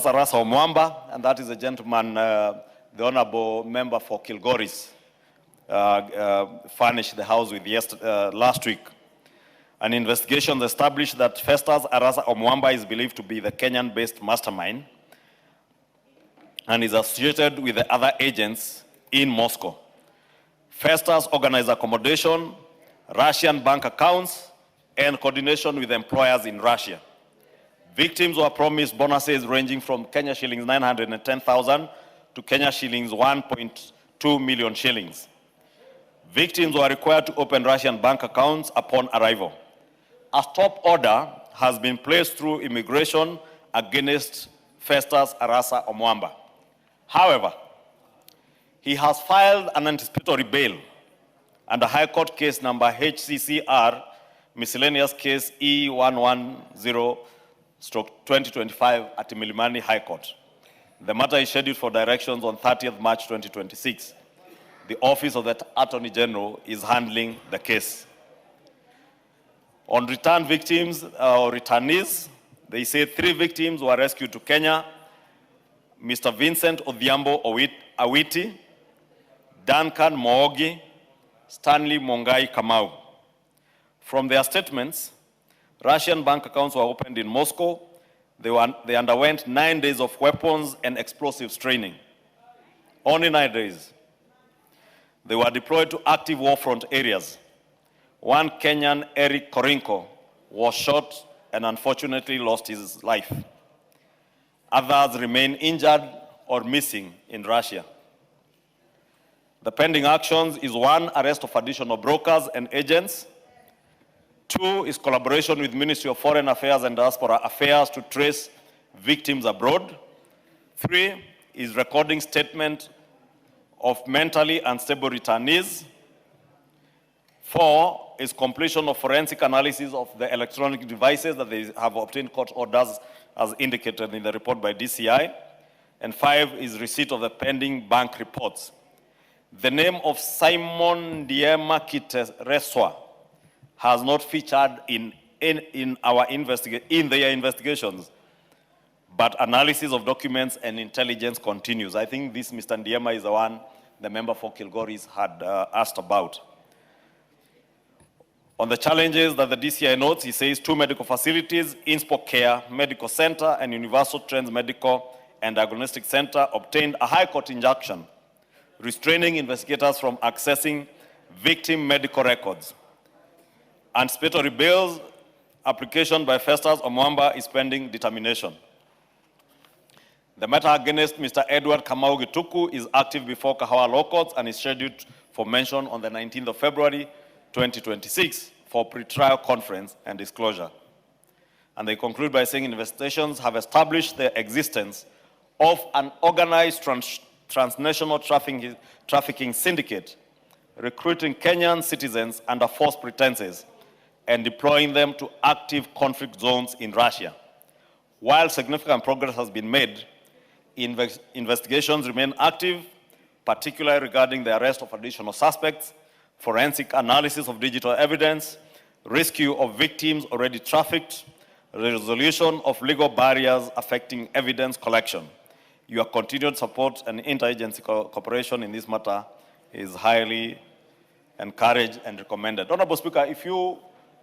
Sarasa Omwamba, and that is a gentleman, the honorable member for Kilgoris, furnished the house with last week. An investigation established that Festus Arasa Omwamba is believed to be the Kenyan-based mastermind and is associated with the other agents in Moscow. Festus organized accommodation, Russian bank accounts, and coordination with employers in Russia. Victims were promised bonuses ranging from Kenya shillings 910,000 to Kenya shillings 1.2 million shillings. Victims were required to open Russian bank accounts upon arrival. A stop order has been placed through immigration against Festus Arasa Omwamba. However, he has filed an anticipatory bail under High Court case number HCCR, miscellaneous case E110/2025 at Milimani High Court. The matter is scheduled for directions on 30th March 2026. The Office of the Attorney General is handling the case. On return victims or returnees, they say 3 victims were rescued to Kenya: Mr. Vincent Odhiambo Awiti, Duncan Moogi, Stanley Mongai Kamau. From their statements, Russian bank accounts were opened in Moscow. They underwent 9 days of weapons and explosives training. Only 9 days. They were deployed to active war front areas. One Kenyan, Eric Korinko, was shot and unfortunately lost his life. Others remain injured or missing in Russia. The pending actions is 1, arrest of additional brokers and agents. 2 is collaboration with Ministry of Foreign Affairs and Diaspora Affairs to trace victims abroad. 3 is recording statement of mentally unstable returnees. 4 is completion of forensic analysis of the electronic devices that they have obtained court orders as indicated in the report by DCI. And 5 is receipt of the pending bank reports. The name of Simon Diema Kitereswa has not featured in their investigations, but analysis of documents and intelligence continues. I think this Mr. Ndiema is the one the member for Kilgoris had asked about. On the challenges that the DCI notes, he says 2 medical facilities, Inspo Care Medical Center and Universal Trends Medical and Diagnostic Center obtained a High Court injunction restraining investigators from accessing victim medical records. Anticipatory bail application by Festus Omwamba is pending determination. The matter against Mr. Edward Kamau Gituku is active before Kahawa Law Courts and is scheduled for mention on the 19th of February 2026 for pre-trial conference and disclosure. And they conclude by saying investigations have established the existence of an organized transnational trafficking syndicate recruiting Kenyan citizens under false pretenses and deploying them to active conflict zones in Russia. While significant progress has been made, investigations remain active, particularly regarding the arrest of additional suspects, forensic analysis of digital evidence, rescue of victims already trafficked, resolution of legal barriers affecting evidence collection. Your continued support and interagency cooperation in this matter is highly encouraged and recommended. Honorable Speaker, if you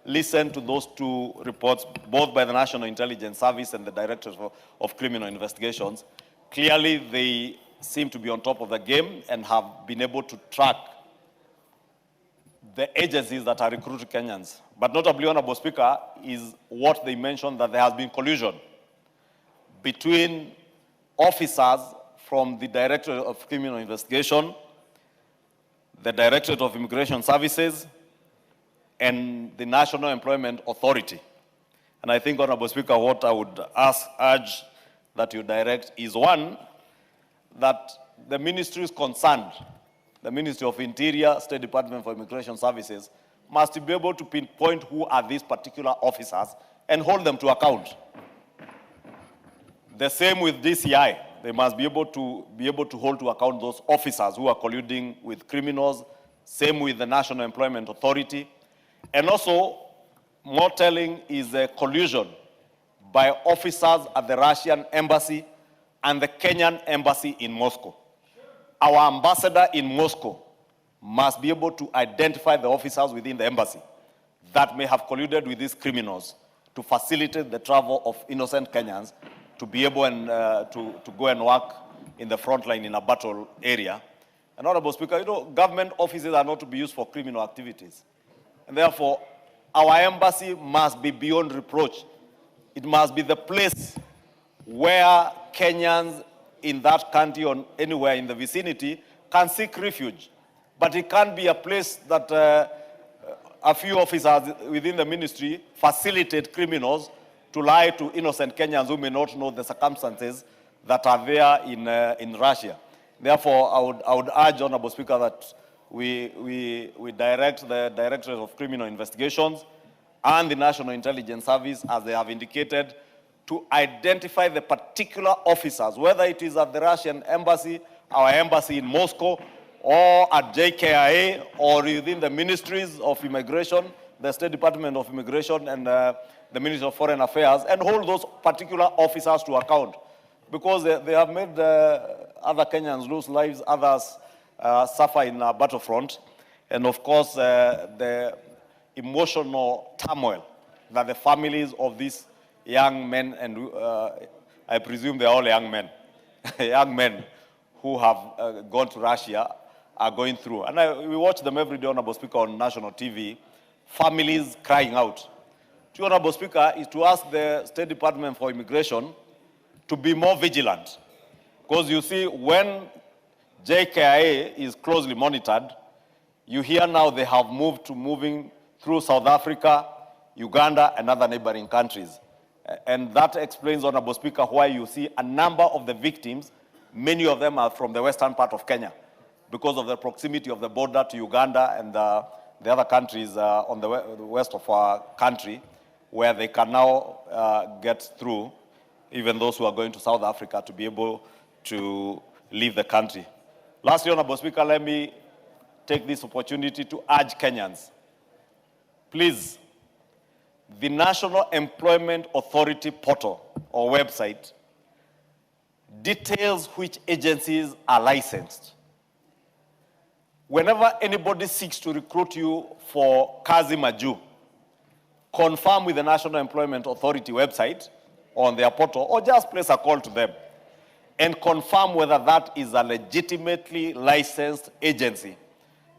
listen to those 2 reports, both by the National Intelligence Service and the Directorate of Criminal Investigations, clearly they seem to be on top of the game and have been able to track the agencies that are recruiting Kenyans. But notably, Honorable Speaker, is what they mentioned, that there has been collusion between officers from the Directorate of Criminal Investigation, the Directorate of Immigration Services, and the National Employment Authority. And I think, Honorable Speaker, what I would urge that you direct is, 1, that the ministry is concerned, the Ministry of Interior, State Department for Immigration Services, must be able to pinpoint who are these particular officers and hold them to account. The same with DCI. They must be able to hold to account those officers who are colluding with criminals. Same with the National Employment Authority. And also, more telling is a collusion by officers at the Russian embassy and the Kenyan embassy in Moscow. Our ambassador in Moscow must be able to identify the officers within the embassy that may have colluded with these criminals to facilitate the travel of innocent Kenyans to be able to go and work in the front line in a battle area. And Honorable Speaker, government offices are not to be used for criminal activities. And therefore, our embassy must be beyond reproach. It must be the place where Kenyans in that country or anywhere in the vicinity can seek refuge. But it can't be a place that a few officers within the ministry facilitate criminals to lie to innocent Kenyans who may not know the circumstances that are there in Russia. Therefore, I would urge, Honorable Speaker, that we direct the Directorate of Criminal Investigations and the National Intelligence Service, as they have indicated, to identify the particular officers, whether it is at the Russian embassy, our embassy in Moscow, or at JKIA, or within the ministries of immigration, the State Department of Immigration and the Ministry of Foreign Affairs, and hold those particular officers to account. Because they have made other Kenyans lose lives, others suffer in a battlefront. And of course, the emotional turmoil that the families of these young men, and I presume they're all young men, young men who have gone to Russia are going through. And we watch them every day, Honorable Speaker, on national TV, families crying out. To Honorable Speaker, is to ask the State Department for Immigration to be more vigilant. Because you see, when JKIA is closely monitored, you hear now they have moving through South Africa, Uganda, and other neighboring countries. And that explains, Honorable Speaker, why you see a number of the victims, many of them are from the western part of Kenya, because of the proximity of the border to Uganda and the other countries on the west of our country, where they can now get through, even those who are going to South Africa, to be able to leave the country. Lastly, Honorable Speaker, let me take this opportunity to urge Kenyans. Please, the National Employment Authority portal or website details which agencies are licensed. Whenever anybody seeks to recruit you for kazi maju, confirm with the National Employment Authority website on their portal, or just place a call to them and confirm whether that is a legitimately licensed agency.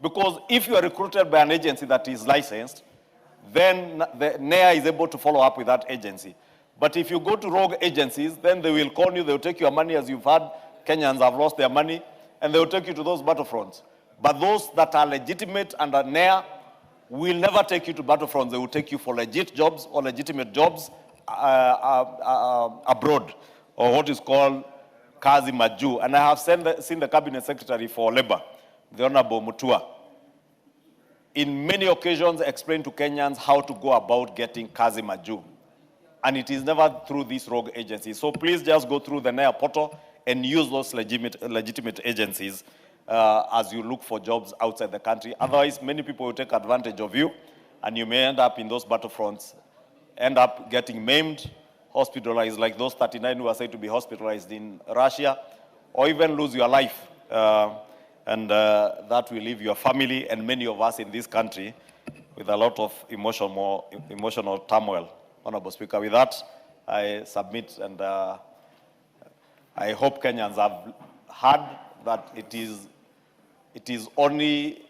Because if you are recruited by an agency that is licensed, then the NEA is able to follow up with that agency. But if you go to rogue agencies, then they will call you, they will take your money, as you've heard, Kenyans have lost their money, and they will take you to those battlefronts. But those that are legitimate under NEA will never take you to battlefronts. They will take you for legit jobs or legitimate jobs abroad, or what is called kazi maju. And I have seen the Cabinet Secretary for Labor, the Honorable Mutua, in many occasions explain to Kenyans how to go about getting kazi maju. And it is never through these rogue agencies. So please just go through the NEA portal and use those legitimate agencies as you look for jobs outside the country. Otherwise, many people will take advantage of you, and you may end up in those battlefronts, end up getting maimed, hospitalized, like those 39 who are said to be hospitalized in Russia, or even lose your life. And that will leave your family and many of us in this country with a lot of emotional turmoil. Honorable Speaker, with that, I submit, and I hope Kenyans have heard that it is only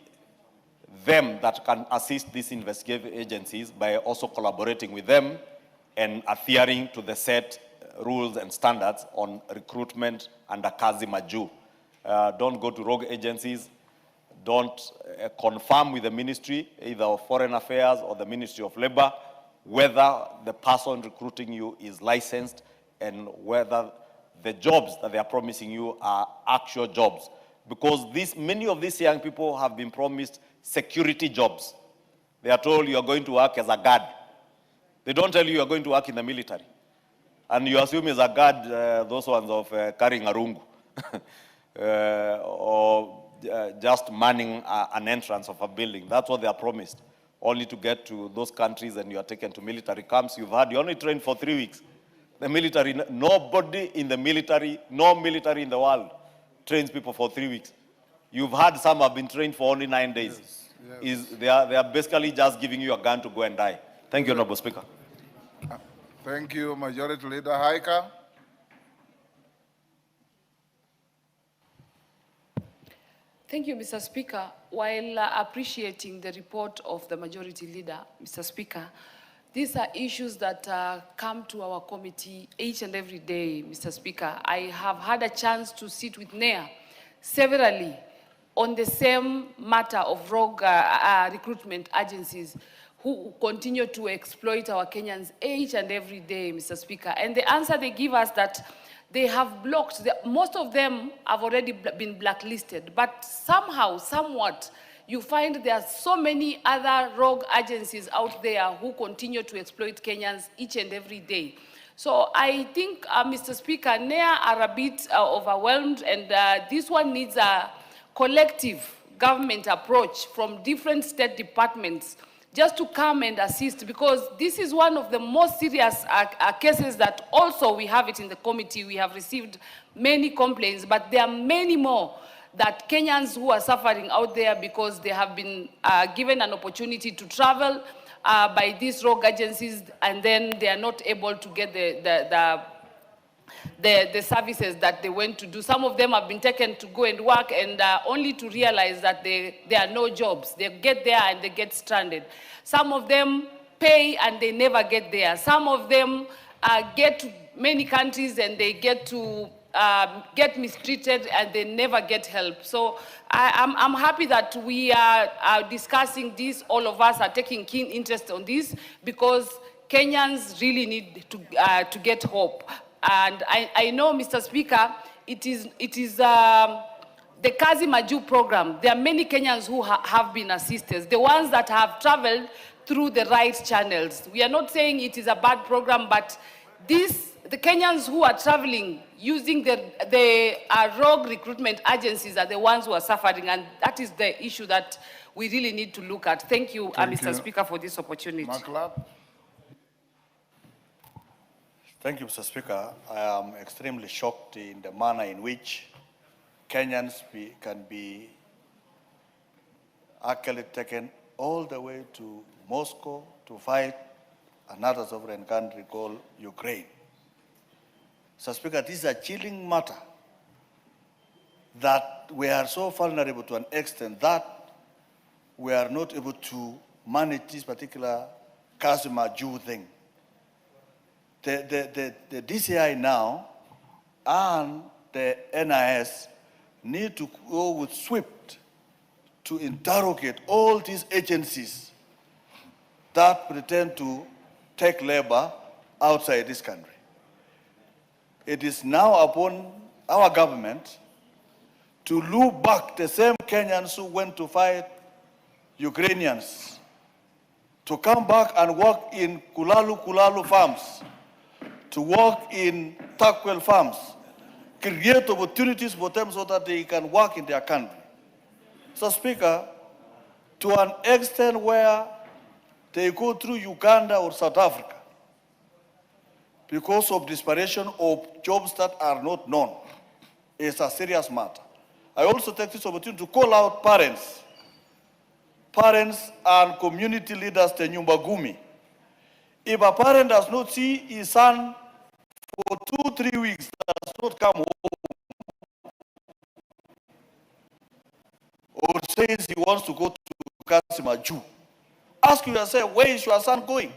them that can assist these investigative agencies by also collaborating with them and adhering to the set rules and standards on recruitment under kazi maju. Don't go to rogue agencies. Don't confirm with the ministry, either of Foreign Affairs or the Ministry of Labor, whether the person recruiting you is licensed and whether the jobs that they are promising you are actual jobs. Because many of these young people have been promised security jobs. They are told you are going to work as a guard. They don't tell you you are going to work in the military. And you assume as a guard, those ones of carrying a rungu. Or just manning an entrance of a building. That's what they are promised. Only to get to those countries and you are taken to military camps. You've had, you only trained for 3 weeks. The military, nobody in the military, no military in the world trains people for 3 weeks. You've had some have been trained for only 9 days. Yes. They are basically just giving you a gun to go and die. Thank you, Honorable Speaker. Thank you, Majority Leader Haika. Thank you, Mr. Speaker. While appreciating the report of the Majority Leader, Mr. Speaker, these are issues that come to our committee each and every day, Mr. Speaker. I have had a chance to sit with NEA severally on the same matter of rogue recruitment agencies who continue to exploit our Kenyans each and every day, Mr. Speaker. And the answer they give us that they have blocked, most of them have already been blacklisted, but somehow, somewhat, you find there are so many other rogue agencies out there who continue to exploit Kenyans each and every day. So I think, Mr. Speaker, NEA are a bit overwhelmed, and this one needs a collective government approach from different state departments just to come and assist, because this is one of the most serious cases that also we have it in the committee. We have received many complaints, but there are many more that Kenyans who are suffering out there because they have been given an opportunity to travel by these rogue agencies, and then they are not able to get the services that they went to do. Some of them have been taken to go and work, and only to realize that there are no jobs. They get there and they get stranded. Some of them pay and they never get there. Some of them get to many countries and they get to get mistreated and they never get help. So I'm happy that we are discussing this. All of us are taking keen interest on this because Kenyans really need to get hope. And I know, Mr. Speaker, it is the Kazi Maju program. There are many Kenyans who have been assisted, the ones that have traveled through the right channels. We are not saying it is a bad program, but the Kenyans who are traveling using the rogue recruitment agencies are the ones who are suffering, and that is the issue that we really need to look at. Thank you, Mr. Speaker, for this opportunity. Thank you, Mr. Speaker. I am extremely shocked in the manner in which Kenyans can be actually taken all the way to Moscow to fight another sovereign country called Ukraine. Mr. Speaker, this is a chilling matter that we are so vulnerable to an extent that we are not able to manage this particular Kazima Jew thing. The DCI now and the NIS need to go with swift to interrogate all these agencies that pretend to take labor outside this country. It is now upon our government to look back the same Kenyans who went to fight Ukrainians to come back and work in Kulalu farms, to work in Takwel farms, create opportunities for them so that they can work in their country. So, Speaker, to an extent where they go through Uganda or South Africa because of desperation of jobs that are not known, is a serious matter. I also take this opportunity to call out parents and community leaders to Nyumba Gumi. If a parent does not see his son for 2-3 weeks, does not come home, or says he wants to go to Kasimaju, ask yourself, where is your son going?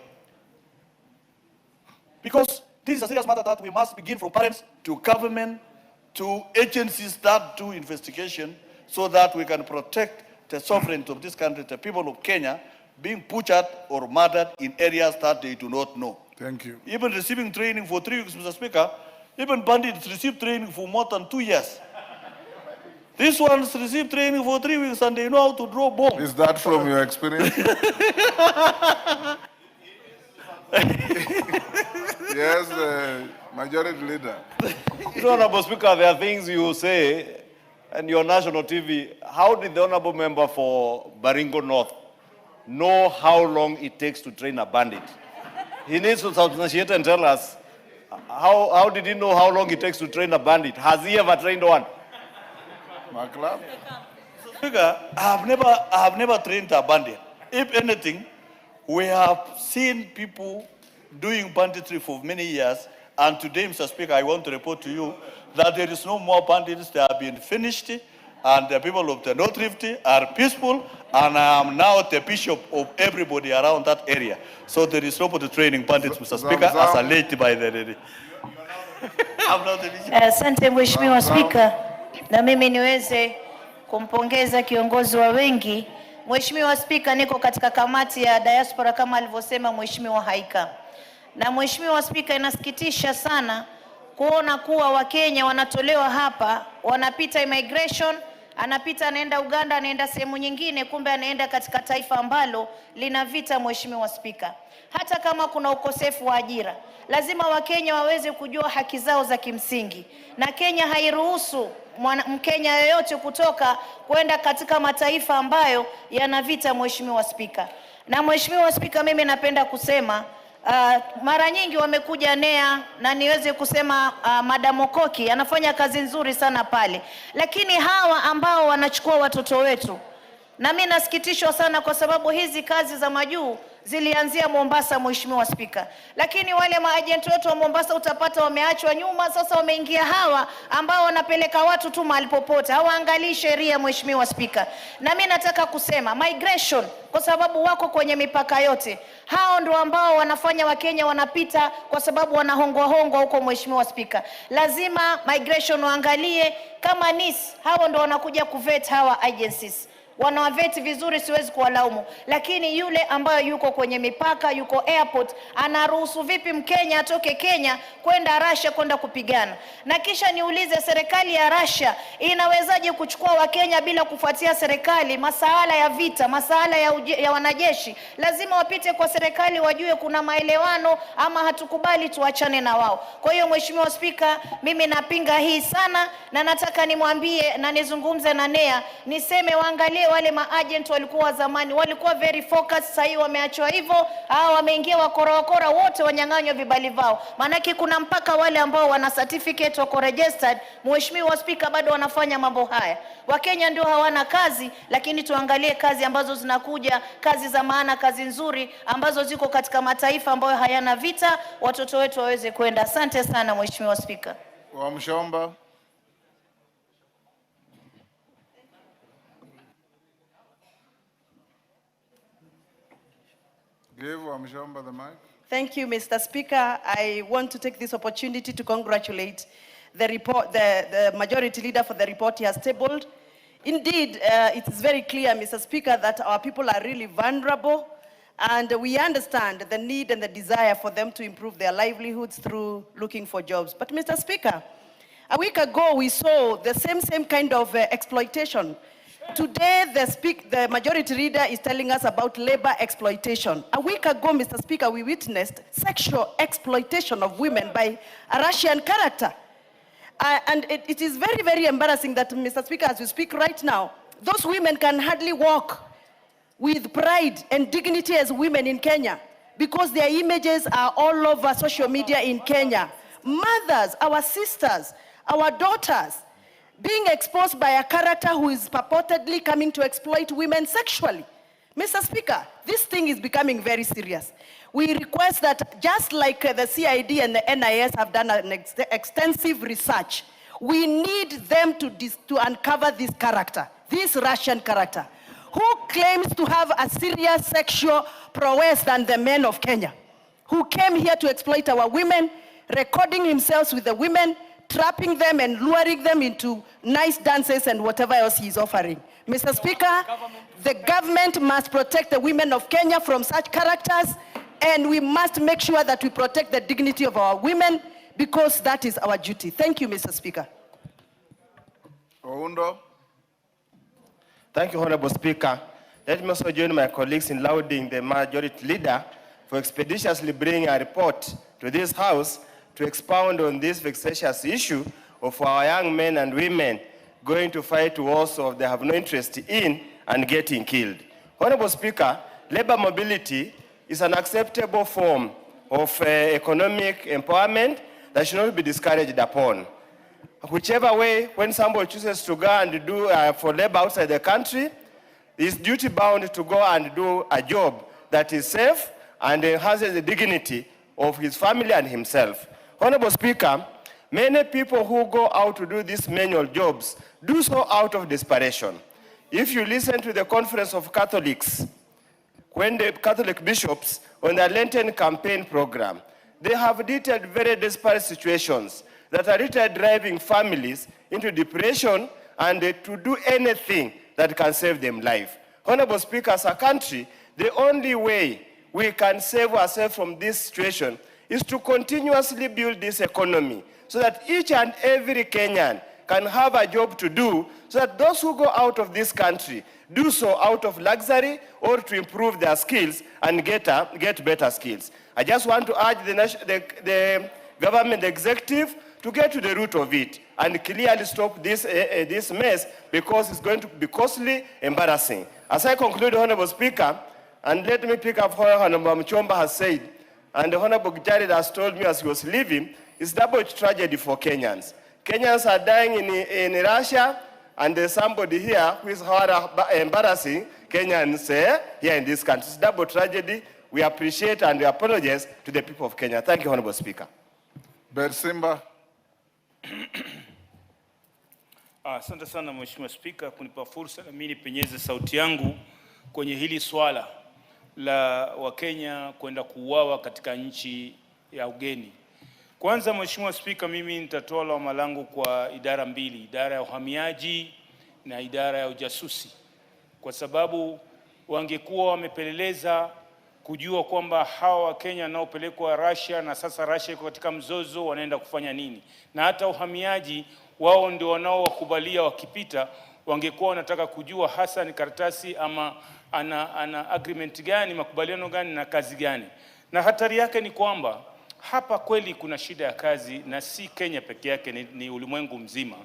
Because this is a serious matter that we must begin from parents to government to agencies that do investigation so that we can protect the sovereignty of this country, the people of Kenya, being butchered or murdered in areas that they do not know. Thank you. Even receiving training for 3 weeks, Mr. Speaker, even bandits receive training for more than 2 years. These ones receive training for 3 weeks and they know how to draw bombs. Is that from your experience? Yes, Majority Leader. Honorable Speaker, there are things you say and your national TV. How did the Honorable Member for Baringo North know how long it takes to train a bandit? He needs to substantiate and tell us How did he know how long it takes to train a bandit? Has he ever trained one? Makla. Speaker, I have never trained a bandit. If anything, we have seen people doing banditry for many years, and today, Mr. Speaker, I want to report to you that there is no more bandits. They have been finished, and the people of the North Rift are peaceful, and I am now the bishop of everybody around that area. So there is nobody training bandits, Mr. Speaker, as alleged by the lady. I'm not the bishop. Asante Mheshimiwa Spika, na mimi niweze kumpongeza kiongozi wa wengi. Mheshimiwa Spika, niko katika kamati ya diaspora kama alivyosema Mheshimiwa Haika. Na Mheshimiwa Spika, inasikitisha sana kuona kuwa Wakenya wanatolewa hapa, wanapita immigration, anapita anaenda Uganda, anaenda sehemu nyingine, kumbe anaenda katika taifa ambalo lina vita. Mheshimiwa Spika, hata kama kuna ukosefu wa ajira, lazima Wakenya waweze kujua haki zao za kimsingi, na Kenya hairuhusu Mkenya yoyote kutoka kwenda katika mataifa ambayo yana vita. Mheshimiwa Spika, na Mheshimiwa Spika, mimi napenda kusema mara nyingi wamekuja NEA, na niweze kusema Madam Okoki anafanya kazi nzuri sana pale, lakini hawa ambao wanachukua watoto wetu, na mimi nasikitishwa sana kwa sababu hizi kazi za majuu zilianzia Mombasa. Mheshimiwa Spika, lakini wale maagent wetu wa Mombasa utapata wameachwa nyuma. Sasa wameingia hawa ambao wanapeleka watu tu mahali popote, hawaangalii sheria. Mheshimiwa Spika, na mimi nataka kusema migration, kwa sababu wako kwenye mipaka yote, hao ndio ambao wanafanya Wakenya wanapita kwa sababu wanahongwa huko. Mheshimiwa Spika, lazima migration waangalie kama NIS, hao ndio wanakuja kuvet hawa agencies, wanawaveti vizuri, siwezi kuwalaumu, lakini yule ambaye yuko kwenye mipaka, yuko airport, anaruhusu vipi Mkenya atoke Kenya kwenda Russia kwenda kupigana? Na kisha niulize, serikali ya Russia inawezaje kuchukua Wakenya bila kufuatia serikali? Masuala ya vita, masuala ya wanajeshi, lazima wapite kwa serikali, wajue kuna maelewano ama hatukubali, tuachane na wao. Kwa hiyo Mheshimiwa Spika, mimi napinga hii sana, na nataka nimwambie na nizungumze na NEA, niseme waangalie wale maagent walikuwa zamani, walikuwa very focused, sasa hivi wameachwa hivyo, hao wameingia wakora wote wanyang'anywa vibali vao. Manake kuna mpaka wale ambao wana certificate wako registered. Mheshimiwa Spika, bado wanafanya mambo haya. Wakenya ndio hawana kazi, lakini tuangalie kazi ambazo zinakuja, kazi za maana, kazi nzuri ambazo ziko katika mataifa ambayo hayana vita, watoto wetu waweze kwenda. Asante sana Mheshimiwa Spika. Wamshomba. Give Wamshomba the mic. Thank you, Mr. Speaker. I want to take this opportunity to congratulate the majority leader for the report he has tabled. Indeed, it is very clear, Mr. Speaker, that our people are really vulnerable, and we understand the need and the desire for them to improve their livelihoods through looking for jobs. But Mr. Speaker, a week ago we saw the same kind of exploitation. Today, the majority leader is telling us about labor exploitation. A week ago, Mr. Speaker, we witnessed sexual exploitation of women by a Russian character. And it is very, very embarrassing that, Mr. Speaker, as we speak right now, those women can hardly walk with pride and dignity as women in Kenya because their images are all over social media in Kenya. Mothers, our sisters, our daughters, being exposed by a character who is purportedly coming to exploit women sexually. Mr. Speaker, this thing is becoming very serious. We request that just like the CID and the NIS have done an extensive research, we need them to uncover this character, this Russian character, who claims to have a serious sexual prowess than the men of Kenya, who came here to exploit our women, recording himself with the women, trapping them and luring them into nice dances and whatever else he is offering. Mr. Speaker, the government must protect the women of Kenya from such characters, and we must make sure that we protect the dignity of our women, because that is our duty. Thank you, Mr. Speaker. Oundo. Thank you, Honorable Speaker. Let me also join my colleagues in lauding the majority leader for expeditiously bringing a report to this House to expound on this vexatious issue of our young men and women going to fight wars of they have no interest in and getting killed. Honorable Speaker, labor mobility is an acceptable form of economic empowerment, that should not be discouraged upon. Whichever way, when somebody chooses to go and do for labor outside the country, he is duty bound to go and do a job that is safe and enhances the dignity of his family and himself. Honorable Speaker, many people who go out to do these manual jobs do so out of desperation. If you listen to the Conference of Catholics, when the Catholic bishops on their Lenten campaign program, they have detailed very desperate situations that are literally driving families into depression and to do anything that can save them life. Honorable Speaker, as a country, the only way we can save ourselves from this situation is to continuously build this economy so that each and every Kenyan can have a job to do, so that those who go out of this country do so out of luxury or to improve their skills and get better skills. I just want to urge the government executive to get to the root of it and clearly stop this mess, because it's going to be costly, embarrassing. As I conclude, Honorable Speaker, and let me pick up what Honorable Mutembei has said, and the Honorable Jared has told me as he was leaving, it's double tragedy for Kenyans. Kenyans are dying in Russia, and there's somebody here who is embarrassing Kenyans here in this country. It's double tragedy. We appreciate and we apologize to the people of Kenya. Thank you, Honorable Speaker. Bersimba. Asante sana Mheshimiwa Spika kunipa fursa na mimi nipenyeze sauti yangu kwenye hili swala la Wakenya kwenda kuuawa katika nchi ya ugeni. Kwanza Mheshimiwa Spika, mimi nitatoa lawama langu kwa idara mbili, idara ya uhamiaji na idara ya ujasusi, kwa sababu wangekuwa wamepeleleza kujua kwamba hawa Wakenya wanaopelekwa Russia na sasa Russia iko katika mzozo wanaenda kufanya nini, na hata uhamiaji wao ndio wanaowakubalia wakipita, wangekuwa wanataka kujua hasa ni karatasi ama ana agreement gani, makubaliano gani na kazi gani. Na hatari yake ni kwamba hapa kweli kuna shida ya kazi, na si Kenya peke yake, ni ulimwengu mzima.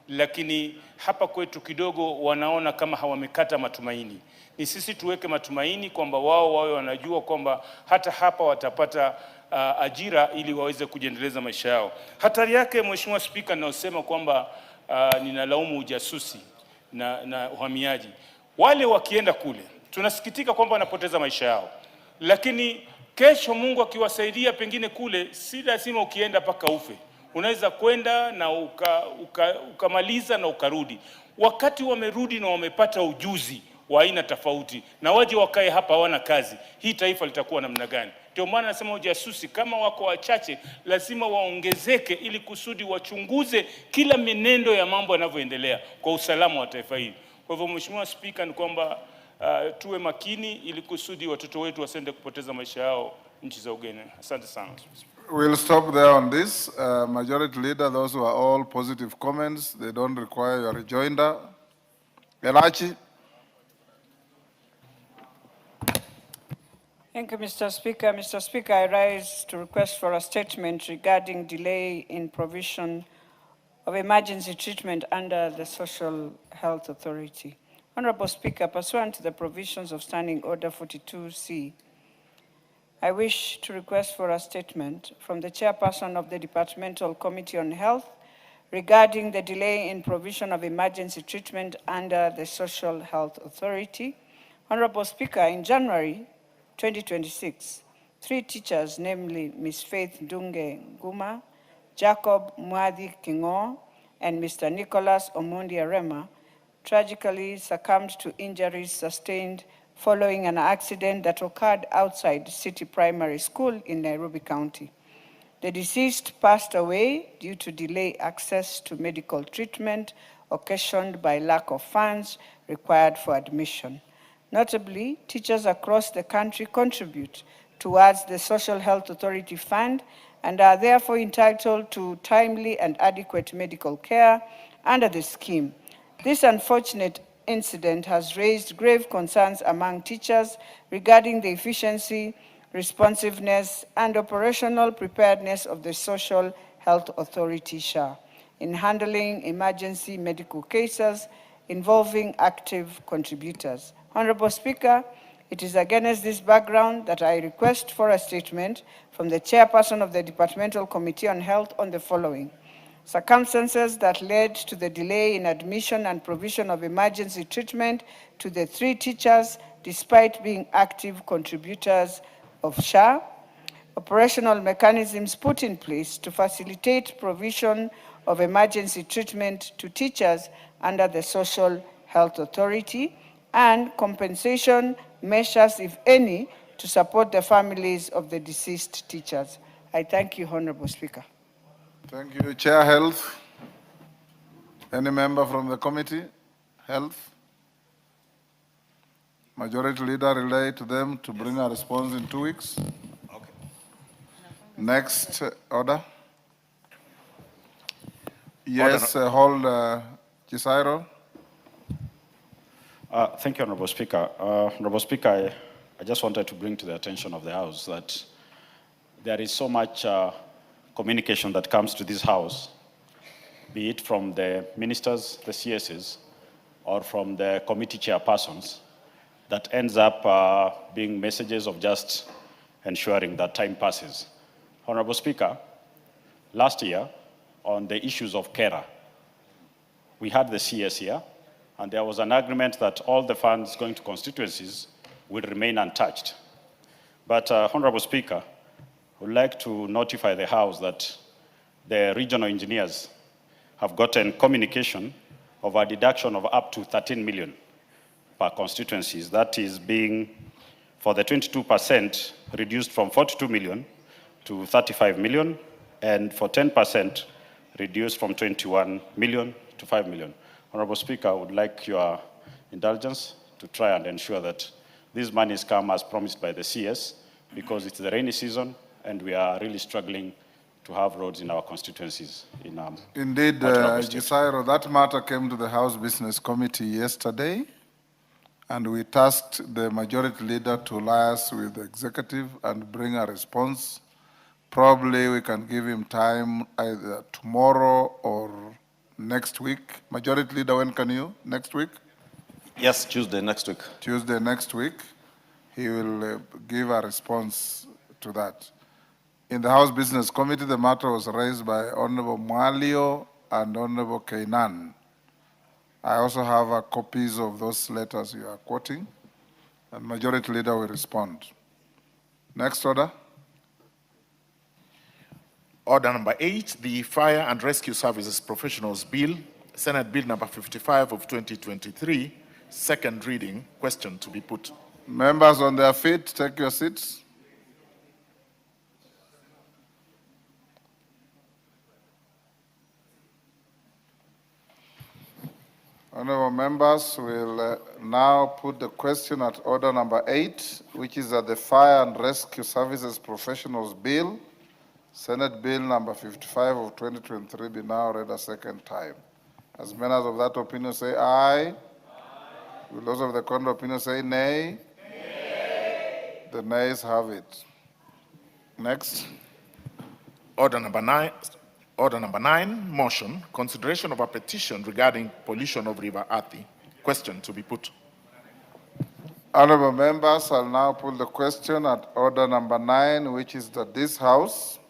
Lakini hapa kwetu kidogo wanaona kama hawamekata matumaini. Ni sisi tuweke matumaini kwamba wao wawe wanajua kwamba hata hapa watapata ajira ili waweze kujiendeleza maisha yao. Hatari yake Mheshimiwa Spika, naosema kwamba ninalaumu ujasusi na uhamiaji. Wale wakienda kule, tunasikitika kwamba wanapoteza maisha yao. Lakini kesho Mungu akiwasaidia pengine kule, si lazima ukienda paka ufe. Unaweza kwenda na ukamaliza na ukarudi. Wakati wamerudi na wamepata ujuzi wa aina tofauti na waje wakae hapa hawana kazi, hii taifa litakuwa namna gani? Ndio maana nasema ujasusi kama wako wachache lazima waongezeke, ili kusudi wachunguze kila menendo ya mambo yanavyoendelea kwa usalama wa taifa hili. Kwa hivyo Mheshimiwa Spika, ni kwamba tuwe makini ili kusudi watoto wetu wasende kupoteza maisha yao nchi za ugeni. Asante sana. We'll stop there on this. Majority Leader, those were all positive comments. They don't require your rejoinder. Elachi. Thank you, Mr. Speaker. Mr. Speaker, I rise to request for a statement regarding delay in provision of emergency treatment under the Social Health Authority. Honorable Speaker, pursuant to the provisions of Standing Order 42C, I wish to request for a statement from the Chairperson of the Departmental Committee on Health regarding the delay in provision of emergency treatment under the Social Health Authority. Honorable Speaker, in January 2026, 3 teachers, namely Ms. Faith Ndunge Nguma, Jacob Mwadhi Kingo, and Mr. Nicholas Omondi Arema, tragically succumbed to injuries sustained following an accident that occurred outside City Primary School in Nairobi County. The deceased passed away due to delayed access to medical treatment occasioned by lack of funds required for admission. Notably, teachers across the country contribute towards the Social Health Authority Fund and are therefore entitled to timely and adequate medical care under the scheme. This unfortunate incident has raised grave concerns among teachers regarding the efficiency, responsiveness, and operational preparedness of the Social Health Authority (SHA) in handling emergency medical cases involving active contributors. Honorable Speaker, It is against this background that I request for a statement from the chairperson of the Departmental Committee on Health on the following. Circumstances that led to the delay in admission and provision of emergency treatment to the 3 teachers despite being active contributors of SHA. Operational mechanisms put in place to facilitate provision of emergency treatment to teachers under the Social Health Authority, and compensation measures, if any, to support the families of the deceased teachers. I thank you, Honorable Speaker. Thank you. Chair Health. Any member from the committee? Health. Majority Leader relay to them to bring a response in 2 weeks. Okay. Next order. Yes, hold Chisairo. Thank you, Honorable Speaker. Honorable Speaker, I just wanted to bring to the attention of the House that there is so much communication that comes to this House, be it from the ministers, the CSs, or from the committee chairpersons, that ends up being messages of just ensuring that time passes. Honorable Speaker, last year, on the issues of carer, we had the CS here, and there was an agreement that all the funds going to constituencies will remain untouched. But, Honorable Speaker, I would like to notify the House that the regional engineers have gotten communication of a deduction of up to 13 million per constituencies. That is being, for the 22%, reduced from 42 million to 35 million, and for 10%, reduced from 21 million to 5 million. Honorable Speaker, I would like your indulgence to try and ensure that these monies come as promised by the CS, because it's the rainy season and we are really struggling to have roads in our constituencies. Indeed, Gisairo, that matter came to the House Business Committee yesterday, and we tasked the Majority Leader to liaise with the executive and bring a response. Probably we can give him time either tomorrow or next week. Majority Leader, when can you? Next week? Yes, Tuesday next week. Tuesday next week. He will give a response to that. In the House Business Committee, the matter was raised by Honorable Mwalio and Honorable Kainan. I also have copies of those letters you are quoting, and Majority Leader will respond. Next order. Order number 8, the Fire and Rescue Services Professionals Bill, Senate Bill number 55 of 2023, second reading. Question to be put. Members on their feet, take your seats. Honorable members, will now put the question at order number 8, which is that the Fire and Rescue Services Professionals Bill, Senate Bill number 55 of 2023, be now read a second time. As members of that opinion say aye. Aye. Will those of the contrary opinion say nay? Nay. The nays have it. Next. Order number 9. Order number 9, motion, consideration of a petition regarding pollution of River Athi. Question to be put. Honorable members, I'll now put the question at order number 9, which is that this House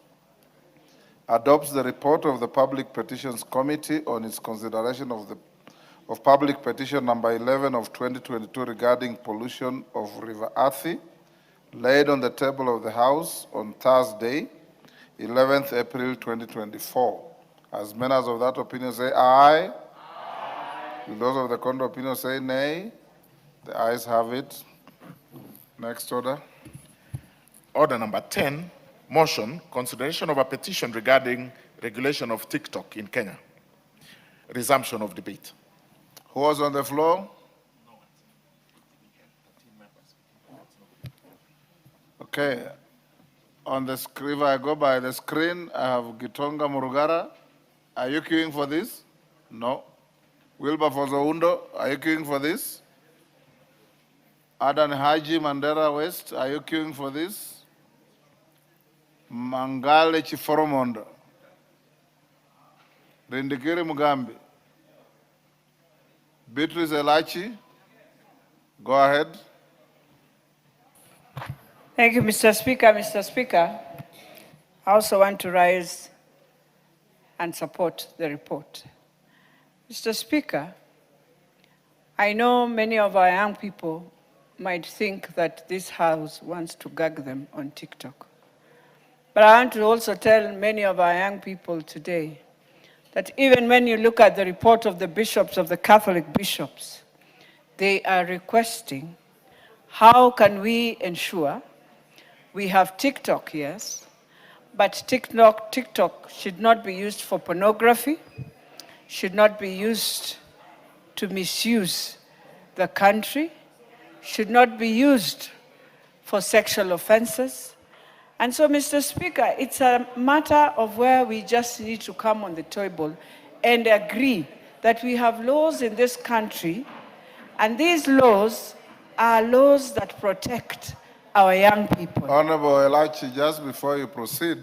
adopts the report of the Public Petitions Committee on its consideration of public petition number 11 of 2022 regarding pollution of River Athi, laid on the table of the House on Thursday, 11th April 2024. As members of that opinion say aye. Aye. Will those of the contrary opinion say nay? The ayes have it. Next order. Order number 10, motion, consideration of a petition regarding regulation of TikTok in Kenya. Resumption of debate. Who was on the floor? Okay. On the screen, if I go by the screen, I have Gitonga Murugara. Are you queuing for this? No. Wilberforce Oundo, are you queuing for this? Adan Haji Mandera West, are you queuing for this? Mangale Chiforomondo. Rindikiri Mugambi. Beatrice Elachi, go ahead. Thank you, Mr. Speaker. Mr. Speaker, I also want to rise and support the report. Mr. Speaker, I know many of our young people might think that this House wants to gag them on TikTok. But I want to also tell many of our young people today that even when you look at the report of the bishops, of the Catholic bishops, they are requesting, how can we ensure we have TikTok, yes, but TikTok should not be used for pornography, should not be used to misuse the country, should not be used for sexual offenses. And so, Mr. Speaker, it's a matter of where we just need to come on the table and agree that we have laws in this country, and these laws are laws that protect our young people. Honorable Elachi, just before you proceed,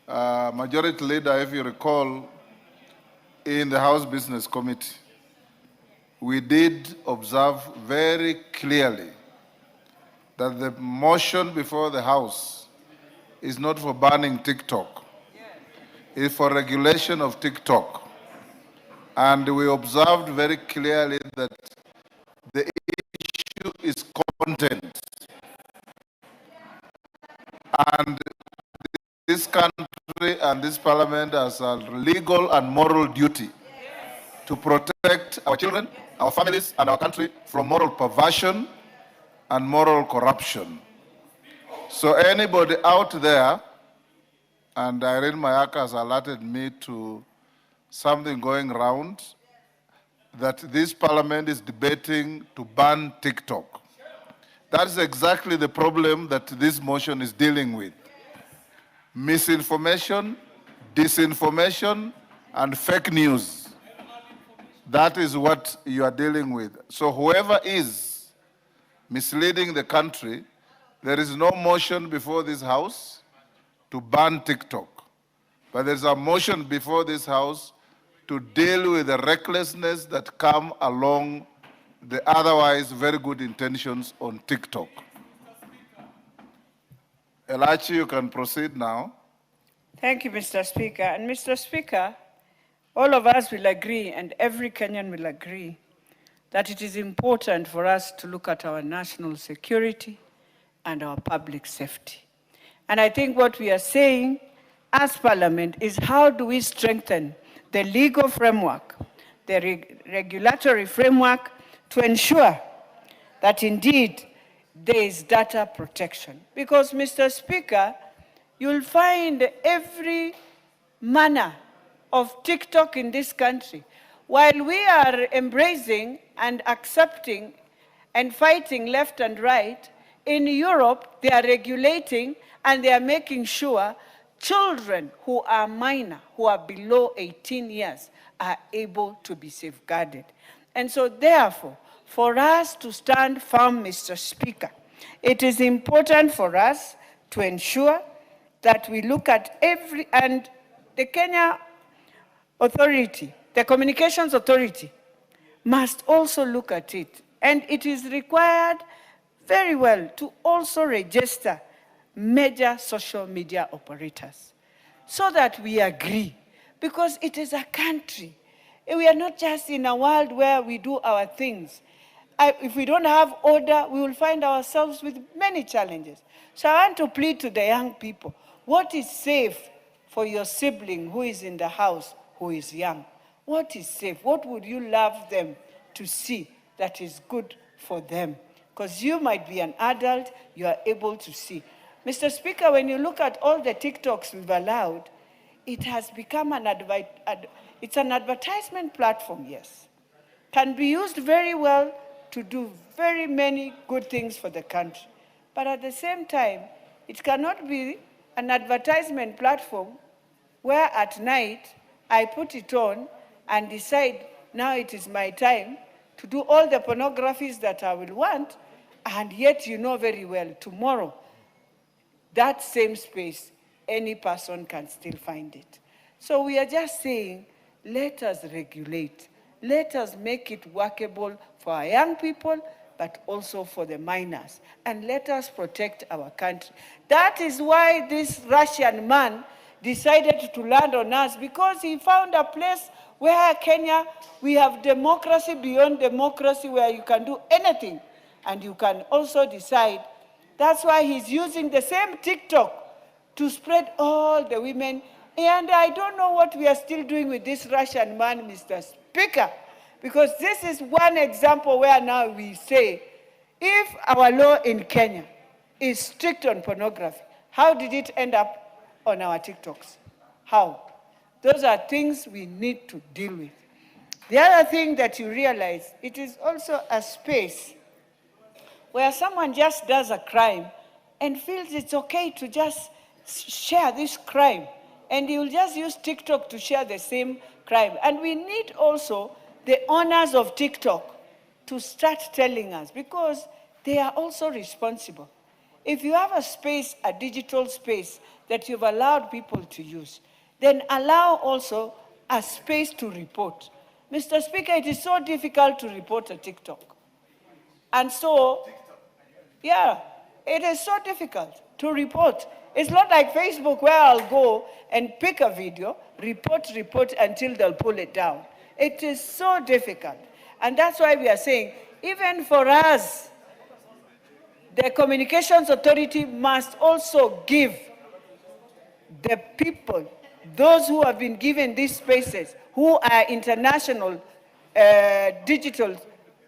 Majority Leader, if you recall, in the House Business Committee, we did observe very clearly that the motion before the House is not for banning TikTok. It's for regulation of TikTok. And we observed very clearly that the issue is content. And this country and this parliament has a legal and moral duty to protect our children, our families, and our country from moral perversion and moral corruption. So anybody out there, and Irene Mayaka has alerted me to something going around, that this parliament is debating to ban TikTok. That is exactly the problem that this motion is dealing with. Misinformation, disinformation, and fake news. That is what you are dealing with. So whoever is misleading the country, there is no motion before this House to ban TikTok. But there's a motion before this House to deal with the recklessness that come along the otherwise very good intentions on TikTok. Elachi, you can proceed now. Thank you, Mr. Speaker. And Mr. Speaker, all of us will agree, and every Kenyan will agree, that it is important for us to look at our national security and our public safety. And I think what we are saying as Parliament is, how do we strengthen the legal framework, the regulatory framework, to ensure that indeed there is data protection. Because, Mr. Speaker, you'll find every manner of TikTok in this country. While we are embracing and accepting and fighting left and right, in Europe they are regulating and they are making sure children who are minor, who are below 18 years, are able to be safeguarded. And so therefore, for us to stand firm, Mr. Speaker, it is important for us to ensure that we look at every, and the Kenya Authority, the Communications Authority, must also look at it. And it is required very well to also register major social media operators so that we agree, because it is a country. We are not just in a world where we do our things. If we don't have order, we will find ourselves with many challenges. So I want to plead to the young people, what is safe for your sibling who is in the house, who is young? What is safe? What would you love them to see that is good for them? Because you might be an adult, you are able to see. Mr. Speaker, when you look at all the TikToks we've allowed, it has become it's an advertisement platform, yes. Can be used very well to do very many good things for the country. But at the same time, it cannot be an advertisement platform where at night I put it on and decide now it is my time to do all the pornographies that I will want, and yet you know very well tomorrow that same space, any person can still find it. So we are just saying, let us regulate. Let us make it workable for our young people but also for the minors. And let us protect our country. That is why this Russian man decided to land on us, because he found a place where Kenya, we have democracy beyond democracy, where you can do anything and you can also decide. That's why he's using the same TikTok to spread all the women. And I don't know what we are still doing with this Russian man, Mr. Speaker, because this is one example where now we say, if our law in Kenya is strict on pornography, how did it end up on our TikToks? How? Those are things we need to deal with. The other thing that you realize, it is also a space where someone just does a crime and feels it's okay to just share this crime. And he will just use TikTok to share the same crime. And we need also the owners of TikTok to start telling us, because they are also responsible. If you have a space, a digital space that you've allowed people to use, then allow also a space to report. Mr. Speaker, it is so difficult to report a TikTok. And so, yeah, it is so difficult to report. It's not like Facebook, where I'll go and pick a video, report until they'll pull it down. It is so difficult. And that's why we are saying, even for us, the Communications Authority must also give the people, those who have been given these spaces, who are international digital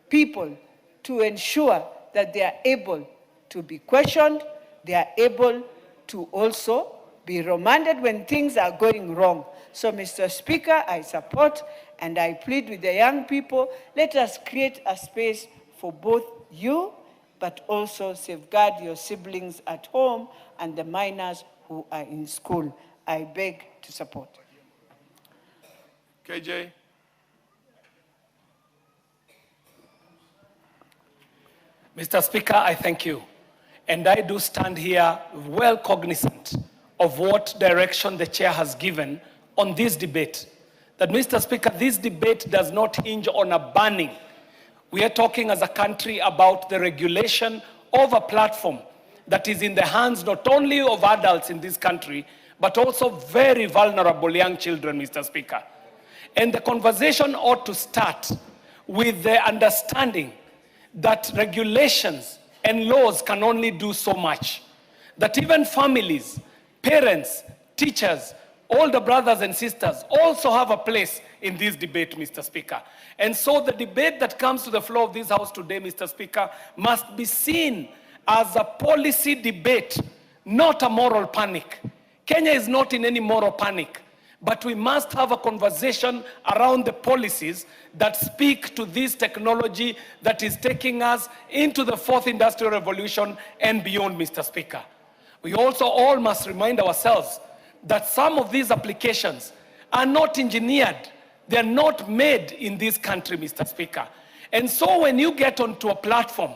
people, to ensure that they are able to be questioned, they are able to also be remanded when things are going wrong. So, Mr. Speaker, I support and I plead with the young people, let us create a space for both you, but also safeguard your siblings at home and the minors who are in school. I beg to support. KJ. Mr. Speaker, I thank you. And I do stand here well cognizant of what direction the chair has given on this debate. That, Mr. Speaker, this debate does not hinge on a banning. We are talking as a country about the regulation of a platform that is in the hands not only of adults in this country, but also very vulnerable young children, Mr. Speaker. And the conversation ought to start with the understanding that regulations and laws can only do so much. That even families, parents, teachers, older brothers and sisters also have a place in this debate, Mr. Speaker. And so the debate that comes to the floor of this House today, Mr. Speaker, must be seen as a policy debate, not a moral panic. Kenya is not in any moral panic, but we must have a conversation around the policies that speak to this technology that is taking us into the fourth industrial revolution and beyond, Mr. Speaker. We also all must remind ourselves that some of these applications are not engineered. They're not made in this country, Mr. Speaker. And so when you get onto a platform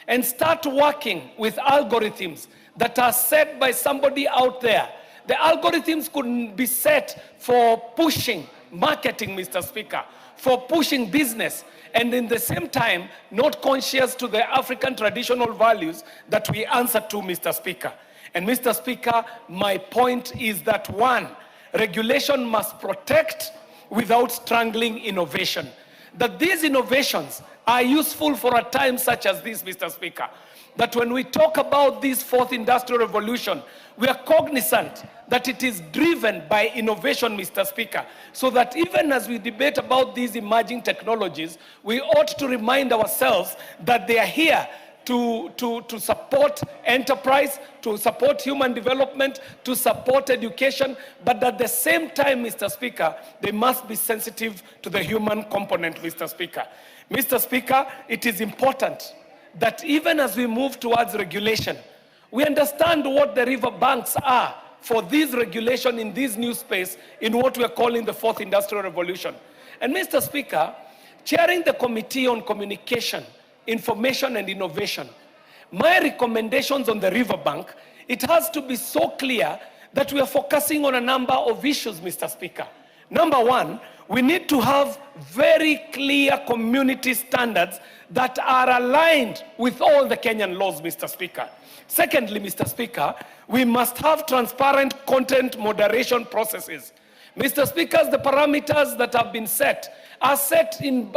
and start working with algorithms that are set by somebody out there, the algorithms could be set for pushing marketing, Mr. Speaker, for pushing business, and in the same time, not conscious to the African traditional values that we answer to, Mr. Speaker. And Mr. Speaker, my point is that, one, regulation must protect without strangling innovation. That these innovations are useful for a time such as this, Mr. Speaker. That when we talk about this fourth industrial revolution, we are cognizant that it is driven by innovation, Mr. Speaker. So that even as we debate about these emerging technologies, we ought to remind ourselves that they are here to support enterprise, to support human development, to support education, but at the same time, Mr. Speaker, they must be sensitive to the human component, Mr. Speaker. Mr. Speaker, it is important that even as we move towards regulation, we understand what the river banks are for this regulation in this new space in what we are calling the fourth industrial revolution. And Mr. Speaker, chairing the Committee on Communication, Information and Innovation, my recommendations on the riverbank, it has to be so clear that we are focusing on a number of issues, Mr. Speaker. Number one, We need to have very clear community standards that are aligned with all the Kenyan laws, Mr. Speaker. Secondly, Mr. Speaker, we must have transparent content moderation processes. Mr. Speaker, the parameters that have been set are set in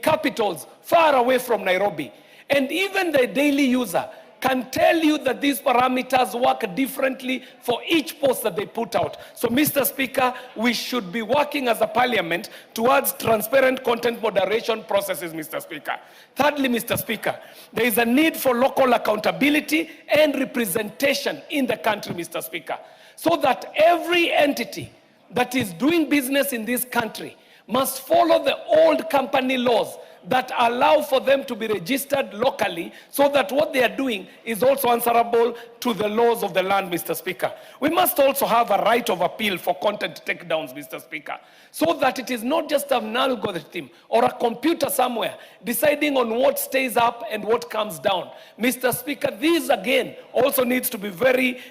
capitals far away from Nairobi. And even the daily user can tell you that these parameters work differently for each post that they put out. So, Mr. Speaker, we should be working as a parliament towards transparent content moderation processes, Mr. Speaker. Thirdly, Mr. Speaker, there is a need for local accountability and representation in the country, Mr. Speaker, so that every entity that is doing business in this country must follow the old company laws that allow for them to be registered locally, so that what they are doing is also answerable to the laws of the land, Mr. Speaker. We must also have a right of appeal for content takedowns, Mr. Speaker, so that it is not just an algorithm or a computer somewhere deciding on what stays up and what comes down. Mr. Speaker, this again also needs to be very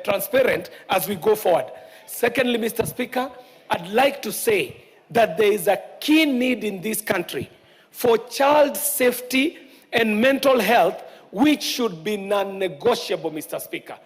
transparent as we go forward. Secondly, Mr. Speaker, I'd like to say that there is a key need in this country for child safety and mental health, which should be non-negotiable, Mr. Speaker.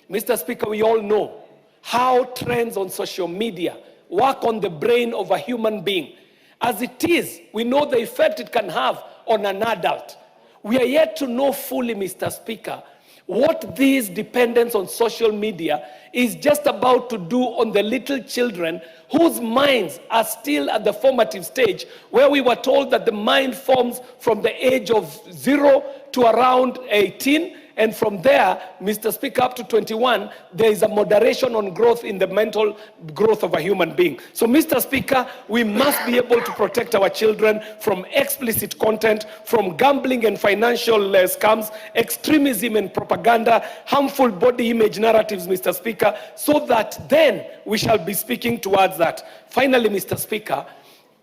Mr. Speaker, we all know how trends on social media work on the brain of a human being. As it is, we know the effect it can have on an adult. We are yet to know fully, Mr. Speaker, what this dependence on social media is just about to do on the little children whose minds are still at the formative stage, where we were told that the mind forms from the age of 0 to around 18, and from there, Mr. Speaker, up to 21, there is a moderation on growth in the mental growth of a human being. So, Mr. Speaker, we must be able to protect our children from explicit content, from gambling and financial scams, extremism and propaganda, harmful body image narratives, Mr. Speaker, so that then we shall be speaking towards that. Finally, Mr. Speaker,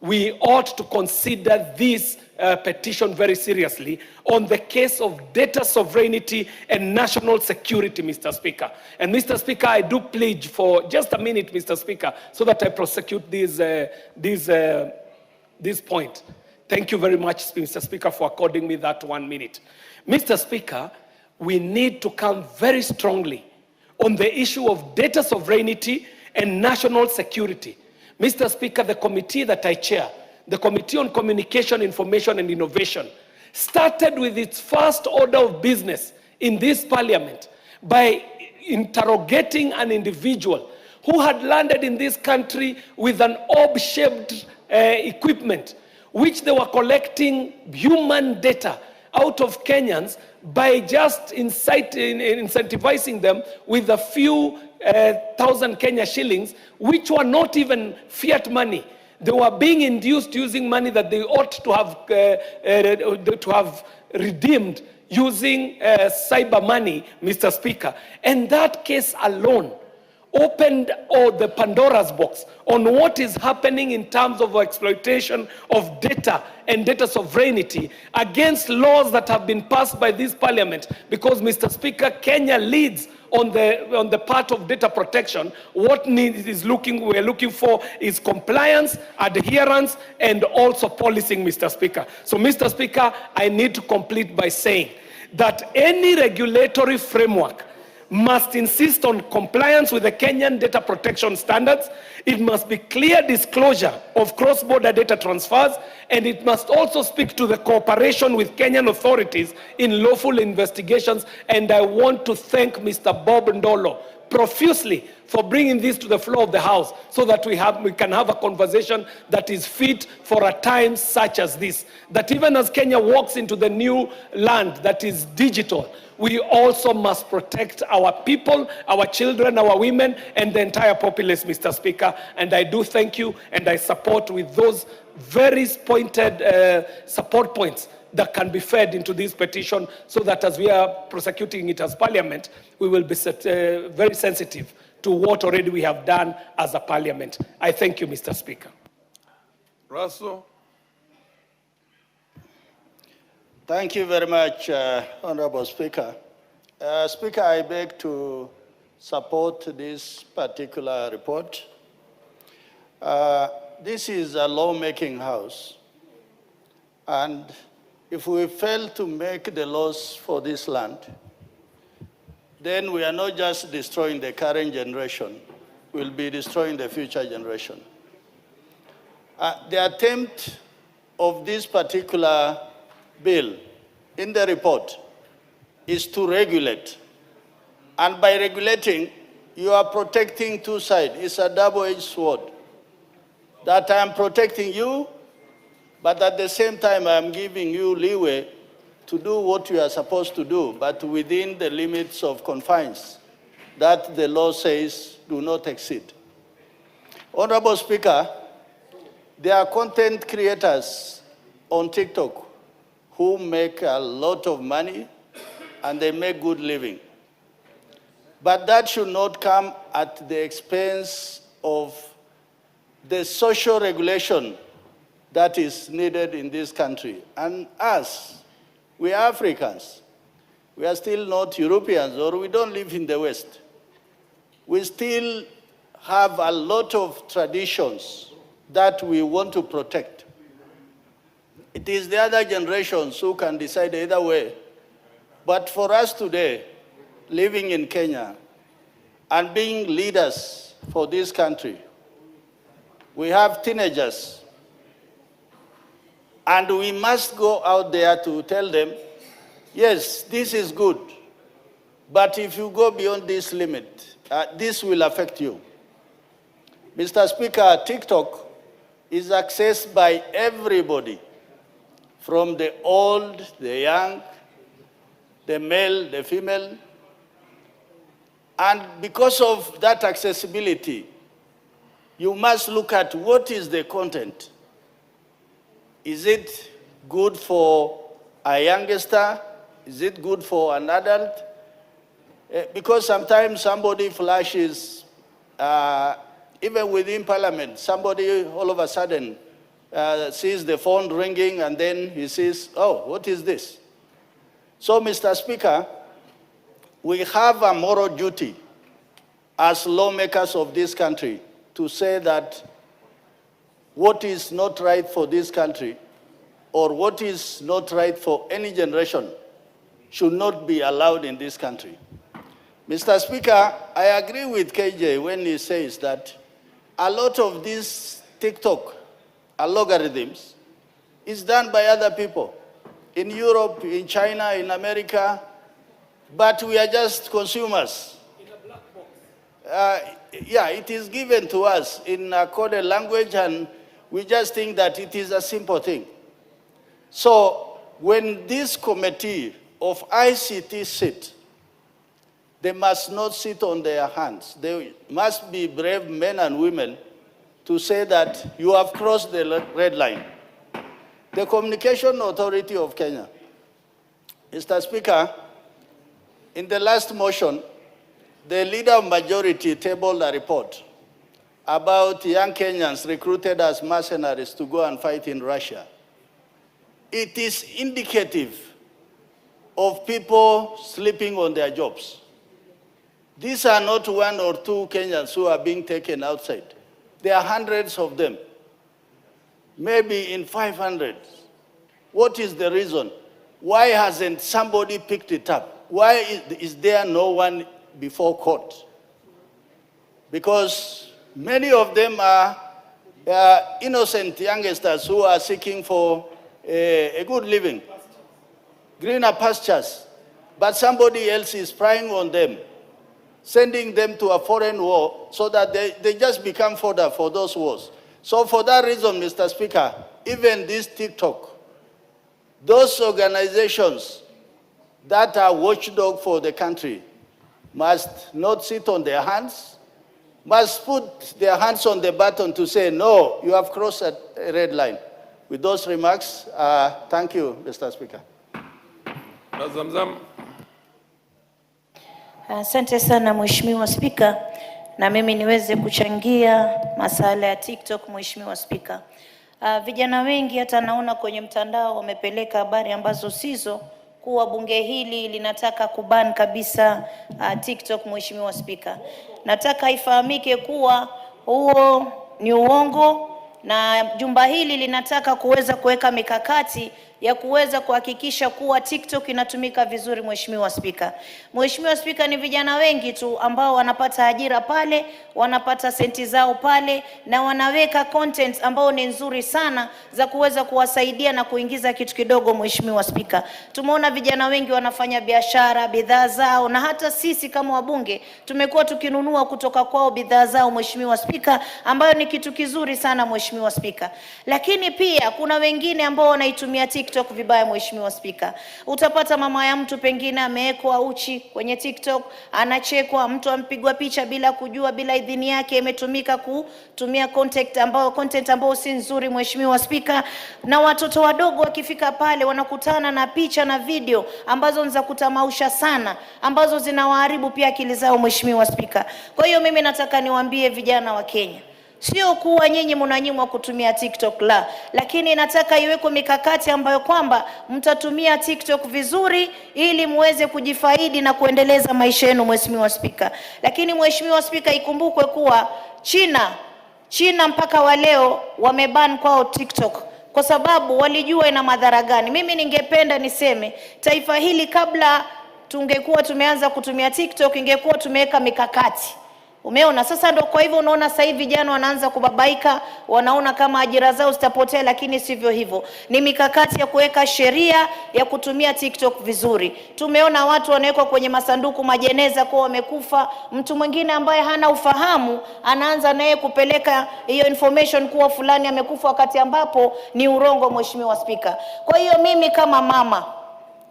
we ought to consider this petition very seriously on the case of data sovereignty and national security, Mr. Speaker. And Mr. Speaker, I do pledge for just a minute, Mr. Speaker, so that I prosecute this point. Thank you very much, Mr. Speaker, for according me that 1 minute. Mr. Speaker, we need to come very strongly on the issue of data sovereignty and national security. Mr. Speaker, the committee that I chair, the Committee on Communication, Information and Innovation, started with its first order of business in this parliament by interrogating an individual who had landed in this country with an orb-shaped equipment, which they were collecting human data out of Kenyans by just incentivizing them with a few thousand Kenya shillings, which were not even fiat money. They were being induced using money that they ought to have redeemed using cyber money, Mr. Speaker. And that case alone opened the Pandora's box on what is happening in terms of exploitation of data and data sovereignty against laws that have been passed by this parliament. Because, Mr. Speaker, Kenya leads on the part of data protection. What we're looking for is compliance, adherence, and also policing, Mr. Speaker. So, Mr. Speaker, I need to complete by saying that any regulatory framework must insist on compliance with the Kenyan data protection standards. It must be clear disclosure of cross-border data transfers, and it must also speak to the cooperation with Kenyan authorities in lawful investigations. And I want to thank Mr. Bob Ndolo profusely for bringing this to the floor of the House, so that we can have a conversation that is fit for a time such as this. That even as Kenya walks into the new land that is digital, we also must protect our people, our children, our women, and the entire populace, Mr. Speaker. And I do thank you, and I support with those very pointed support points that can be fed into this petition, so that as we are prosecuting it as Parliament, we will be very sensitive to what already we have done as a Parliament. I thank you, Mr. Speaker. Russell. Thank you very much, Honorable Speaker. Speaker, I beg to support this particular report. This is a lawmaking house. And if we fail to make the laws for this land, then we are not just destroying the current generation, we'll be destroying the future generation. The attempt of this particular bill in the report is to regulate. And by regulating, you are protecting two sides. It's a double-edged sword. That I am protecting you, but at the same time, I am giving you leeway to do what you are supposed to do, but within the limits of confines that the law says do not exceed. Honorable Speaker, there are content creators on TikTok who make a lot of money and they make good living. But that should not come at the expense of the social regulation that is needed in this country. And us, we are Africans. We are still not Europeans, or we don't live in the West. We still have a lot of traditions that we want to protect. It is the other generations who can decide either way. But for us today, living in Kenya and being leaders for this country, we have teenagers, and we must go out there to tell them, yes, this is good, but if you go beyond this limit, this will affect you. Mr. Speaker, TikTok is accessed by everybody, from the old, the young, the male, the female. And because of that accessibility, you must look at what is the content. Is it good for a youngster? Is it good for an adult? Because sometimes somebody flashes, even within Parliament, somebody all of a sudden sees the phone ringing and then he says, oh, what is this? So, Mr. Speaker, we have a moral duty as lawmakers of this country to say that what is not right for this country or what is not right for any generation should not be allowed in this country. Mr. Speaker, I agree with KJ when he says that a lot of these TikTok algorithms is done by other people in Europe, in China, in America, but we are just consumers. In a black box. Yeah, it is given to us in a coded language, and we just think that it is a simple thing. So when this committee of ICT sit, they must not sit on their hands. They must be brave men and women to say that you have crossed the red line. The Communication Authority of Kenya, Mr. Speaker, in the last motion, the leader of majority tabled a report about young Kenyans recruited as mercenaries to go and fight in Russia. It is indicative of people sleeping on their jobs. These are not one or two Kenyans who are being taken outside. There are hundreds of them, maybe in 500. What is the reason? Why hasn't somebody picked it up? Why is there no one before court? Because many of them are innocent youngsters who are seeking for a good living, greener pastures, but somebody else is prying on them, sending them to a foreign war so that they just become fodder for those wars. So for that reason, Mr. Speaker, even this TikTok, those organizations that are watchdog for the country must not sit on their hands, must put their hands on the button to say, no, you have crossed a red line. With those remarks, thank you, Mr. Speaker. Asante sana Mheshimiwa Spika, na mimi niweze kuchangia masala ya TikTok. Mheshimiwa Spika, vijana wengi hata naona kwenye mtandao wamepeleka habari ambazo sizo, kuwa bunge hili linataka kuban kabisa TikTok. Mheshimiwa Spika, nataka ifahamike kuwa huo ni uongo, na jumba hili linataka kuweza kuweka mikakati ya kuweza kuhakikisha kuwa TikTok inatumika vizuri. Mheshimiwa Spika, Mheshimiwa Spika, ni vijana wengi tu ambao wanapata ajira pale, wanapata senti zao pale, na wanaweka content ambao ni nzuri sana za kuweza kuwasaidia na kuingiza kitu kidogo. Mheshimiwa Spika, tumeona vijana wengi wanafanya biashara, bidhaa zao, na hata sisi kama wabunge tumekuwa tukinunua kutoka kwao bidhaa zao, Mheshimiwa Spika, ambayo ni kitu kizuri sana Mheshimiwa Spika. Lakini pia kuna wengine ambao wanaitumia TikTok vibaya. Mheshimiwa Spika, utapata mama ya mtu pengine amewekwa uchi kwenye TikTok, anachekwa, mtu ampigwa picha bila kujua, bila idhini yake, imetumika kutumia content ambao si nzuri. Mheshimiwa Spika, na watoto wadogo wakifika pale wanakutana na picha na video ambazo ni za kutamausha sana, ambazo zinawaharibu pia akili zao. Mheshimiwa Spika, kwa hiyo mimi nataka niwaambie vijana wa Kenya, sio kuwa nyinyi mnanyimwa kutumia TikTok la, lakini nataka iweko mikakati ambayo kwamba mtatumia TikTok vizuri ili muweze kujifaidi na kuendeleza maisha yenu. Mheshimiwa Spika, lakini Mheshimiwa Spika, ikumbukwe kuwa China mpaka wa leo wameban kwao TikTok kwa sababu walijua ina madhara gani. Mimi ningependa niseme taifa hili kabla tungekuwa tumeanza kutumia TikTok ingekuwa tumeweka mikakati. Umeona sasa, ndio kwa hivyo unaona sasa hivi vijana wanaanza kubabaika, wanaona kama ajira zao zitapotea, lakini sivyo hivyo. Ni mikakati ya kuweka sheria ya kutumia TikTok vizuri. Tumeona watu wanawekwa kwenye masanduku majeneza kwa wamekufa, mtu mwingine ambaye hana ufahamu anaanza naye kupeleka hiyo information kuwa fulani amekufa wakati ambapo ni urongo. Mheshimiwa Spika, kwa hiyo mimi kama mama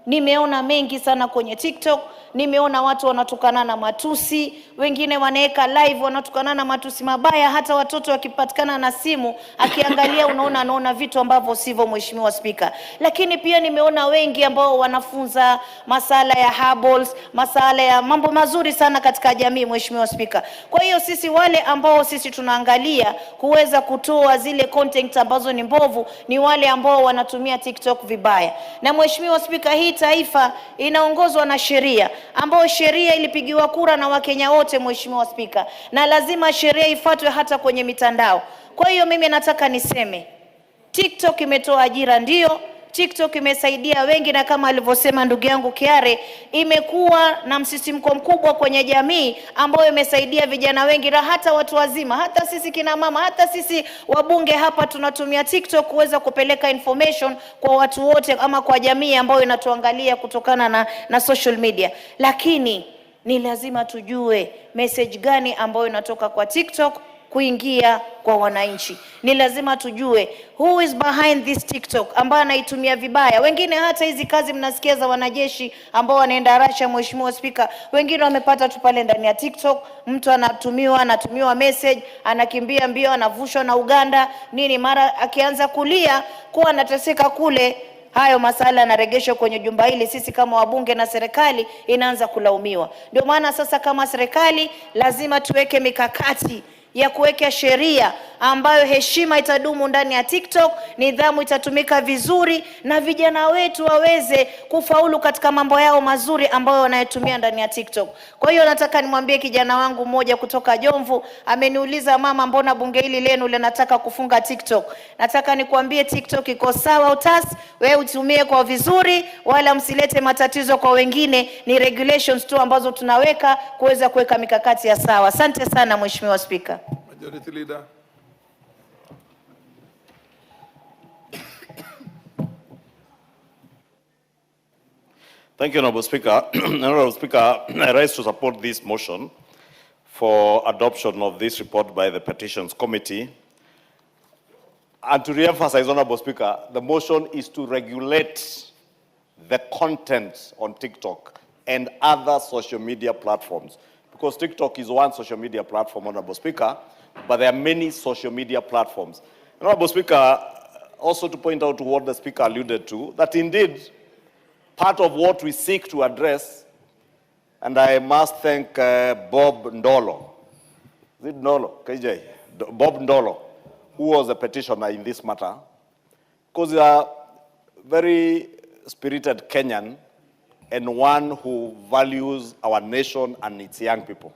nimeona mengi sana kwenye TikTok. Nimeona watu wanatukana na matusi, wengine wanaweka live wanatukana na matusi mabaya, hata watoto wakipatikana na simu akiangalia anaona vitu ambavyo sivyo. Mheshimiwa Spika, lakini pia nimeona wengi ambao wanafunza masala ya herbals, masala ya mambo mazuri sana katika jamii. Mheshimiwa Spika, kwa hiyo sisi wale ambao sisi tunaangalia kuweza kutoa zile content ambazo ni mbovu ni wale ambao wanatumia TikTok vibaya. Na Mheshimiwa Spika, hii taifa inaongozwa na sheria, ambao sheria ilipigiwa kura na Wakenya wote. Mheshimiwa Spika, na lazima sheria ifuatwe hata kwenye mitandao. Kwa hiyo mimi nataka niseme TikTok imetoa ajira, ndio TikTok imesaidia wengi, na kama alivyosema ndugu yangu Kiare, imekuwa na msisimko mkubwa kwenye jamii ambao imesaidia vijana wengi na hata watu wazima, hata sisi kina mama, hata sisi wabunge hapa tunatumia TikTok kuweza kupeleka information kwa watu wote ama kwa jamii ambayo inatuangalia kutokana na social media. Lakini ni lazima tujue message gani ambayo inatoka kwa TikTok kuingia kwa wananchi. Ni lazima tujue who is behind this TikTok ambaye anaitumia vibaya. Wengine hata hizi kazi mnasikia za wanajeshi ambao wanaenda Russia, Mheshimiwa Spika, wengine wamepata tu pale ndani ya TikTok. Mtu anatumiwa message, anakimbia mbio, anavushwa na Uganda nini, mara akianza kulia kuwa anateseka kule, hayo masala yanaregeshwa kwenye jumba hili, sisi kama wabunge na serikali inaanza kulaumiwa. Ndio maana sasa kama serikali lazima tuweke mikakati ya kuweka sheria ambayo heshima itadumu ndani ya TikTok, nidhamu itatumika vizuri, na vijana wetu waweze kufaulu katika mambo yao mazuri ambayo wanayotumia ndani ya TikTok. Kwa hiyo nataka nimwambie kijana wangu mmoja kutoka Jomvu, ameniuliza mama, mbona bunge hili lenu linataka kufunga TikTok? Nataka nikwambie TikTok iko sawa utas, wewe utumie kwa vizuri, wala msilete matatizo kwa wengine. Ni regulations tu ambazo tunaweka kuweza kuweka mikakati ya sawa. Asante sana Mheshimiwa Spika. Majority Leader. Thank you, Honorable Speaker. Honorable Speaker, I rise to support this motion for adoption of this report by the Petitions Committee. And to re-emphasize, Honorable Speaker, the motion is to regulate the content on TikTok and other social media platforms. Because TikTok is one social media platform, Honorable Speaker, but there are many social media platforms. Honorable Speaker, also to point out to what the Speaker alluded to, that indeed part of what we seek to address, and I must thank Bob Ndolo, is it Ndolo? KJ? Bob Ndolo, who was a petitioner in this matter, because he is a very spirited Kenyan and one who values our nation and its young people.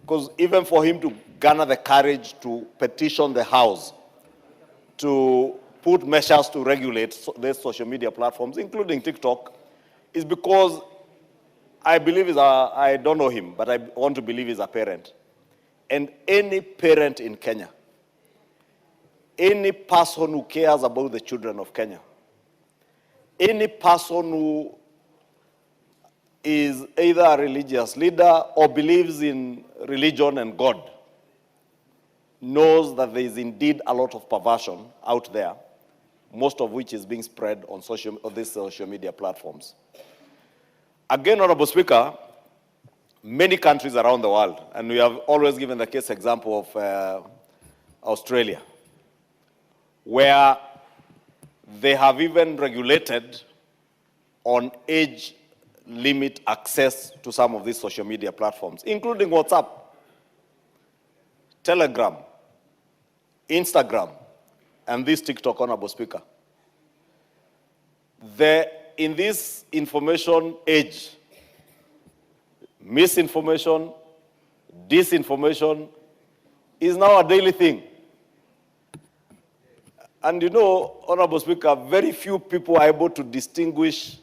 Because even for him to garner the courage to petition the House to put measures to regulate these social media platforms, including TikTok, is because I believe I don't know him, but I want to believe he's a parent. And any parent in Kenya, any person who cares about the children of Kenya, any person who is either a religious leader or believes in religion and God, knows that there is indeed a lot of perversion out there, most of which is being spread on these social media platforms. Again, Honorable Speaker, many countries around the world, and we have always given the case example of Australia, where they have even regulated on age limit access to some of these social media platforms, including WhatsApp, Telegram, Instagram, and this TikTok, Honorable Speaker. In this information age, misinformation, disinformation is now a daily thing. And you know, Honorable Speaker, very few people are able to distinguish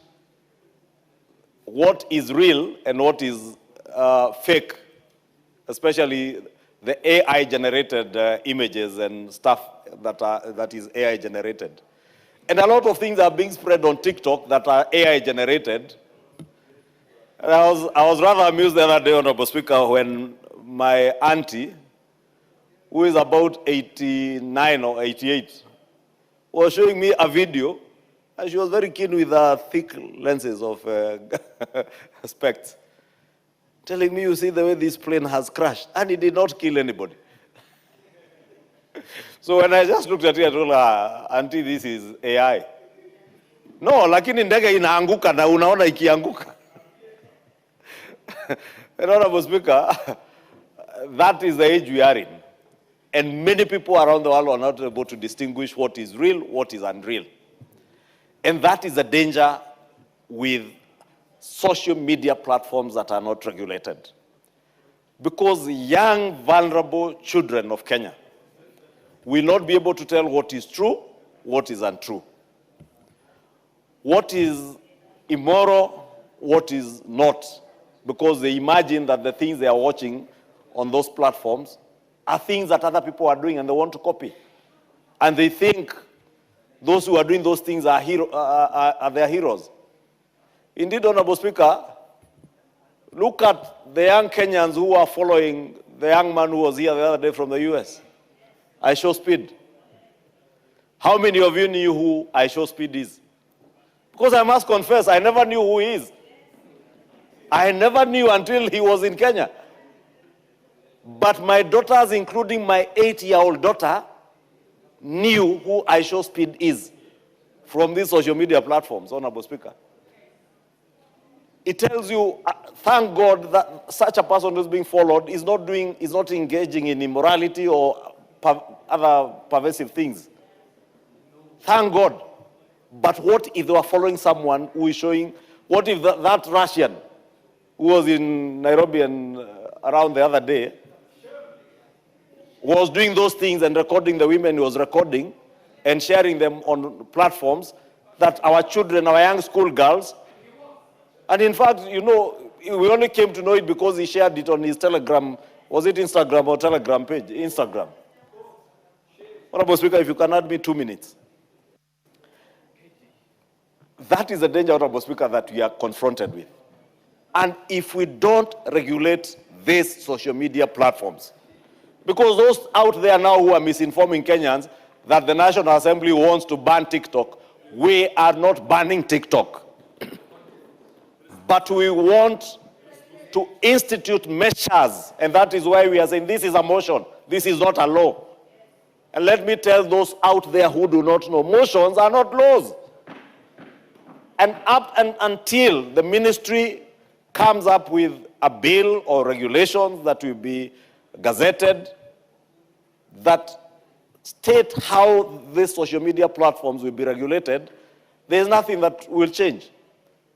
what is real and what is fake, especially the AI-generated images and stuff that is AI-generated. And a lot of things are being spread on TikTok that are AI-generated. And I was rather amused the other day, Honorable Speaker, when my auntie, who is about 89 or 88, was showing me a video, and she was very keen with her thick lenses of specs, telling me, you see the way this plane has crashed, and it did not kill anybody. So when I just looked at it, I told her, Auntie, this is AI. No, lakini ndege inaanguka na unaona ikianguka. Honorable Speaker, that is the age we are in. And many people around the world are not able to distinguish what is real, what is unreal. And that is the danger with social media platforms that are not regulated. Because young, vulnerable children of Kenya will not be able to tell what is true, what is untrue. What is immoral, what is not. Because they imagine that the things they are watching on those platforms are things that other people are doing and they want to copy. And they think those who are doing those things are their heroes. Indeed, Honorable Speaker, look at the young Kenyans who are following the young man who was here the other day from the US. I Show Speed. How many of you knew who I Show Speed is? Because I must confess, I never knew who he is. I never knew until he was in Kenya. But my daughters, including my 8-year-old daughter, knew who I Show Speed is from these social media platforms, Honorable Speaker. It tells you, thank God that such a person who's being followed is not engaging in immorality or other pervasive things. Thank God. But what if they were following someone who is showing, what if that Russian who was in Nairobi and around the other day was doing those things and recording the women he was recording and sharing them on platforms that our children, our young school girls, and in fact, you know, we only came to know it because he shared it on his Telegram, was it Instagram or Telegram page? Instagram. Honorable Speaker, if you can add me 2 minutes. That is the danger, Honorable Speaker, that we are confronted with. And if we don't regulate these social media platforms, because those out there now who are misinforming Kenyans that the National Assembly wants to ban TikTok, we are not banning TikTok. But we want to institute measures, and that is why we are saying this is a motion, this is not a law. And let me tell those out there who do not know, motions are not laws. And until the ministry comes up with a bill or regulations that will be gazetted that state how these social media platforms will be regulated, there's nothing that will change.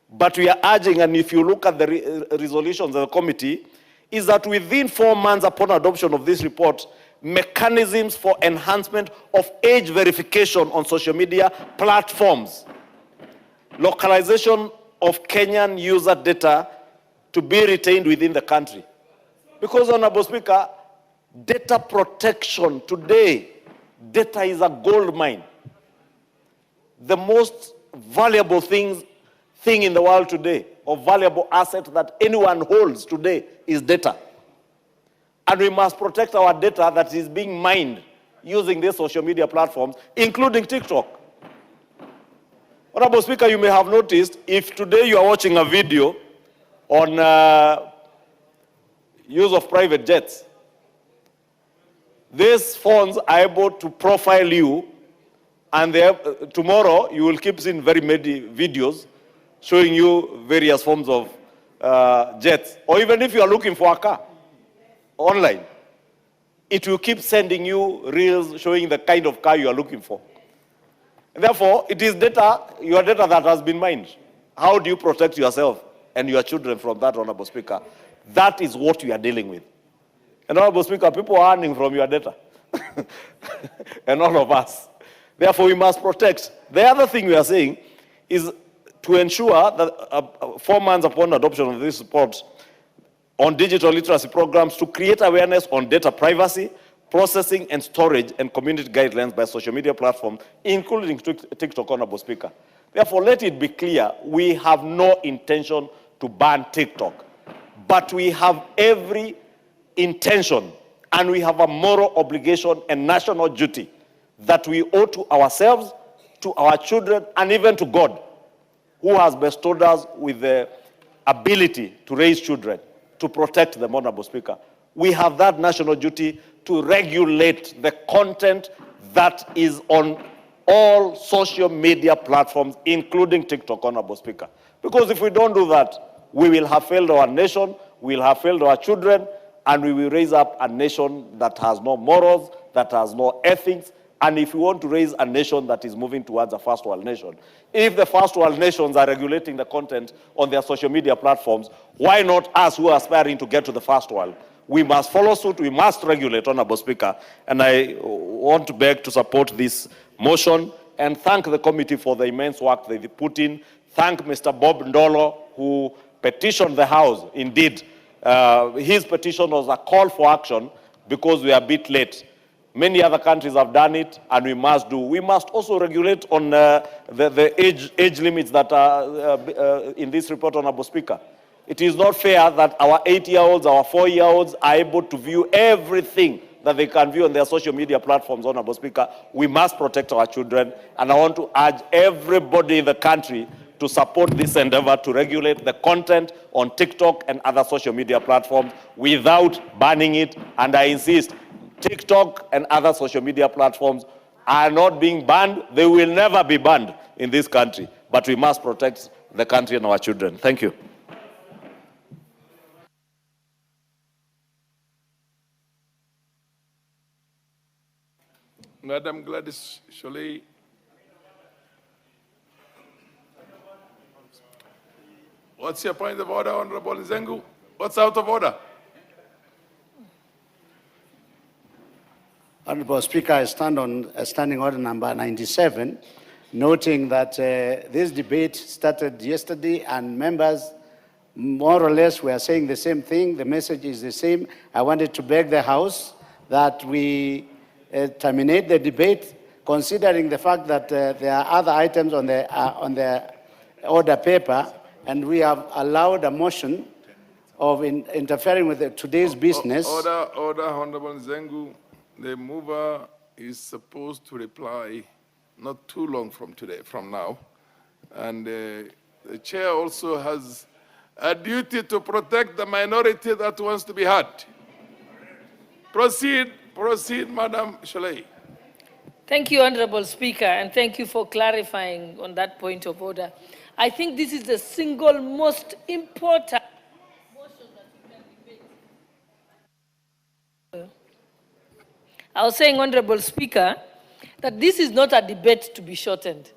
But we are urging, and if you look at the resolutions of the committee, is that within 4 months upon adoption of this report, mechanisms for enhancement of age verification on social media platforms, localization of Kenyan user data to be retained within the country. Because, Honorable Speaker, data protection today, data is a gold mine. The most valuable thing in the world today, or valuable asset that anyone holds today, is data. And we must protect our data that is being mined using these social media platforms, including TikTok. Honorable Speaker, you may have noticed, if today you are watching a video on use of private jets, these phones are able to profile you, and tomorrow you will keep seeing very many videos showing you various forms of jets. Or even if you are looking for a car online, it will keep sending you reels showing the kind of car you are looking for. Therefore, it is data, your data that has been mined. How do you protect yourself and your children from that, Honorable Speaker? That is what we are dealing with. And Honorable Speaker, people are earning from your data. And all of us. Therefore, we must protect. The other thing we are saying is to ensure that 4 months upon adoption of this report on digital literacy programs to create awareness on data privacy, processing and storage, and community guidelines by social media platforms, including TikTok, Honorable Speaker. Therefore, let it be clear, we have no intention to ban TikTok, but we have every intention and we have a moral obligation and national duty that we owe to ourselves, to our children, and even to God, who has bestowed us with the ability to raise children, to protect them, Honorable Speaker. We have that national duty to regulate the content that is on all social media platforms, including TikTok, Honorable Speaker. Because if we don't do that, we will have failed our nation, we will have failed our children, and we will raise up a nation that has no morals, that has no ethics. And if we want to raise a nation that is moving towards a first world nation, if the first world nations are regulating the content on their social media platforms, why not us who are aspiring to get to the first world? We must follow suit, we must regulate, Honorable Speaker. And I want to beg to support this motion and thank the committee for the immense work they put in. Thank Mr. Bob Ndolo, who petitioned the House. Indeed, his petition was a call for action because we are a bit late. Many other countries have done it, and we must do. We must also regulate on the age limits that are in this report, Honorable Speaker. It is not fair that our 8-year-olds, our 4-year-olds are able to view everything that they can view on their social media platforms, Honorable Speaker. We must protect our children, and I want to urge everybody in the country to support this endeavor to regulate the content on TikTok and other social media platforms without banning it. And I insist, TikTok and other social media platforms are not being banned. They will never be banned in this country. But we must protect the country and our children. Thank you. Madam Gladys Sholei. What's your point of order, Honorable Nzengu? What's out of order? Honorable Speaker, I stand on standing order number 97, noting that this debate started yesterday and members more or less were saying the same thing. The message is the same. I wanted to beg the House that we terminate the debate, considering the fact that there are other items on the order paper, and we have allowed a motion of interfering with today's business. Order, Honorable Nzengu. The mover is supposed to reply not too long from now. And the chair also has a duty to protect the minority that wants to be heard. Proceed, Madam Sholei. Thank you, Honorable Speaker, and thank you for clarifying on that point of order. I think this is the single most important motion that we can debate. I was saying, Honorable Speaker, that this is not a debate to be shortened.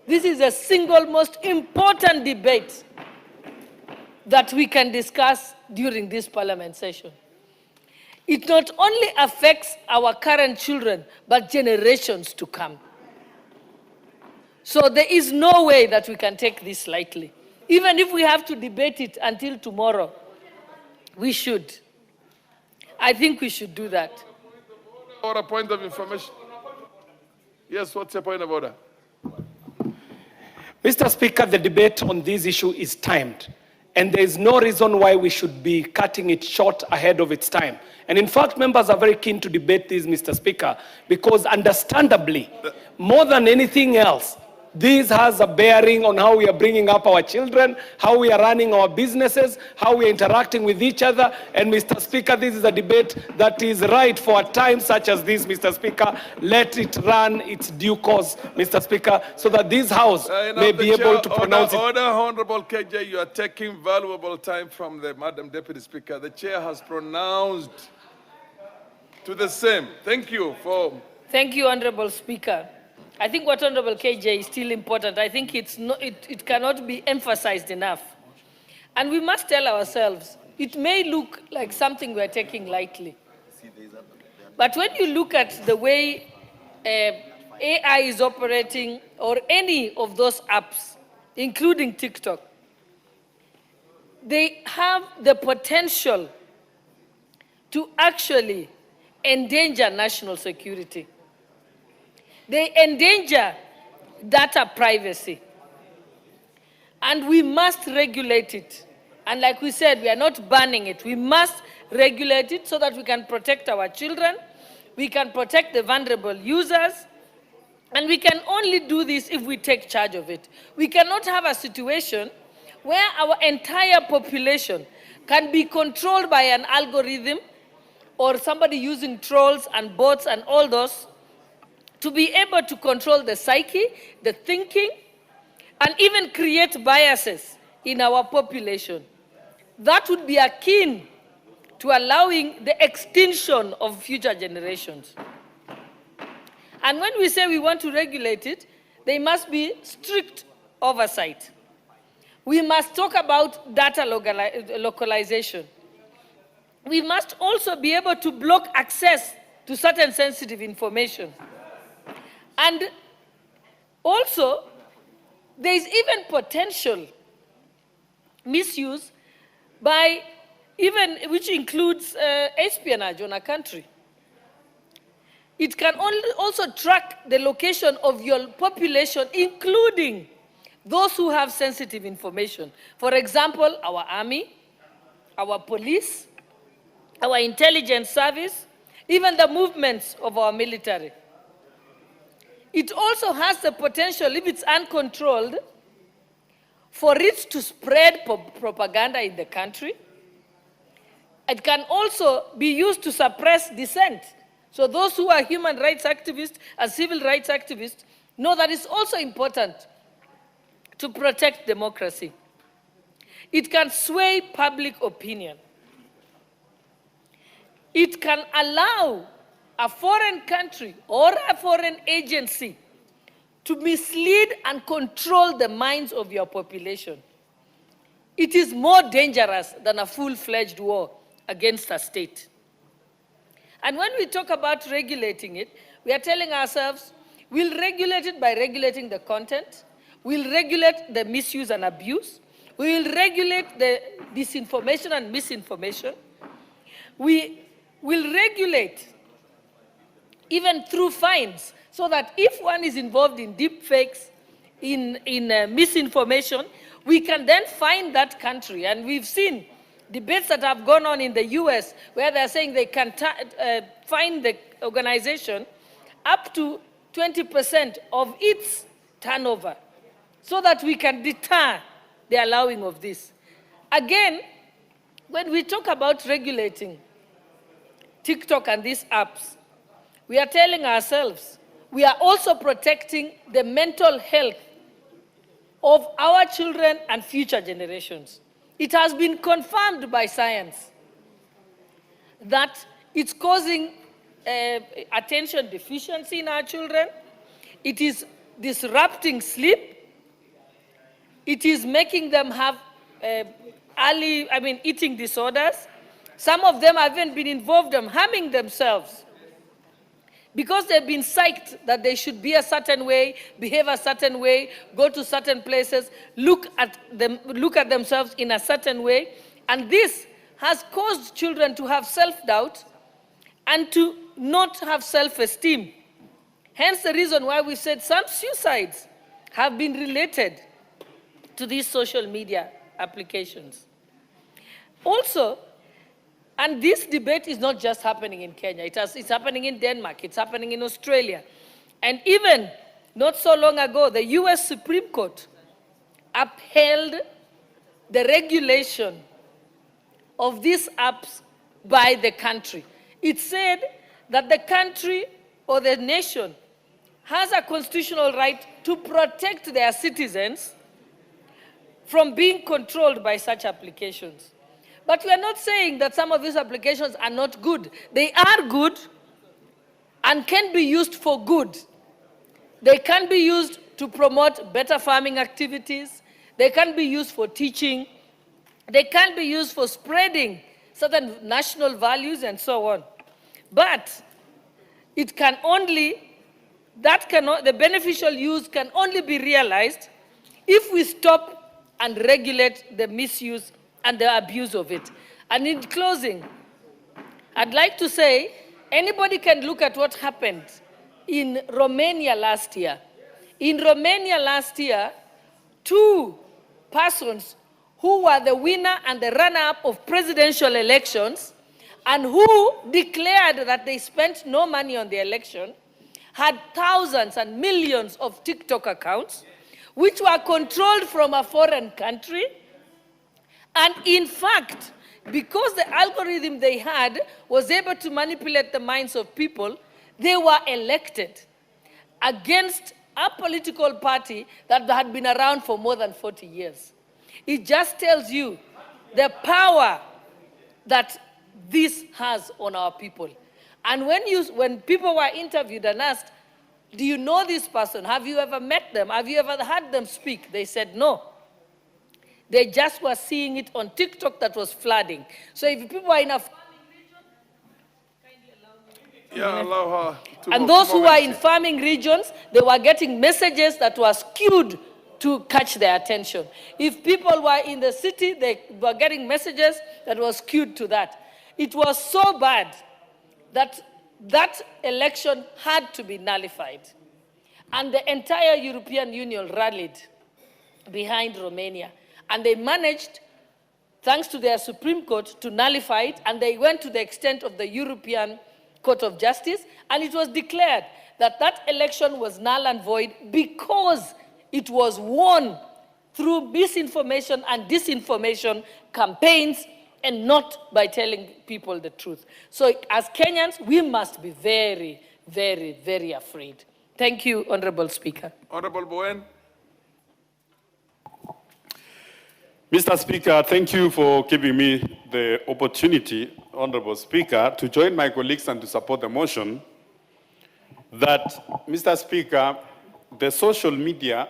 This is the single most important debate that we can discuss during this parliament session. It not only affects our current children, but generations to come. So there is no way that we can take this lightly. Even if we have to debate it until tomorrow, we should. I think we should do that. Or a point of information. Yes, what's your point of order? Mr. Speaker, the debate on this issue is timed, and there is no reason why we should be cutting it short ahead of its time. And in fact, members are very keen to debate this, Mr. Speaker, because understandably, more than anything else, this has a bearing on how we are bringing up our children, how we are running our businesses, how we are interacting with each other. And Mr. Speaker, this is a debate that is right for a time such as this, Mr. Speaker. Let it run its due course, Mr. Speaker, so that this House may be able to pronounce it. Order, Honorable KJ, you are taking valuable time from the Madam Deputy Speaker. The chair has pronounced to the same. Thank you for... Thank you, Honorable Speaker. I think what Honorable KJ is still important. I think it cannot be emphasized enough. And we must tell ourselves, it may look like something we're taking lightly. But when you look at the way AI is operating, or any of those apps, including TikTok, they have the potential to actually endanger national security. They endanger data privacy. And we must regulate it. And like we said, we are not banning it. We must regulate it so that we can protect our children, we can protect the vulnerable users, and we can only do this if we take charge of it. We cannot have a situation where our entire population can be controlled by an algorithm or somebody using trolls and bots and all those to be able to control the psyche, the thinking, and even create biases in our population. That would be akin to allowing the extinction of future generations. And when we say we want to regulate it, there must be strict oversight. We must talk about data localization. We must also be able to block access to certain sensitive information. And also, there is even potential misuse by which includes espionage on a country. It can also track the location of your population, including those who have sensitive information. For example, our army, our police, our intelligence service, even the movements of our military. It also has the potential, if it's uncontrolled, for it to spread propaganda in the country. It can also be used to suppress dissent. So those who are human rights activists and civil rights activists know that it's also important to protect democracy. It can sway public opinion. It can allow a foreign country or a foreign agency to mislead and control the minds of your population. It is more dangerous than a full-fledged war against a state. And when we talk about regulating it, we are telling ourselves, we'll regulate it by regulating the content, we'll regulate the misuse and abuse, we will regulate the disinformation and misinformation, we will regulate even through fines, so that if one is involved in deep fakes, in misinformation, we can then fine that country. And we've seen debates that have gone on in the US where they're saying they can fine the organization up to 20% of its turnover, so that we can deter the allowing of this. Again, when we talk about regulating TikTok and these apps, we are telling ourselves we are also protecting the mental health of our children and future generations. It has been confirmed by science that it's causing attention deficiency in our children. It is disrupting sleep. It is making them have eating disorders. Some of them have even been involved in harming themselves because they've been psyched that they should be a certain way, behave a certain way, go to certain places, look at themselves in a certain way. And this has caused children to have self-doubt and to not have self-esteem. Hence the reason why we said some suicides have been related to these social media applications. Also, and this debate is not just happening in Kenya, it's happening in Denmark, it's happening in Australia. And even not so long ago, the US Supreme Court upheld the regulation of these apps by the country. It said that the country or the nation has a constitutional right to protect their citizens from being controlled by such applications. But we are not saying that some of these applications are not good. They are good and can be used for good. They can be used to promote better farming activities. They can be used for teaching. They can be used for spreading certain national values and so on. But it can only, the beneficial use can only be realized if we stop and regulate the misuse and the abuse of it. And in closing, I'd like to say, anybody can look at what happened in Romania last year. In Romania last year, 2 persons who were the winner and the runner-up of presidential elections and who declared that they spent no money on the election, had thousands and millions of TikTok accounts, which were controlled from a foreign country. And in fact, because the algorithm they had was able to manipulate the minds of people, they were elected against a political party that had been around for more than 40 years. It just tells you the power that this has on our people. And when people were interviewed and asked, do you know this person? Have you ever met them? Have you ever heard them speak? They said no. They just were seeing it on TikTok that was flooding. So if people are in a farming region, allow her to and those who are in farming regions, they were getting messages that were skewed to catch their attention. If people were in the city, they were getting messages that were skewed to that. It was so bad that that election had to be nullified. And the entire European Union rallied behind Romania. And they managed, thanks to their Supreme Court, to nullify it, and they went to the extent of the European Court of Justice, and it was declared that that election was null and void because it was won through misinformation and disinformation campaigns and not by telling people the truth. So as Kenyans, we must be very, very, very afraid. Thank you, Honorable Speaker. Honorable Bowen. Mr. Speaker, thank you for giving me the opportunity, Honorable Speaker, to join my colleagues and to support the motion that, Mr. Speaker, the social media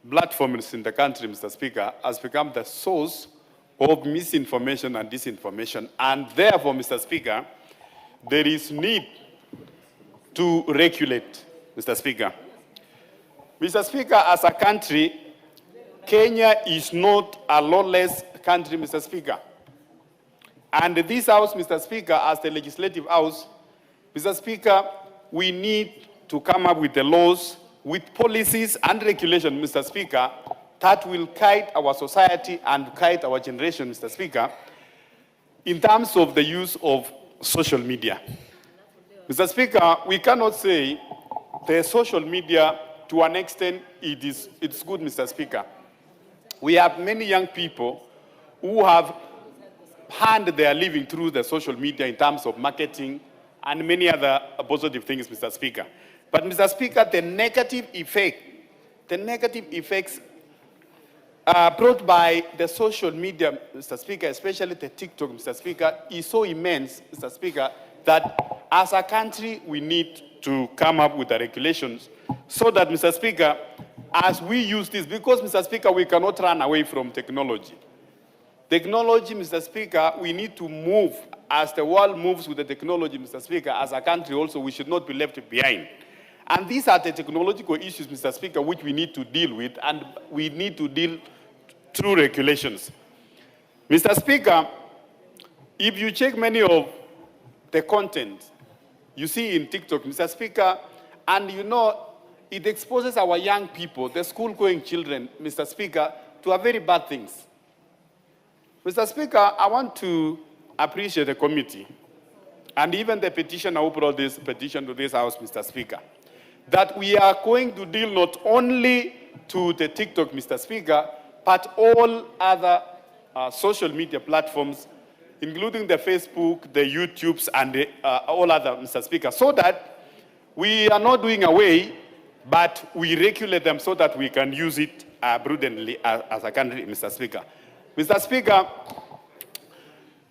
platforms in the country, Mr. Speaker, has become the source of misinformation and disinformation. And therefore, Mr. Speaker, there is need to regulate, Mr. Speaker. Mr. Speaker, as a country, Kenya is not a lawless country, Mr. Speaker. And this House, Mr. Speaker, as the Legislative House, Mr. Speaker, we need to come up with the laws, with policies and regulations, Mr. Speaker, that will guide our society and guide our generation, Mr. Speaker, in terms of the use of social media. Mr. Speaker, we cannot say the social media, to an extent, it's good, Mr. Speaker. We have many young people who have earned their living through the social media in terms of marketing and many other positive things, Mr. Speaker. But, Mr. Speaker, the negative effects brought by the social media, Mr. Speaker, especially the TikTok, Mr. Speaker, is so immense, Mr. Speaker, that as a country, we need to come up with the regulations so that, Mr. Speaker, as we use this, because, Mr. Speaker, we cannot run away from technology. Technology, Mr. Speaker, we need to move as the world moves with the technology, Mr. Speaker. As a country also, we should not be left behind. And these are the technological issues, Mr. Speaker, which we need to deal with, and we need to deal through regulations. Mr. Speaker, if you check many of the content you see in TikTok, Mr. Speaker, and you know, it exposes our young people, the school-going children, Mr. Speaker, to very bad things. Mr. Speaker, I want to appreciate the committee and even the petitioner who brought this petition to this House, Mr. Speaker, that we are going to deal not only to the TikTok, Mr. Speaker, but all other social media platforms, including the Facebook, the YouTubes, and all other, Mr. Speaker, so that we are not doing away, but we regulate them so that we can use it prudently as a country, Mr. Speaker. Mr. Speaker,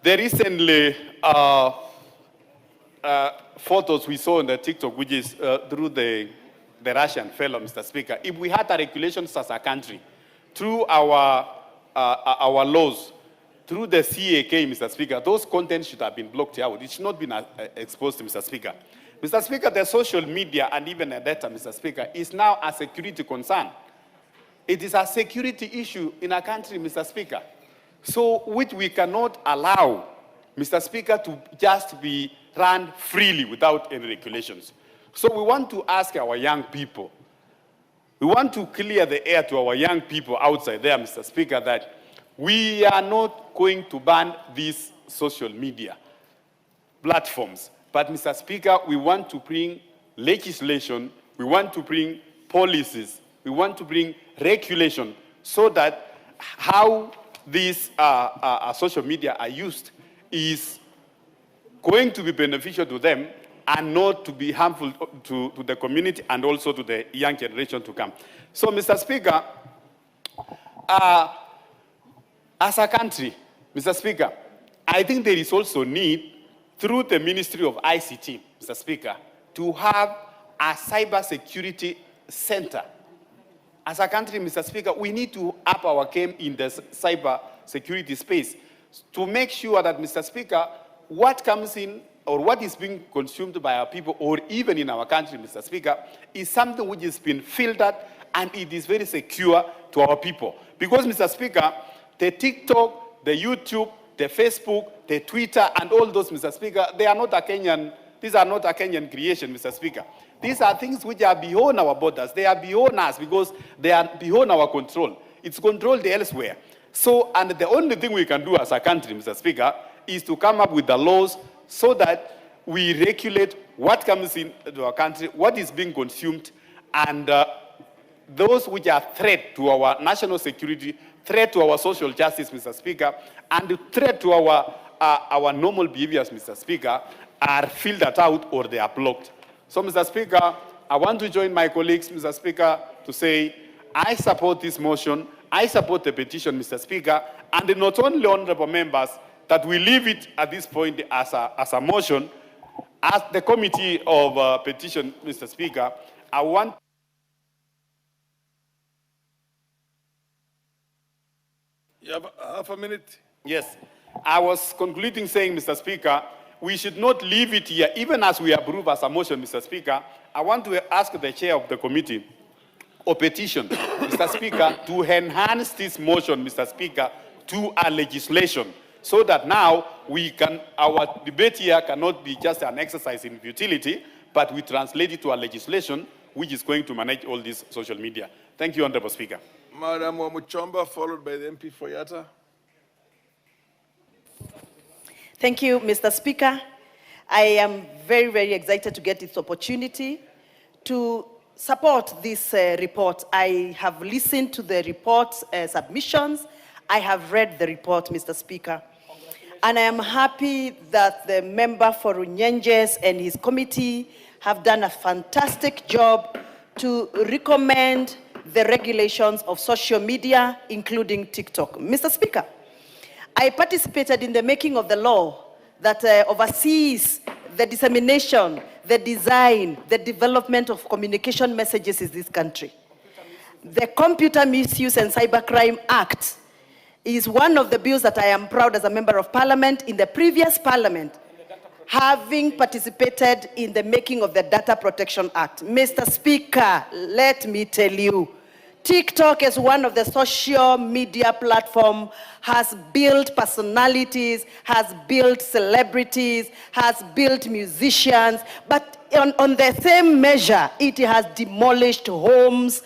the recently photos we saw on the TikTok, which is through the Russian fellow, Mr. Speaker, if we had a regulations as a country, through our laws, through the CAK, Mr. Speaker, those contents should have been blocked out. It should not been exposed, Mr. Speaker. Mr. Speaker, the social media and even the data, Mr. Speaker, is now a security concern. It is a security issue in our country, Mr. Speaker. So, which we cannot allow, Mr. Speaker, to just be run freely without any regulations. So we want to ask our young people, we want to clear the air to our young people outside there, Mr. Speaker, that we are not going to ban these social media platforms. But, Mr. Speaker, we want to bring legislation, we want to bring policies, we want to bring regulation so that how these social media are used is going to be beneficial to them and not to be harmful to the community and also to the young generation to come. So, Mr. Speaker, as a country, Mr. Speaker, I think there is also need through the Ministry of ICT, Mr. Speaker, to have a cyber security center. As a country, Mr. Speaker, we need to up our game in the cyber security space to make sure that, Mr. Speaker, what comes in or what is being consumed by our people or even in our country, Mr. Speaker, is something which has been filtered and it is very secure to our people. Because, Mr. Speaker, the TikTok, the YouTube, the Facebook, the Twitter, and all those, Mr. Speaker, they are not a Kenyan, these are not a Kenyan creation, Mr. Speaker. These are things which are beyond our borders. They are beyond us because they are beyond our control. It's controlled elsewhere. So, and the only thing we can do as a country, Mr. Speaker, is to come up with the laws so that we regulate what comes into our country, what is being consumed, and those which are threat to our national security, threat to our social justice, Mr. Speaker, and threat to our normal behaviors, Mr. Speaker, are filtered out or they are blocked. So, Mr. Speaker, I want to join my colleagues, Mr. Speaker, to say I support this motion, I support the petition, Mr. Speaker, and not only honorable members, that we leave it at this point as a motion. As the committee of petition, Mr. Speaker, I want You have half a minute. Yes. I was concluding saying, Mr. Speaker, we should not leave it here, even as we approve as a motion, Mr. Speaker. I want to ask the chair of the committee or petition, Mr. Speaker, to enhance this motion, Mr. Speaker, to a legislation, so that now we can, our debate here cannot be just an exercise in futility, but we translate it to a legislation which is going to manage all this social media. Thank you, Honorable Speaker. Madam Wamuchomba, followed by the MP for Yatta. Thank you, Mr. Speaker. I am very, very excited to get this opportunity to support this report. I have listened to the report submissions. I have read the report, Mr. Speaker. And I am happy that the member for Runyenjes and his committee have done a fantastic job to recommend the regulations of social media, including TikTok. Mr. Speaker, I participated in the making of the law that oversees the dissemination, the design, the development of communication messages in this country. The Computer Misuse and Cybercrime Act is one of the bills that I am proud as a member of parliament in the previous parliament, having participated in the making of the Data Protection Act. Mr. Speaker, let me tell you, TikTok is one of the social media platform, has built personalities, has built celebrities, has built musicians, but on the same measure, it has demolished homes,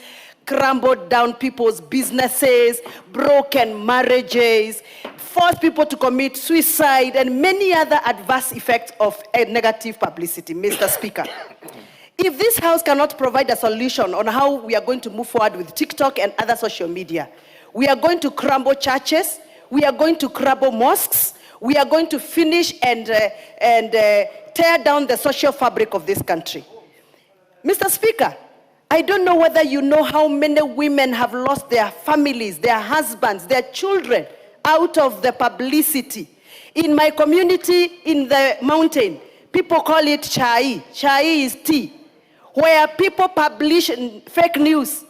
crumbled down people's businesses, broken marriages, forced people to commit suicide, and many other adverse effects of a negative publicity, Mr. Speaker. If this House cannot provide a solution on how we are going to move forward with TikTok and other social media, we are going to crumble churches, we are going to crumble mosques, we are going to finish and tear down the social fabric of this country. Mr. Speaker, I don't know whether you know how many women have lost their families, their husbands, their children out of the publicity. In my community in the mountain, people call it chai. Chai is tea, where people publish fake news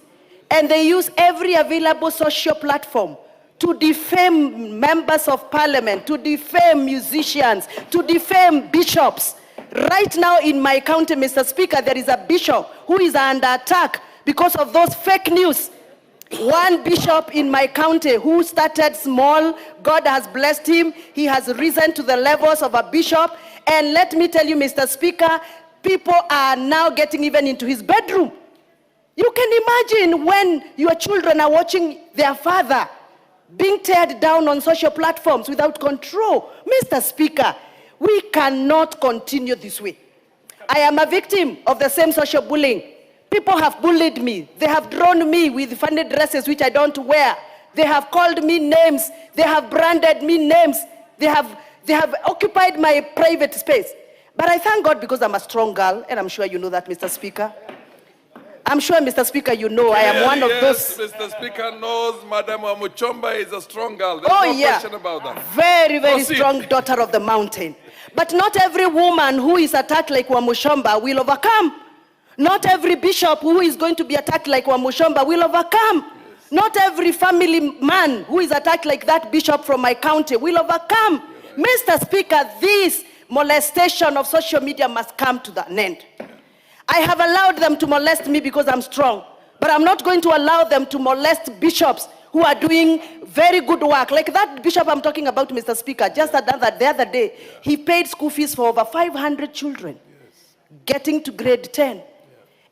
and they use every available social platform to defame members of parliament, to defame musicians, to defame bishops. Right now in my county, Mr. Speaker, there is a bishop who is under attack because of those fake news. One bishop in my county who started small, God has blessed him. He has risen to the levels of a bishop. And let me tell you, Mr. Speaker, people are now getting even into his bedroom. You can imagine when your children are watching their father being teared down on social platforms without control. Mr. Speaker, we cannot continue this way. I am a victim of the same social bullying. People have bullied me. They have drawn me with funny dresses which I don't wear. They have called me names. They have branded me names. They have occupied my private space. But I thank God because I'm a strong girl, and I'm sure you know that, Mr. Speaker. I'm sure, Mr. Speaker, you know I am one of those. Mr. Speaker knows Madam Mutembei is a strong girl. There's no question about that. Very, very strong daughter of the mountain. But not every woman who is attacked like Wamushomba will overcome. Not every bishop who is going to be attacked like Wamushomba will overcome. Yes. Not every family man who is attacked like that bishop from my county will overcome. Mr. Speaker, this molestation of social media must come to an end. I have allowed them to molest me because I'm strong, but I'm not going to allow them to molest bishops who are doing very good work. Like that bishop I'm talking about, Mr. Speaker, just done that the other day. He paid school fees for over 500 children, getting to grade 10.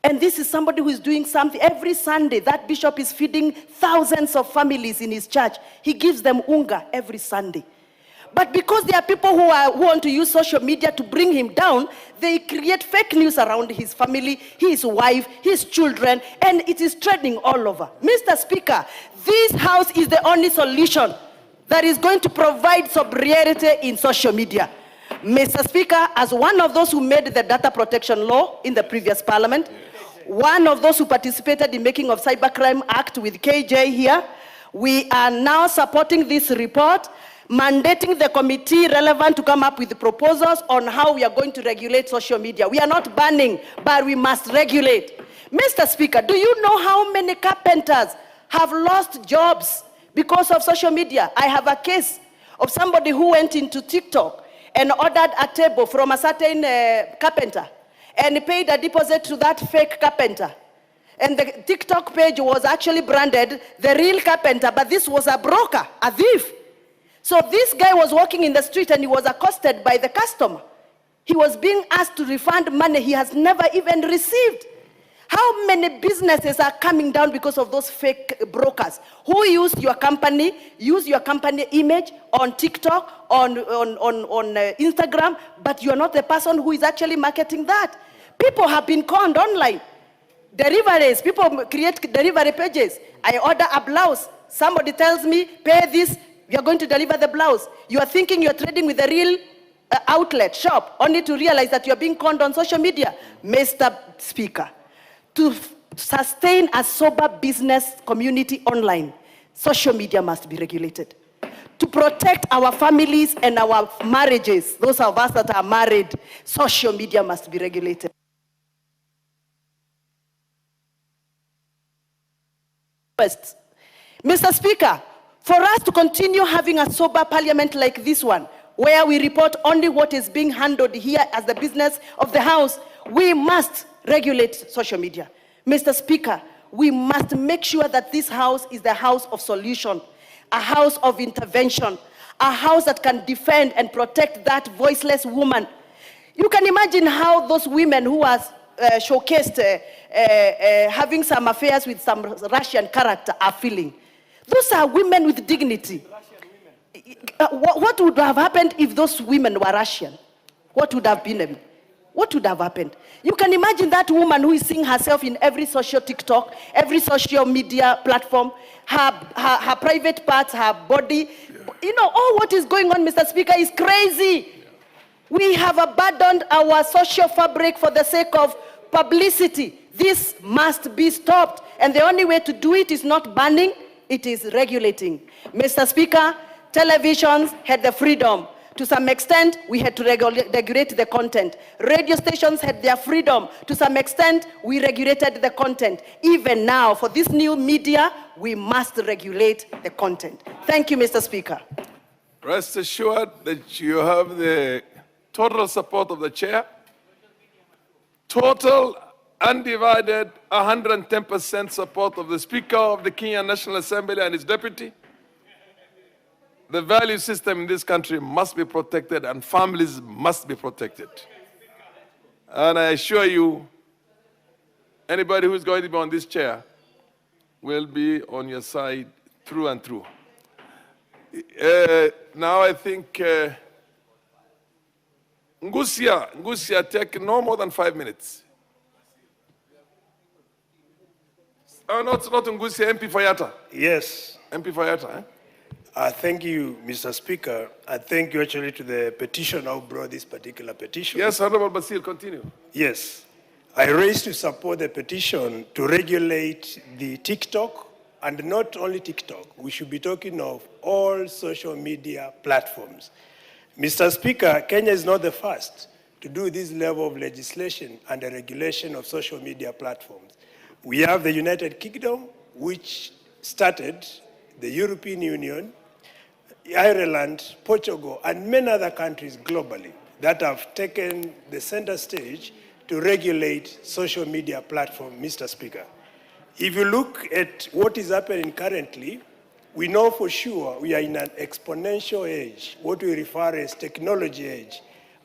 And this is somebody who is doing something. Every Sunday, that bishop is feeding thousands of families in his church. He gives them unga every Sunday. But because there are people who want to use social media to bring him down, they create fake news around his family, his wife, his children, and it is trending all over. Mr. Speaker, this House is the only solution that is going to provide sobriety in social media. Mr. Speaker, as one of those who made the data protection law in the previous parliament, one of those who participated in making of Cybercrime Act with KJ here, we are now supporting this report, mandating the committee relevant to come up with proposals on how we are going to regulate social media. We are not banning, but we must regulate. Mr. Speaker, do you know how many carpenters have lost jobs because of social media? I have a case of somebody who went into TikTok and ordered a table from a certain carpenter and paid a deposit to that fake carpenter. And the TikTok page was actually branded the real carpenter, but this was a broker, a thief. So this guy was walking in the street and he was accosted by the customer. He was being asked to refund money he has never even received. How many businesses are coming down because of those fake brokers who use your company image on TikTok, on Instagram, but you're not the person who is actually marketing that. People have been conned online. Deliveries, people create delivery pages. I order a blouse. Somebody tells me, pay this, you're going to deliver the blouse. You are thinking you're trading with a real outlet, shop, only to realize that you're being conned on social media. Mr. Speaker, to sustain a sober business community online, social media must be regulated. To protect our families and our marriages, those of us that are married, social media must be regulated. First, Mr. Speaker, For us to continue having a sober parliament like this one, where we report only what is being handled here as the business of the House, we must regulate social media. Mr. Speaker, we must make sure that this House is the House of solution, a House of intervention, a House that can defend and protect that voiceless woman. You can imagine how those women who are showcased having some affairs with some Russian character are feeling. Those are women with dignity. What would have happened if those women were Russian? What would have been? What would have happened? You can imagine that woman who is seeing herself in every social TikTok, every social media platform, her private parts, her body. You know, all what is going on, Mr. Speaker, is crazy. We have abandoned our social fabric for the sake of publicity. This must be stopped. And the only way to do it is not banning, it is regulating. Mr. Speaker, televisions had the freedom. To some extent, we had to regulate the content. Radio stations had their freedom. To some extent, we regulated the content. Even now, for this new media, we must regulate the content. Thank you, Mr. Speaker. Rest assured that you have the total support of the chair. Total, undivided, 110% support of the Speaker of the Kenyan National Assembly and his deputy. The value system in this country must be protected and families must be protected. And I assure you, anybody who is going to be on this chair will be on your side through and through. Now I think Ngusia, take no more than 5 minutes. Oh, no, it's not Ngusia, MP Fayata. Yes. MP Fayata, eh? Thank you, Mr. Speaker. I thank you actually to the petitioner who brought this particular petition. Yes, Honorable Basil, continue. Yes. I raised to support the petition to regulate the TikTok, and not only TikTok. We should be talking of all social media platforms. Mr. Speaker, Kenya is not the first to do this level of legislation and the regulation of social media platforms. We have the United Kingdom, which started the European Union, Ireland, Portugal, and many other countries globally that have taken the center stage to regulate social media platforms, Mr. Speaker. If you look at what is happening currently, we know for sure we are in an exponential age, what we refer as technology age.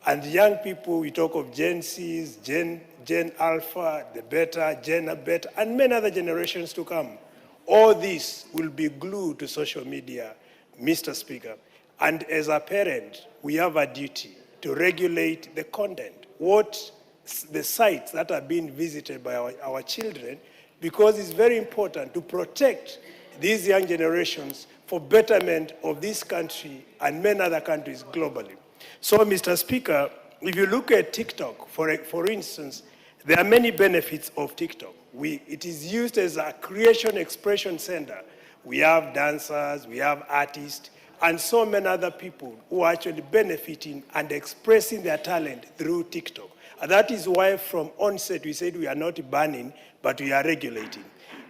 And young people, we talk of Gen Zs, Gen Alpha, the Beta, Gen Beta, and many other generations to come. All this will be glued to social media, Mr. Speaker. And as a parent, we have a duty to regulate the content, the sites that are being visited by our children, because it's very important to protect these young generations for betterment of this country and many other countries globally. So, Mr. Speaker, if you look at TikTok, for instance, there are many benefits of TikTok. It is used as a creation expression center. We have dancers, we have artists, and so many other people who are actually benefiting and expressing their talent through TikTok. And that is why from onset we said we are not banning, but we are regulating.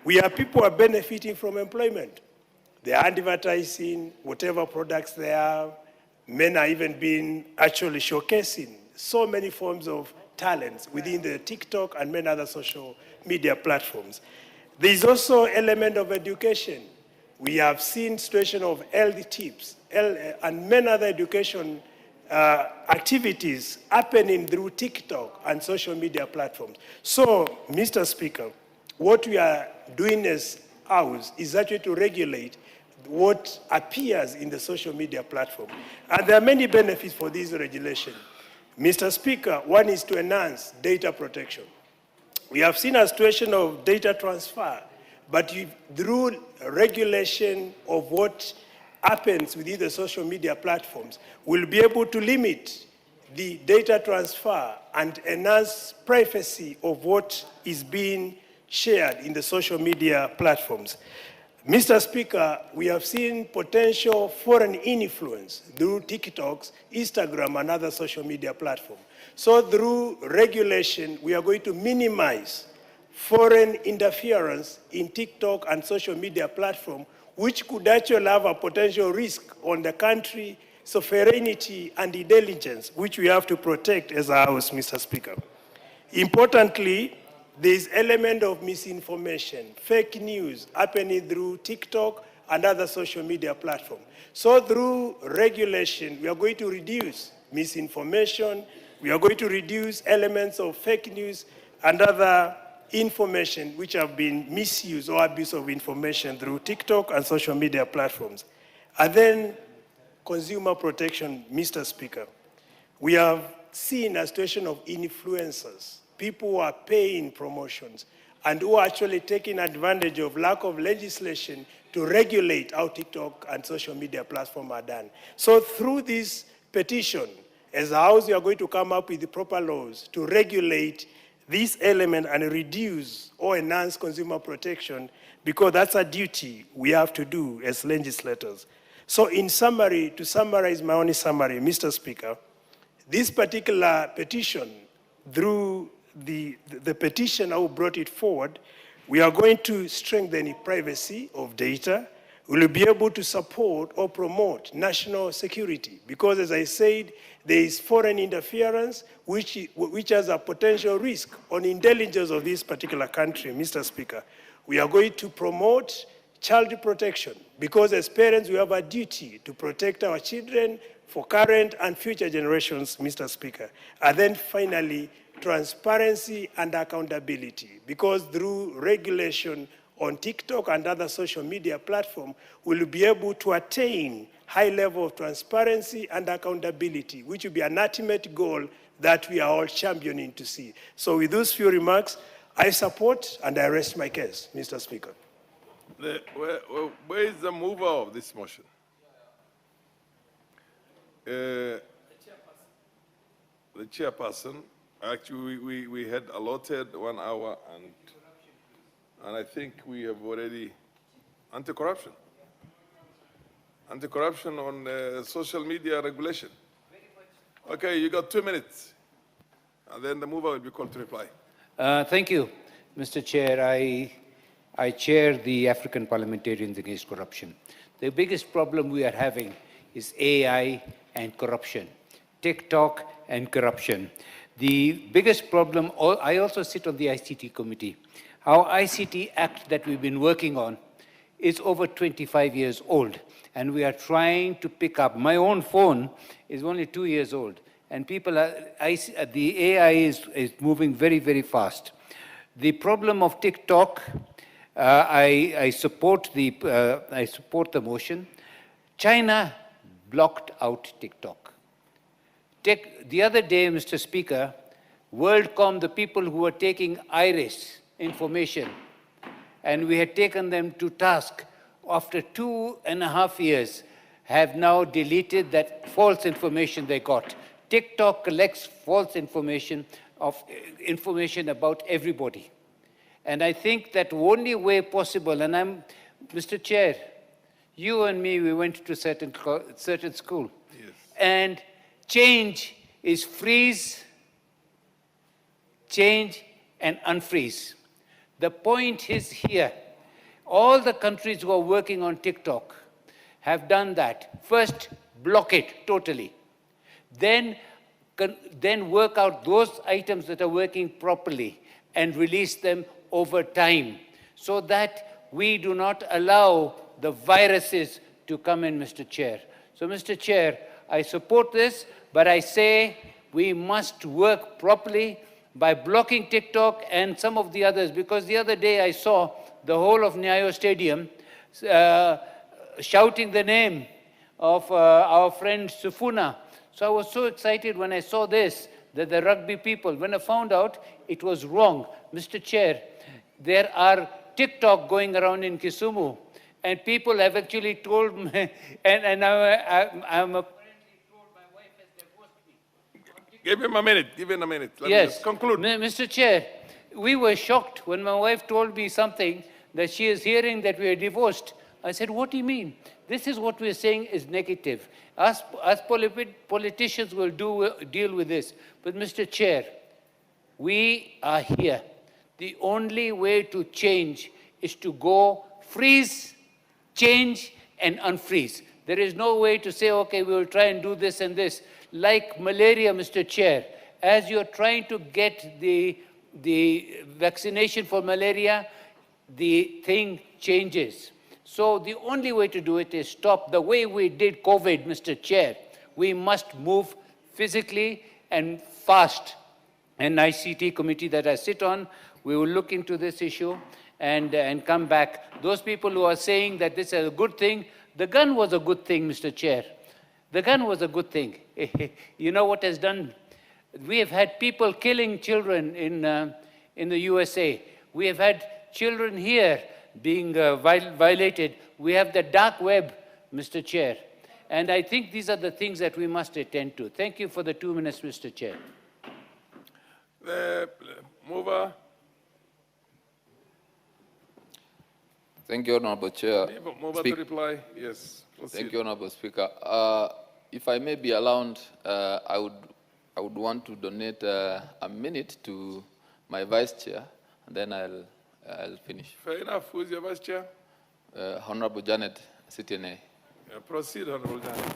We have people who are benefiting from employment. They are advertising whatever products they have. Men are even being actually showcasing so many forms of talents within the TikTok and many other social media platforms. There is also an element of education. We have seen situation of health tips and many other education activities happening through TikTok and social media platforms. So, Mr. Speaker, what we are doing as House is actually to regulate what appears in the social media platform. And there are many benefits for this regulation. Mr. Speaker, one is to enhance data protection. We have seen a situation of data transfer, but through regulation of what happens within the social media platforms, we'll be able to limit the data transfer and enhance privacy of what is being shared in the social media platforms. Mr. Speaker, we have seen potential foreign influence through TikToks, Instagram, and other social media platforms. So through regulation, we are going to minimize foreign interference in TikTok and social media platform, which could actually have a potential risk on the country, sovereignty, and intelligence, which we have to protect as a House, Mr. Speaker. Importantly, there is element of misinformation, fake news happening through TikTok and other social media platforms. So through regulation, we are going to reduce misinformation, we are going to reduce elements of fake news and other information which have been misused or abuse of information through TikTok and social media platforms. And then consumer protection, Mr. Speaker. We have seen a situation of influencers, people who are paying promotions and who are actually taking advantage of lack of legislation to regulate how TikTok and social media platforms are done. So through this petition, as a House, we are going to come up with the proper laws to regulate this element and reduce or enhance consumer protection, because that's a duty we have to do as legislators. So in summary, to summarize my only summary, Mr. Speaker, this particular petition, through the petitioner who brought it forward, we are going to strengthen the privacy of data. We will be able to support or promote national security, because as I said, there is foreign interference which has a potential risk on intelligence of this particular country, Mr. Speaker. We are going to promote child protection, because as parents we have a duty to protect our children for current and future generations, Mr. Speaker. And then finally, transparency and accountability, because through regulation on TikTok and other social media platforms, we'll be able to attain high level of transparency and accountability, which will be an ultimate goal that we are all championing to see. So with those few remarks, I support and I rest my case, Mr. Speaker. Where is the mover of this motion? The chairperson. Actually, we had allotted 1 hour, and I think we have already anti-corruption. Anti-corruption on social media regulation. Okay, you got 2 minutes, and then the mover will be called to reply. Thank you, Mr. Chair. I chair the African Parliamentarians Against Corruption. The biggest problem we are having is AI and corruption, TikTok and corruption. The biggest problem, I also sit on the ICT committee. Our ICT Act that we've been working on is over 25 years old, and we are trying to pick up. My own phone is only 2 years old, and the AI is moving very, very fast. The problem of TikTok, I support the motion. China blocked out TikTok. The other day, Mr. Speaker, WorldCom, the people who were taking iris information, and we had taken them to task, after 2.5 years, have now deleted that false information they got. TikTok collects false information about everybody. And I think that only way possible, and Mr. Chair, you and me, we went to certain school. Yes. And change is freeze, change, and unfreeze. The point is here, all the countries who are working on TikTok have done that. First, block it totally. Then work out those items that are working properly and release them over time, so that we do not allow the viruses to come in, Mr. Chair. So, Mr. Chair, I support this, but I say we must work properly by blocking TikTok and some of the others, because the other day I saw the whole of Nyayo Stadium shouting the name of our friend Sufuna. So I was so excited when I saw this, that the rugby people, when I found out it was wrong. Mr. Chair, there are TikTok going around in Kisumu, and people have actually told me, and I'm apparently told my wife has divorced me. Give him a minute, Let me just conclude. Mr. Chair, we were shocked when my wife told me something, that she is hearing that we are divorced. I said, what do you mean? This is what we're saying is negative. Us politicians will deal with this. But Mr. Chair, we are here The only way to change is to go freeze, change, and unfreeze. There is no way to say, okay, we will try and do this and this. Like malaria, Mr. Chair, as you're trying to get the vaccination for malaria, the thing changes. So the only way to do it is stop. The way we did COVID, Mr. Chair, we must move physically and fast. An ICT committee that I sit on, we will look into this issue and come back. Those people who are saying that this is a good thing, the gun was a good thing, Mr. Chair. The gun was a good thing. You know what has done? We have had people killing children in the USA. We have had children here being violated. We have the dark web, Mr. Chair. And I think these are the things that we must attend to. Thank you for the 2 minutes, Mr. Chair. The mover. Thank you, Honorable Chair. Mover to reply. Yes. Proceed. Thank you, Honorable Speaker. If I may be allowed, I would want to donate a minute to my Vice Chair, and then I'll finish. Fair enough. Who is your Vice Chair? Honorable Janet Sitene. Proceed, Honorable Janet.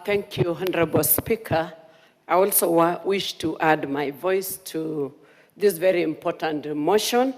Thank you, Honorable Speaker. I also wish to add my voice to this very important motion,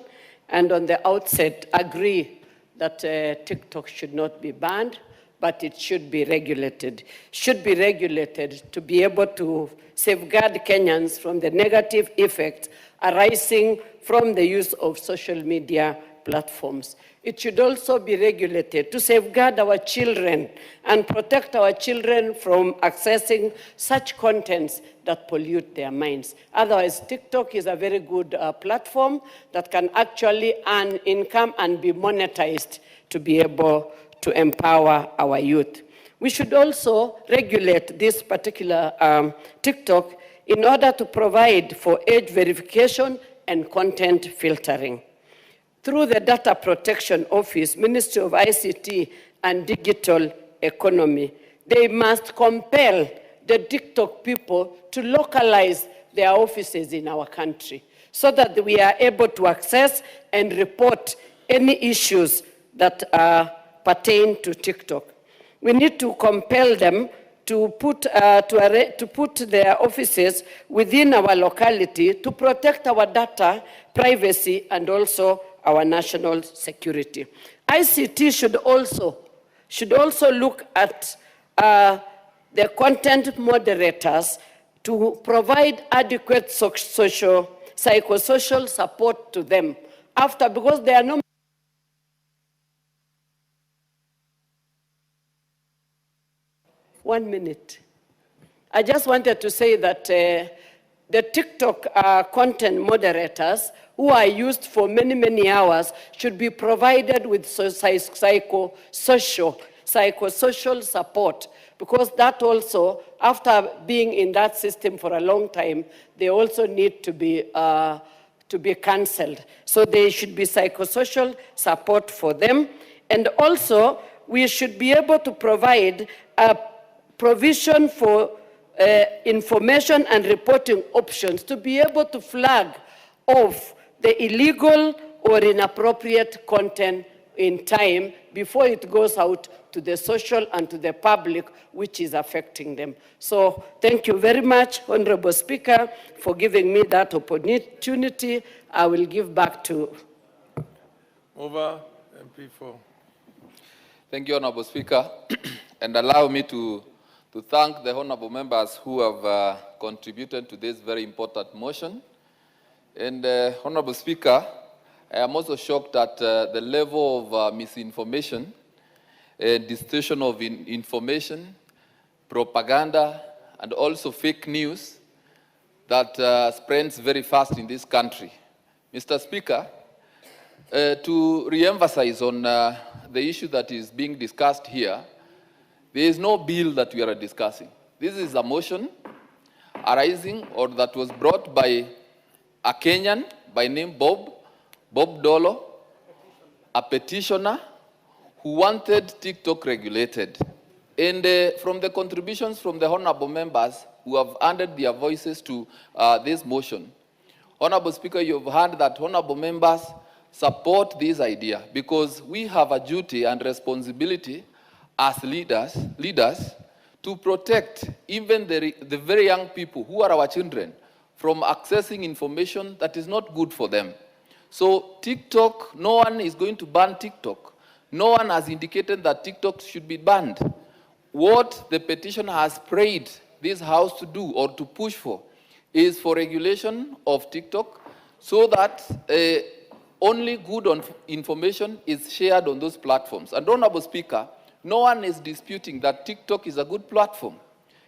and on the outset agree that TikTok should not be banned, but it should be regulated. Should be regulated to be able to safeguard Kenyans from the negative effects arising from the use of social media platforms. It should also be regulated to safeguard our children and protect our children from accessing such contents that pollute their minds. Otherwise, TikTok is a very good platform that can actually earn income and be monetized to be able to empower our youth. We should also regulate this particular TikTok in order to provide for age verification and content filtering. Through the Data Protection Office, Ministry of ICT and Digital Economy, they must compel the TikTok people to localize their offices in our country so that we are able to access and report any issues that pertain to TikTok. We need to compel them to put their offices within our locality to protect our data, privacy, and also our national security. ICT should also look at the content moderators to provide adequate psychosocial support to them because there are no. One minute. I just wanted to say that the TikTok content moderators who are used for many, many hours should be provided with psychosocial support, because that also, after being in that system for a long time, they also need to be cancelled. So there should be psychosocial support for them. And also, we should be able to provide a provision for information and reporting options to be able to flag off the illegal or inappropriate content in time before it goes out to the social and to the public, which is affecting them. So thank you very much, Honorable Speaker, for giving me that opportunity. I will give back to Over MP4. Thank you, Honorable Speaker. And allow me to thank the honorable members who have contributed to this very important motion. And Honorable Speaker, I am also shocked at the level of misinformation, distortion of information, propaganda, and also fake news that spreads very fast in this country. Mr. Speaker, to re-emphasize on the issue that is being discussed here, there is no bill that we are discussing. This is a motion arising or that was brought by a Kenyan by name Bob Dolo, a petitioner who wanted TikTok regulated. And from the contributions from the honorable members who have added their voices to this motion, Honorable Speaker, you have heard that honorable members support this idea because we have a duty and responsibility as leaders to protect even the very young people who are our children from accessing information that is not good for them. So TikTok, no one is going to ban TikTok. No one has indicated that TikTok should be banned. What the petition has prayed this House to do or to push for is for regulation of TikTok so that only good information is shared on those platforms. And Honorable Speaker, no one is disputing that TikTok is a good platform.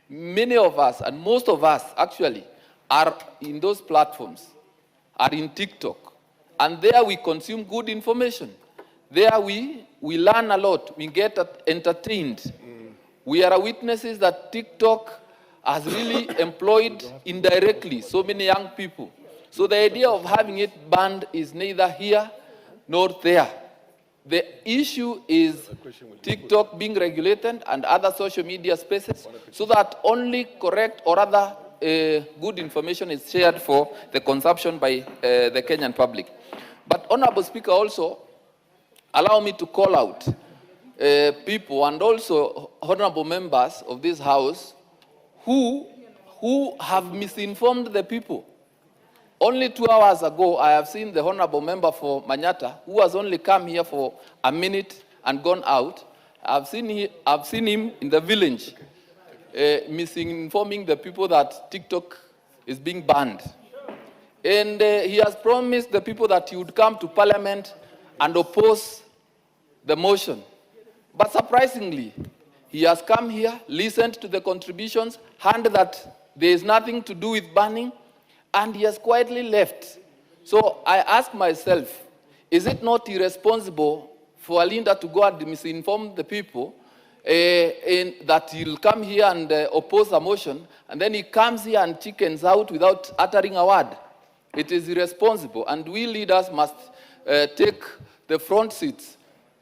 Many of us, and most of us actually, are in those platforms, are in TikTok. And there we consume good information. There we learn a lot, we get entertained. We are witnesses that TikTok has really employed indirectly so many young people. So the idea of having it banned is neither here nor there. The issue is TikTok being regulated and other social media spaces so that only correct or other good information is shared for the consumption by the Kenyan public. But Honorable Speaker, also allow me to call out people and also honorable members of this House who have misinformed the people. Only 2 hours ago, I have seen the honorable member for Manyata, who has only come here for a minute and gone out. I've seen him in the village misinforming the people that TikTok is being banned. And he has promised the people that he would come to Parliament and oppose the motion. But surprisingly, he has come here, listened to the contributions, heard that there is nothing to do with banning, and he has quietly left. So I ask myself, is it not irresponsible for a leader to go and misinform the people that he'll come here and oppose a motion, and then he comes here and chickens out without uttering a word? It is irresponsible, and we leaders must take the front seats,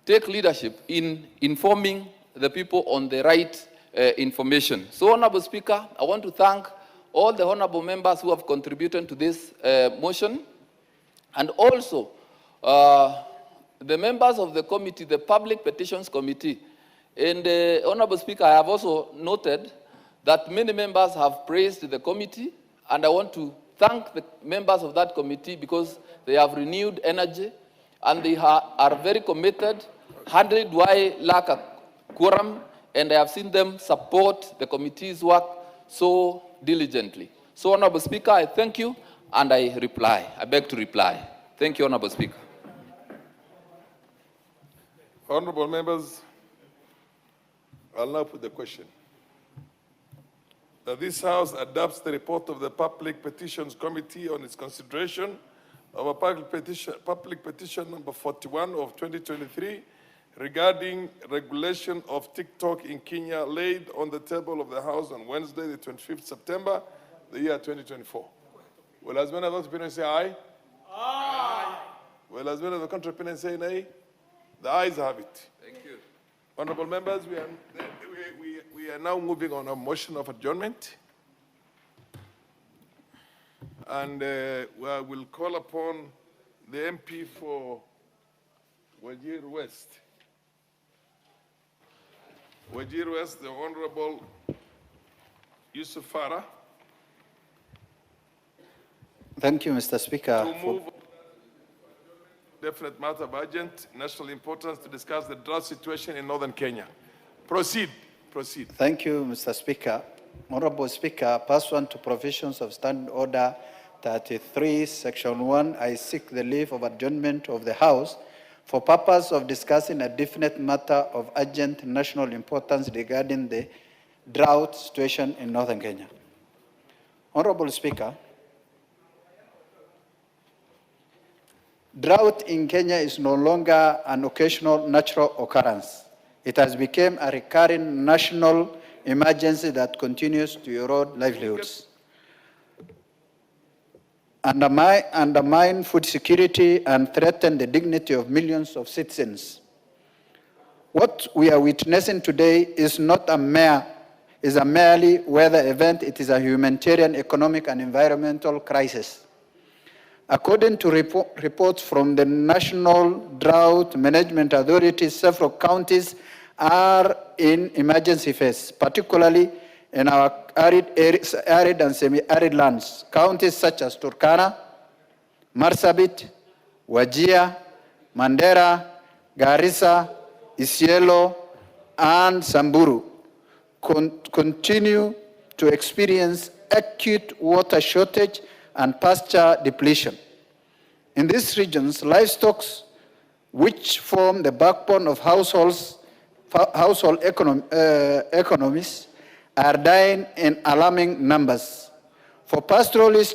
take leadership in informing the people on the right information. So, Honorable Speaker, I want to thank all the honorable members who have contributed to this motion, and also the members of the committee, the Public Petitions Committee. And Honorable Speaker, I have also noted that many members have praised the committee, and I want to thank the members of that committee because they have renewed energy and they are very committed. Hardly do I lack a quorum, and I have seen them support the committee's work so diligently. So, Honorable Speaker, I thank you, and I beg to reply. Thank you, Honorable Speaker. Honorable members, I'll now put the question. That this House adopts the report of the Public Petitions Committee on its consideration of a public petition number 41 of 2023 regarding regulation of TikTok in Kenya, laid on the table of the House on Wednesday, the 25th September, the year 2024. Will as many of those opinions say aye? Aye. Will as many of the contrary opinions say nay? The ayes have it. Thank you. Honorable members, we are now moving on a motion of adjournment. And we will call upon the MP for Wajir West. Wajir West, the Honorable Yusuf Farah. Thank you, Mr. Speaker. To move definite matter of urgent national importance to discuss the drought situation in northern Kenya. Proceed. Thank you, Mr. Speaker. Honorable Speaker, pursuant to provisions of Standing Order 33, Section 1, I seek the leave of adjournment of the House for purpose of discussing a definite matter of urgent national importance regarding the drought situation in northern Kenya. Honorable Speaker, drought in Kenya is no longer an occasional natural occurrence. It has become a recurring national emergency that continues to erode livelihoods, undermine food security, and threaten the dignity of millions of citizens. What we are witnessing today is not a merely weather event. It is a humanitarian, economic, and environmental crisis. According to reports from the National Drought Management Authority, several counties are in emergency phase, particularly in our arid and semi-arid lands. Counties such as Turkana, Marsabit, Wajir, Mandera, Garissa, Isiolo, and Samburu continue to experience acute water shortage and pasture depletion. In these regions, livestock, which form the backbone of household economies, are dying in alarming numbers. For pastoralist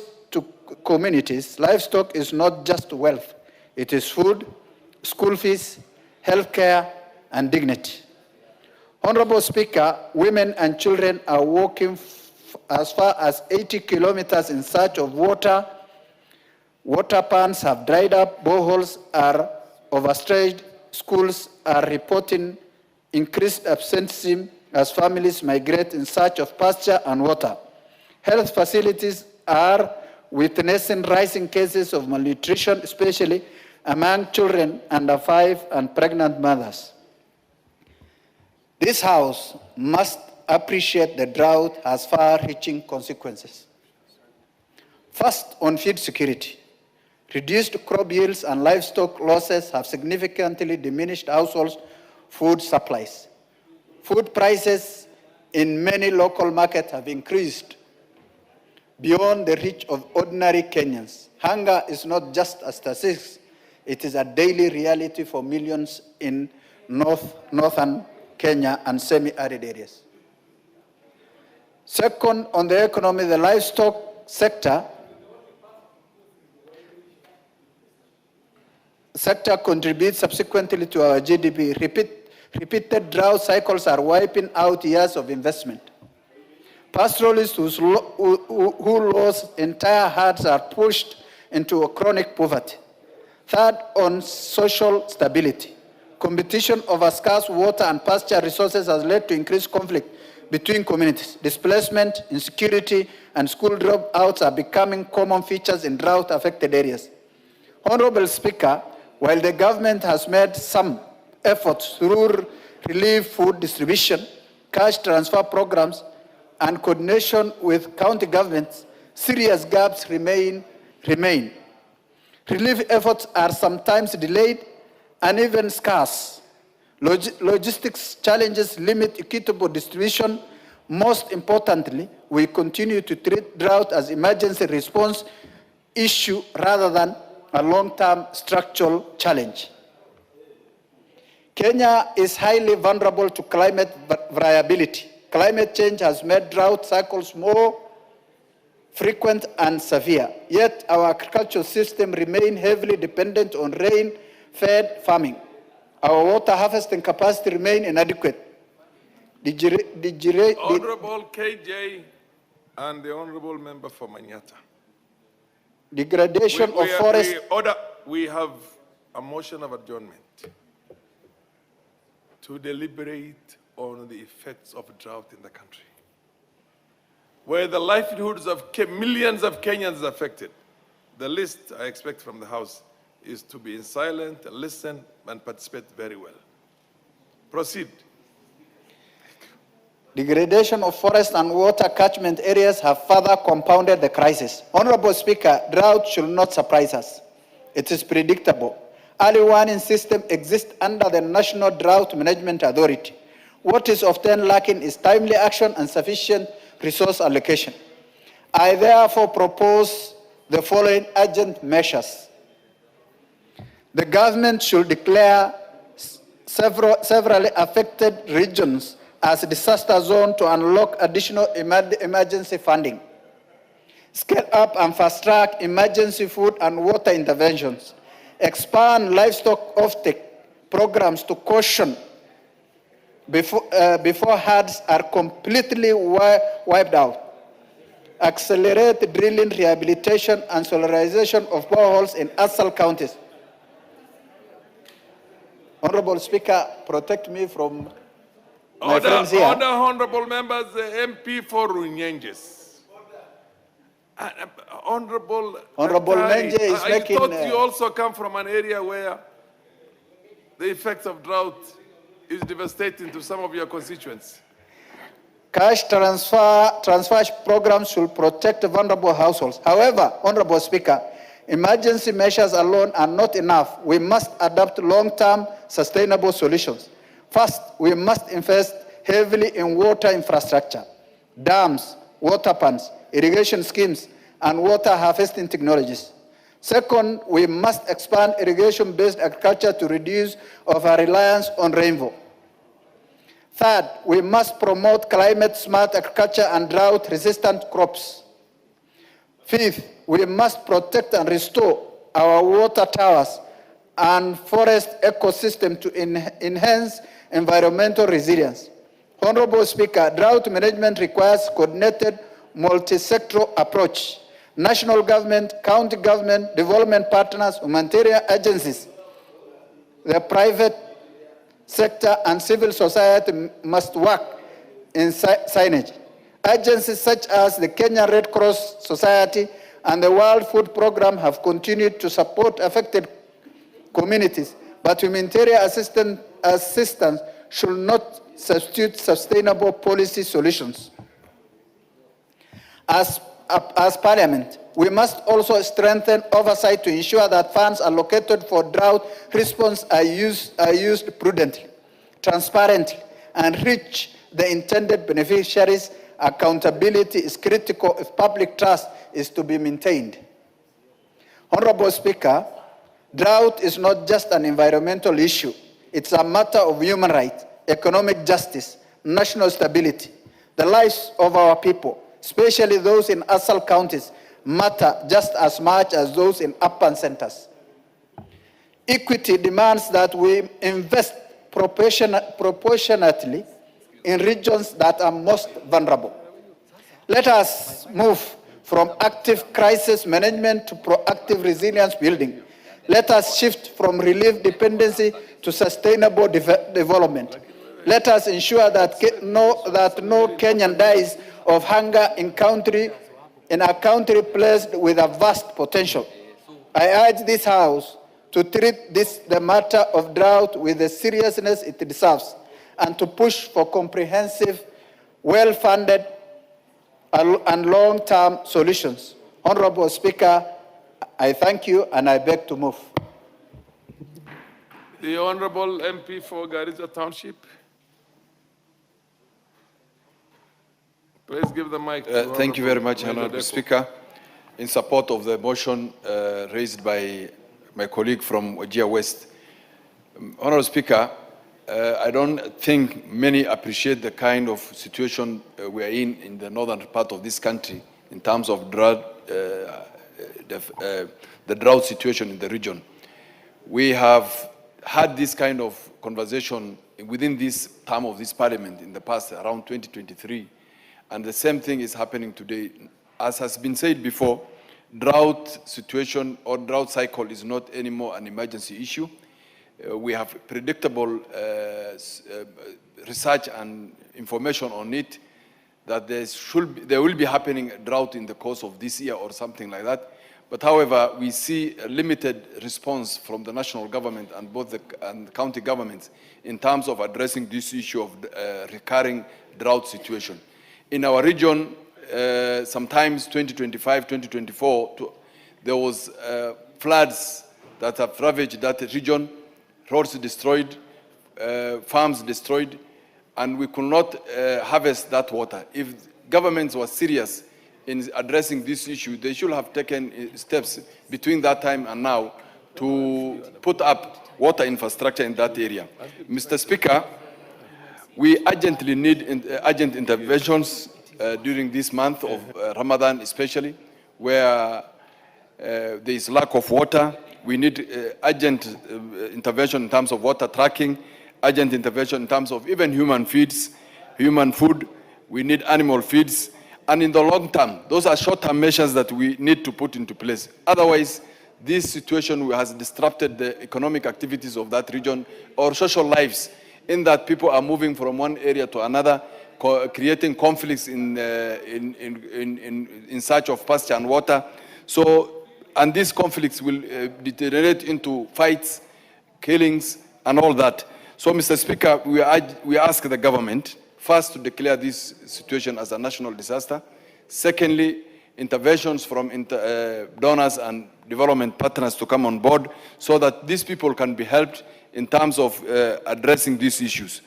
communities, livestock is not just wealth. It is food, school fees, healthcare, and dignity. Honorable Speaker, women and children are walking as far as 80 kilometers in search of water. Water ponds have dried up, boreholes are overstretched, schools are reporting increased absenteeism as families migrate in search of pasture and water. Health facilities are witnessing rising cases of malnutrition, especially among children under 5 and pregnant mothers. This House must appreciate the drought has far-reaching consequences. First, on feed security. Reduced crop yields and livestock losses have significantly diminished households' food supplies. Food prices in many local markets have increased beyond the reach of ordinary Kenyans. Hunger is not just a statistic, it is a daily reality for millions in northern Kenya and semi-arid areas. Second, on the economy, the livestock sector contributes subsequently to our GDP. Repeated drought cycles are wiping out years of investment. Pastoralists who lost entire herds are pushed into a chronic poverty. Third, on social stability. Competition over scarce water and pasture resources has led to increased conflict between communities. Displacement, insecurity, and school dropouts are becoming common features in drought-affected areas. Honorable Speaker, while the government has made some efforts through relief food distribution, cash transfer programs, and coordination with county governments, serious gaps remain. Relief efforts are sometimes delayed and even scarce. Logistics challenges limit equitable distribution. Most importantly, we continue to treat drought as emergency response issue rather than a long-term structural challenge. Kenya is highly vulnerable to climate variability. Climate change has made drought cycles more frequent and severe, yet our agricultural system remains heavily dependent on rain-fed farming. Our water harvesting capacity remains inadequate. Honorable KJ and the Honorable Member for Manyata. Degradation of forest. We have a motion of adjournment to deliberate on the effects of drought in the country, where the livelihoods of millions of Kenyans are affected. The least I expect from the House is to be in silent, listen, and participate very well. Proceed. Degradation of forest and water catchment areas have further compounded the crisis. Honorable Speaker, drought should not surprise us. It is predictable. Early warning system exists under the National Drought Management Authority. What is often lacking is timely action and sufficient resource allocation. I therefore propose the following urgent measures. The government should declare severally affected regions as a disaster zone to unlock additional emergency funding. Scale up and fast-track emergency food and water interventions. Expand livestock offtake programs to caution before herds are completely wiped out. Accelerate drilling, rehabilitation, and solarization of boreholes in ASAL counties. Honorable Speaker, protect me from my friends here. Honorable members, the MP for Runyenjes. Honorable Menje is I making... thought you also come from an area where the effects of drought is devastating to some of your constituents. Cash transfer programs should protect vulnerable households. However, Honorable Speaker, emergency measures alone are not enough. We must adopt long-term sustainable solutions. First, we must invest heavily in water infrastructure, dams, water pans, irrigation schemes, and water harvesting technologies. Second, we must expand irrigation-based agriculture to reduce our reliance on rainfall. Third, we must promote climate-smart agriculture and drought-resistant crops. Fifth, we must protect and restore our water towers and forest ecosystem to enhance environmental resilience. Honorable Speaker, drought management requires coordinated multi-sectoral approach. National government, county government, development partners, humanitarian agencies, the private sector and civil society must work in synergy. Agencies such as the Kenyan Red Cross Society and the World Food Program have continued to support affected communities, but humanitarian assistance should not substitute sustainable policy solutions. As Parliament, we must also strengthen oversight to ensure that funds allocated for drought response are used prudently, transparently, and reach the intended beneficiaries. Accountability is critical if public trust is to be maintained. Honorable Speaker, drought is not just an environmental issue. It's a matter of human rights, economic justice, national stability. The lives of our people, especially those in ASAL counties, matter just as much as those in urban centers. Equity demands that we invest proportionately in regions that are most vulnerable. Let us move from active crisis management to proactive resilience building. Let us shift from relief dependency to sustainable development. Let us ensure that no Kenyan dies of hunger in a country placed with a vast potential. I urge this House to treat the matter of drought with the seriousness it deserves and to push for comprehensive, well-funded, and long-term solutions. Honorable Speaker, I thank you and I beg to move. The Honorable MP for Garissa Township. Please give the mic to Thank you very much, Honorable Speaker. In support of the motion raised by my colleague from Wajir West. Honorable Speaker, I don't think many appreciate the kind of situation we are in the northern part of this country in terms of drought, the drought situation in the region. We have had this kind of conversation within this term of this parliament in the past, around 2023. And the same thing is happening today. As has been said before, drought situation or drought cycle is not anymore an emergency issue. We have predictable research and information on it that there will be happening a drought in the course of this year or something like that. But however, we see a limited response from the national government and both the county governments in terms of addressing this issue of recurring drought situation. In our region, sometimes 2025, 2024, there was floods that have ravaged that region, roads destroyed, farms destroyed, and we could not harvest that water. If governments were serious in addressing this issue, they should have taken steps between that time and now to put up water infrastructure in that area. Mr. Speaker, we urgently need urgent interventions during this month of Ramadan especially, where there is lack of water. We need urgent intervention in terms of water tracking, urgent intervention in terms of even human feeds, human food. We need animal feeds. And in the long term, those are short-term measures that we need to put into place. Otherwise, this situation has disrupted the economic activities of that region or social lives, in that people are moving from one area to another, creating conflicts in search of pasture and water. So, and these conflicts will deteriorate into fights, killings, and all that. So, Mr. Speaker, we ask the government, first, to declare this situation as a national disaster. Secondly, interventions from donors and development partners to come on board so that these people can be helped in terms of addressing these issues.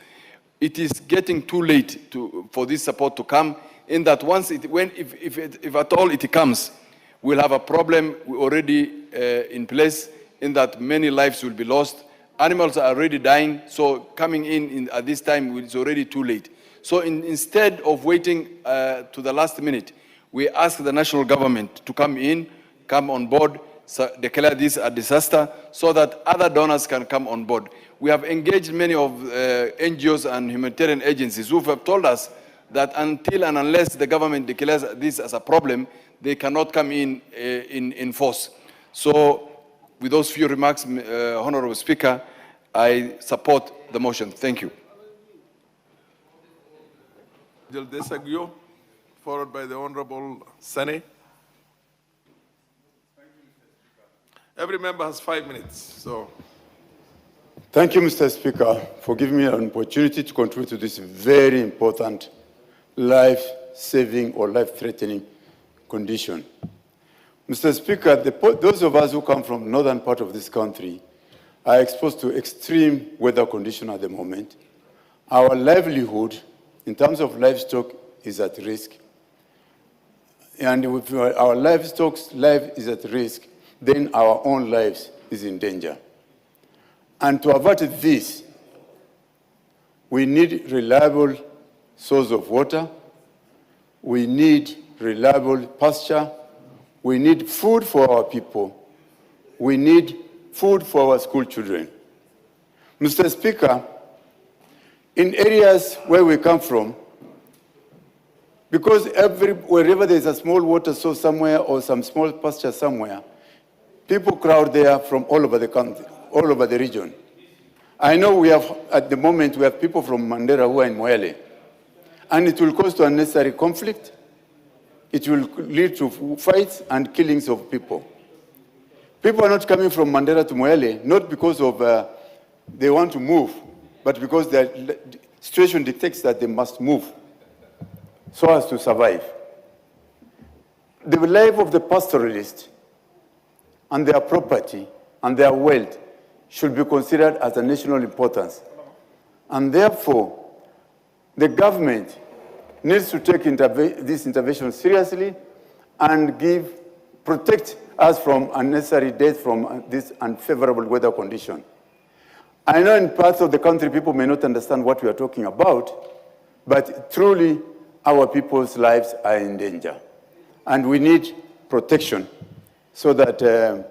It is getting too late for this support to come, in that once if at all it comes, we'll have a problem already in place, in that many lives will be lost. Animals are already dying, so coming in at this time is already too late. So instead of waiting to the last minute, we ask the national government to come on board, declare this a disaster, so that other donors can come on board. We have engaged many of NGOs and humanitarian agencies who have told us that until and unless the government declares this as a problem, they cannot come in force. So, with those few remarks, Honorable Speaker, I support the motion. Thank you. Desagio, followed by the Honorable Sane. Every member has 5 minutes, so. Thank you, Mr. Speaker, for giving me an opportunity to contribute to this very important life-saving or life-threatening condition. Mr. Speaker, those of us who come from the northern part of this country are exposed to extreme weather conditions at the moment. Our livelihood, in terms of livestock, is at risk. And if our livestock's life is at risk, then our own lives is in danger. And to avert this, we need reliable source of water, we need reliable pasture, we need food for our people, we need food for our school children. Mr. Speaker, in areas where we come from, because wherever there's a small water source somewhere or some small pasture somewhere, people crowd there from all over the country, all over the region. I know at the moment, we have people from Mandera who are in Moyale, and it will cause to unnecessary conflict. It will lead to fights and killings of people. People are not coming from Mandera to Moyale, not because of they want to move, but because the situation dictates that they must move so as to survive. The life of the pastoralist and their property and their wealth should be considered as a national importance. And therefore, the government needs to take this intervention seriously and protect us from unnecessary death from this unfavorable weather condition. I know in parts of the country people may not understand what we are talking about, but truly our people's lives are in danger. And we need protection so that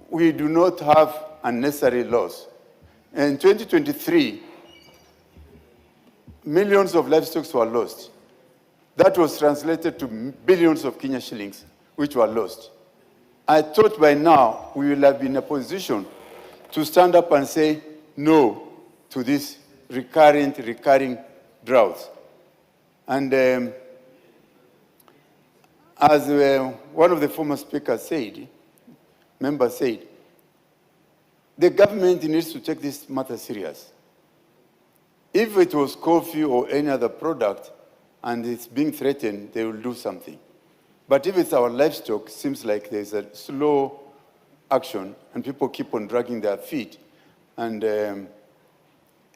we do not have unnecessary loss. In 2023, millions of livestock were lost. That was translated to billions of Kenya shillings, which were lost. I thought by now we will have been in a position to stand up and say no to this recurring droughts. And as one of the former speakers said, members said, the government needs to take this matter serious. If it was coffee or any other product and it's being threatened, they will do something. But if it's our livestock, it seems like there's a slow action and people keep on dragging their feet. And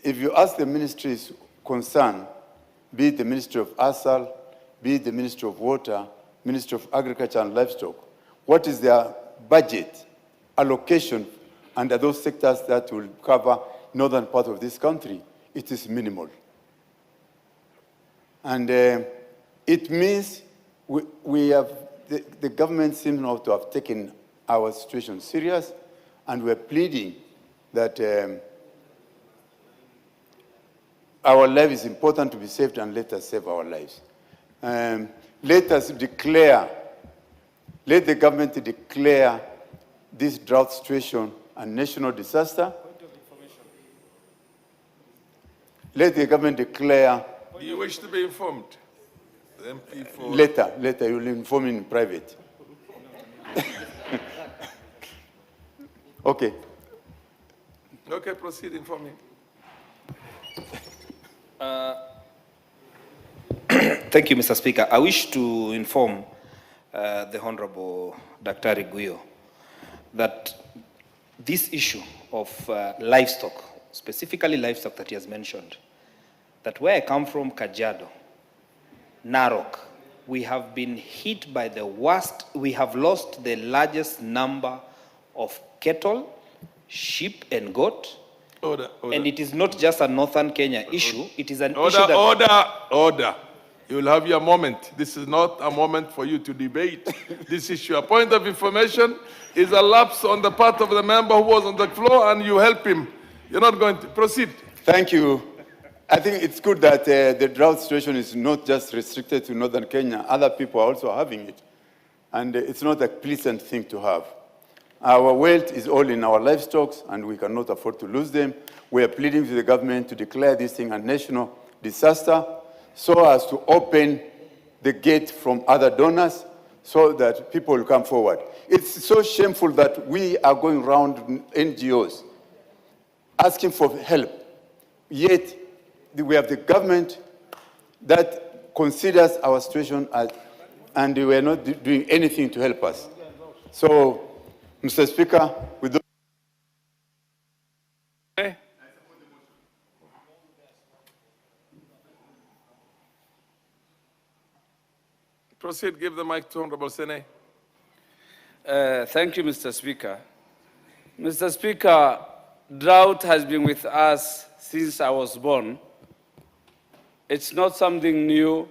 if you ask the ministries concerned, be it the Ministry of ASAL, be it the Ministry of Water, Ministry of Agriculture and Livestock, what is their budget allocation under those sectors that will cover northern part of this country? It is minimal. And it means the government seems not to have taken our situation serious, and we're pleading that our life is important to be saved, and let us save our lives. Let us declare, let the government declare this drought situation a national disaster. Let the government declare. Do you wish to be informed? MP for... Later, you'll inform me in private. Okay. Okay, proceed, inform me. Thank you, Mr. Speaker. I wish to inform the Honorable Dr. Guyo that this issue of livestock, specifically livestock that he has mentioned, that where I come from, Kajiado, Narok, we have been hit by the worst. We have lost the largest number of cattle, sheep, and goat. Order. And it is not just a northern Kenya issue. It is an issue Order, that... order. You will have your moment. This is not a moment for you to debate this issue. A point of information is a lapse on the part of the member who was on the floor, and you help him. You're not going to proceed. Thank you. I think it's good that the drought situation is not just restricted to northern Kenya. Other people are also having it. And it's not a pleasant thing to have. Our wealth is all in our livestock, and we cannot afford to lose them. We are pleading to the government to declare this thing a national disaster so as to open the gate from other donors so that people will come forward. It's so shameful that we are going around NGOs asking for help, yet we have the government that considers our situation and we are not doing anything to help us. So, Mr. Speaker, with those... Proceed, give the mic to Honorable Sene. Thank you, Mr. Speaker. Mr. Speaker, drought has been with us since I was born. It's not something new.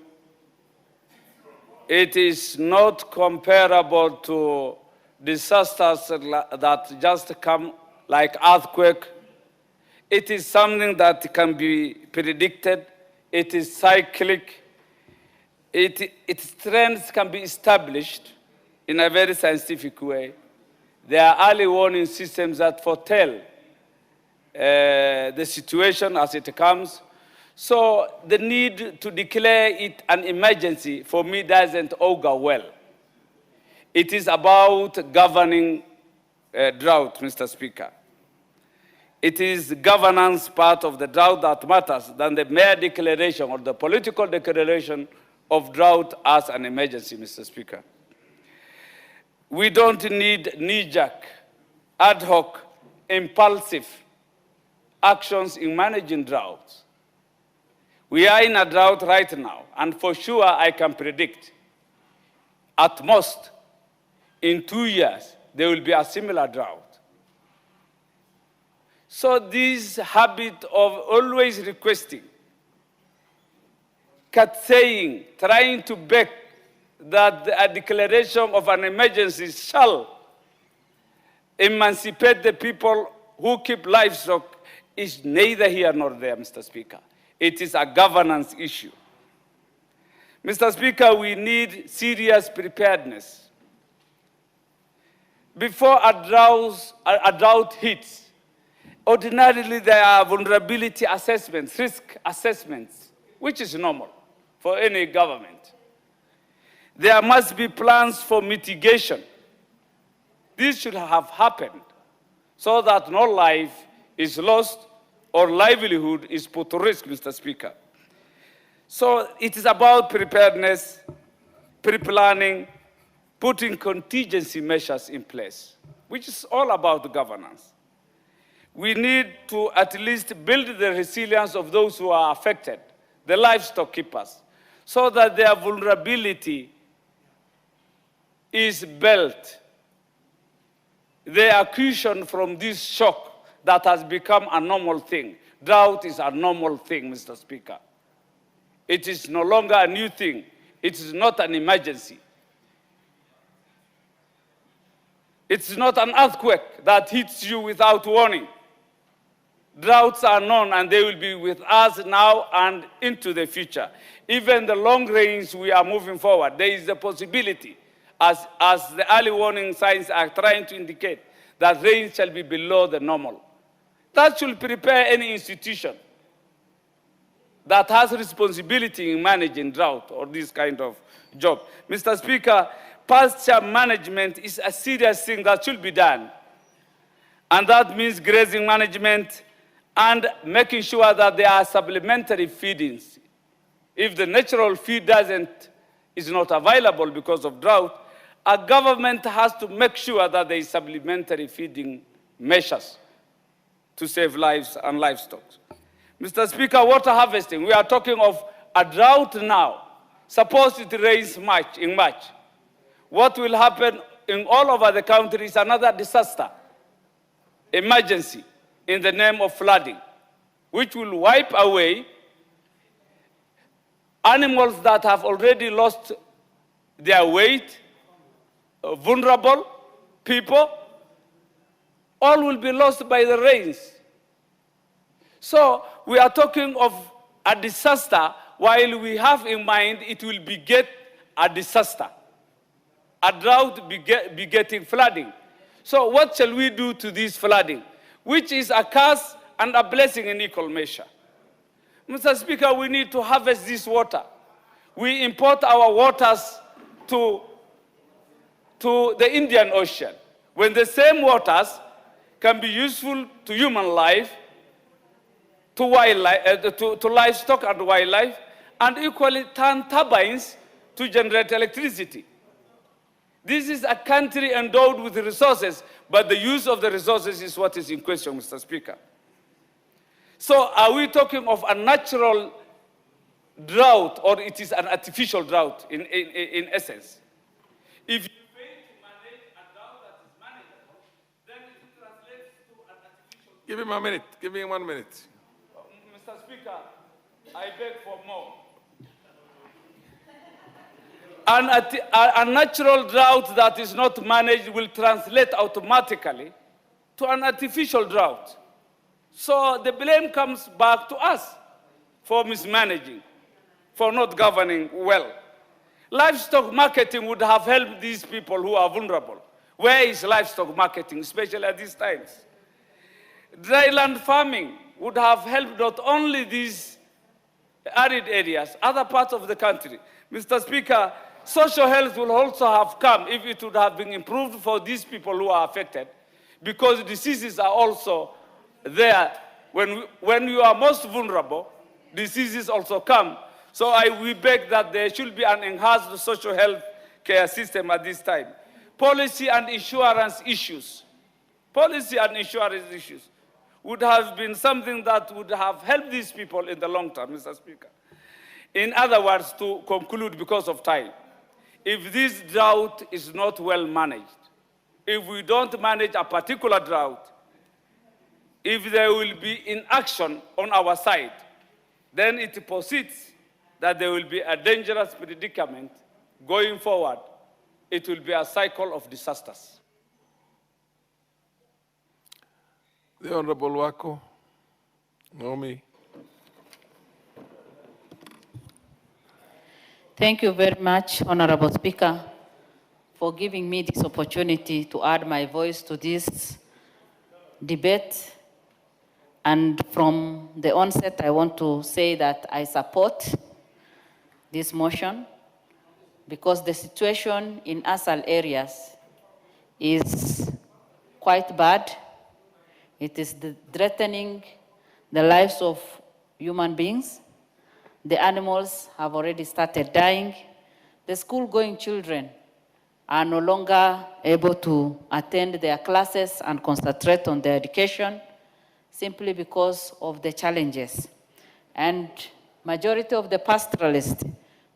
It is not comparable to disasters that just come like earthquake. It is something that can be predicted. It is cyclic. Its trends can be established in a very scientific way. There are early warning systems that foretell the situation as it comes. So the need to declare it an emergency, for me, doesn't augur well. It is about governing drought, Mr. Speaker. It is governance part of the drought that matters than the mere declaration or the political declaration of drought as an emergency, Mr. Speaker. We don't need knee-jerk, ad hoc, impulsive actions in managing droughts. We are in a drought right now, and for sure I can predict, at most, in 2 years, there will be a similar drought. So this habit of always requesting, saying, trying to beg that a declaration of an emergency shall emancipate the people who keep livestock is neither here nor there, Mr. Speaker. It is a governance issue. Mr. Speaker, we need serious preparedness. Before a drought hits, ordinarily there are vulnerability assessments, risk assessments, which is normal for any government. There must be plans for mitigation. This should have happened so that no life is lost or livelihood is put to risk, Mr. Speaker. So it is about preparedness, pre-planning, putting contingency measures in place, which is all about governance. We need to at least build the resilience of those who are affected, the livestock keepers, so that their vulnerability is built. The accretion from this shock that has become a normal thing. Drought is a normal thing, Mr. Speaker. It is no longer a new thing. It is not an emergency. It's not an earthquake that hits you without warning. Droughts are known, and they will be with us now and into the future. Even the long range, we are moving forward. There is a possibility, as the early warning signs are trying to indicate, that rain shall be below the normal. That should prepare any institution that has responsibility in managing drought or this kind of job. Mr. Speaker, pasture management is a serious thing that should be done. And that means grazing management and making sure that there are supplementary feedings. If the natural feed is not available because of drought, a government has to make sure that there is supplementary feeding measures to save lives and livestock. Mr. Speaker, water harvesting, we are talking of a drought now. Suppose it rains in March. What will happen in all over the country is another disaster, emergency, in the name of flooding, which will wipe away animals that have already lost their weight, vulnerable people, all will be lost by the rains. So we are talking of a disaster while we have in mind it will beget a disaster. A drought begetting flooding. So what shall we do to this flooding, which is a curse and a blessing in equal measure? Mr. Speaker, we need to harvest this water. We import our waters to the Indian Ocean, when the same waters can be useful to human life, to wildlife, to livestock and wildlife, and equally turn turbines to generate electricity. This is a country endowed with resources, but the use of the resources is what is in question, Mr. Speaker. So are we talking of a natural drought, or it is an artificial drought in essence? If you fail to manage a drought that is manageable, then it translates to an artificial drought. Give him a minute. Give him 1 minute. Mr. Speaker, I beg for more. A natural drought that is not managed will translate automatically to an artificial drought. So the blame comes back to us for mismanaging, for not governing well. Livestock marketing would have helped these people who are vulnerable. Where is livestock marketing, especially at these times? Dryland farming would have helped not only these arid areas, other parts of the country. Mr. Speaker, social health will also have come if it would have been improved for these people who are affected, because diseases are also there. When you are most vulnerable, diseases also come. So we beg that there should be an enhanced social health care system at this time. Policy and insurance issues would have been something that would have helped these people in the long term, Mr. Speaker. In other words, to conclude because of time, if this drought is not well managed, if we don't manage a particular drought, if there will be inaction on our side, then it proceeds that there will be a dangerous predicament going forward. It will be a cycle of disasters. The Honorable Wako, Naomi. Thank you very much, Honorable Speaker, for giving me this opportunity to add my voice to this debate. And from the onset, I want to say that I support this motion because the situation in ASAL areas is quite bad. It is threatening the lives of human beings. The animals have already started dying. The school-going children are no longer able to attend their classes and concentrate on their education simply because of the challenges. And majority of the pastoralists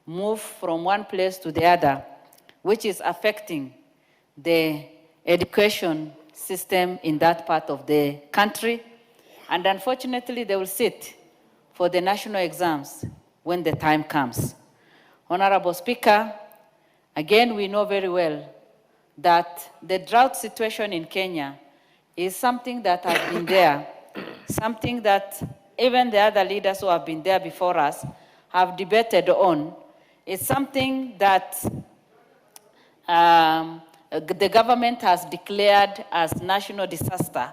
move from one place to the other, which is affecting the education system in that part of the country. And unfortunately, they will sit for the national exams when the time comes. Honorable Speaker, again, we know very well that the drought situation in Kenya is something that has been there, something that even the other leaders who have been there before us have debated on. It's something that the government has declared as national disaster,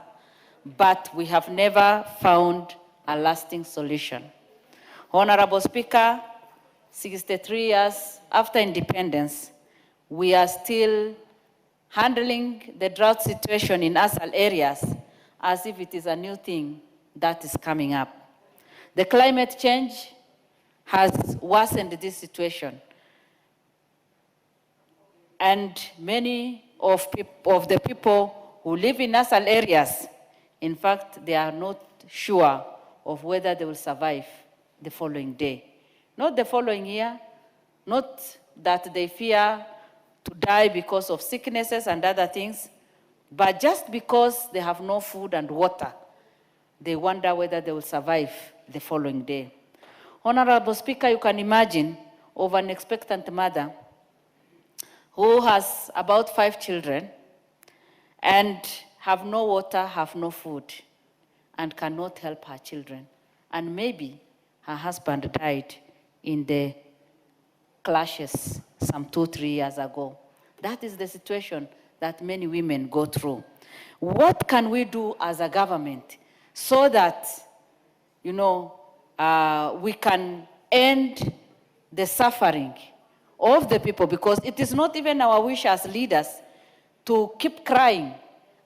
but we have never found a lasting solution. Honorable Speaker, 63 years after independence, we are still handling the drought situation in ASAL areas as if it is a new thing that is coming up. The climate change has worsened this situation. And many of the people who live in ASAL areas, in fact, they are not sure of whether they will survive the following day. Not the following year, not that they fear to die because of sicknesses and other things, but just because they have no food and water, they wonder whether they will survive the following day. Honorable Speaker, you can imagine of an expectant mother who has about 5 children and have no water, have no food, and cannot help her children. And maybe her husband died in the clashes some 2-3 years ago. That is the situation that many women go through. What can we do as a government so that, you know, we can end the suffering of the people? Because it is not even our wish as leaders to keep crying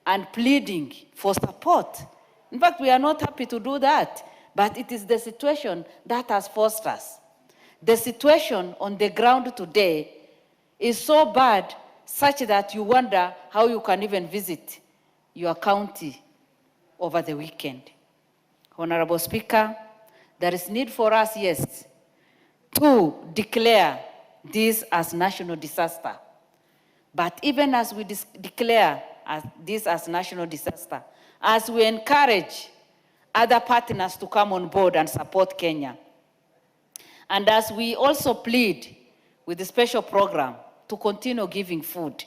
and pleading for support. In fact, we are not happy to do that, but it is the situation that has forced us. The situation on the ground today is so bad, such that you wonder how you can even visit your county over the weekend. Honorable Speaker, there is need for us, yes, to declare this as national disaster. But even as we declare this as national disaster, as we encourage other partners to come on board and support Kenya, and as we also plead with the special program to continue giving food,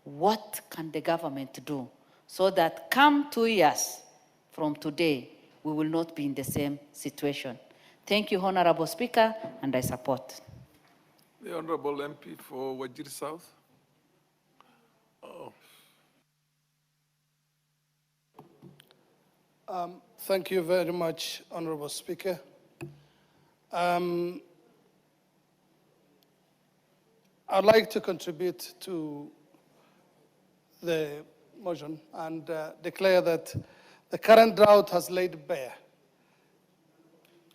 what can the government do so that come 2 years from today, we will not be in the same situation? Thank you, Honorable Speaker, and I support. The Honorable MP for Wajir South. Thank you very much, Honorable Speaker. I'd like to contribute to the motion and declare that the current drought has laid bare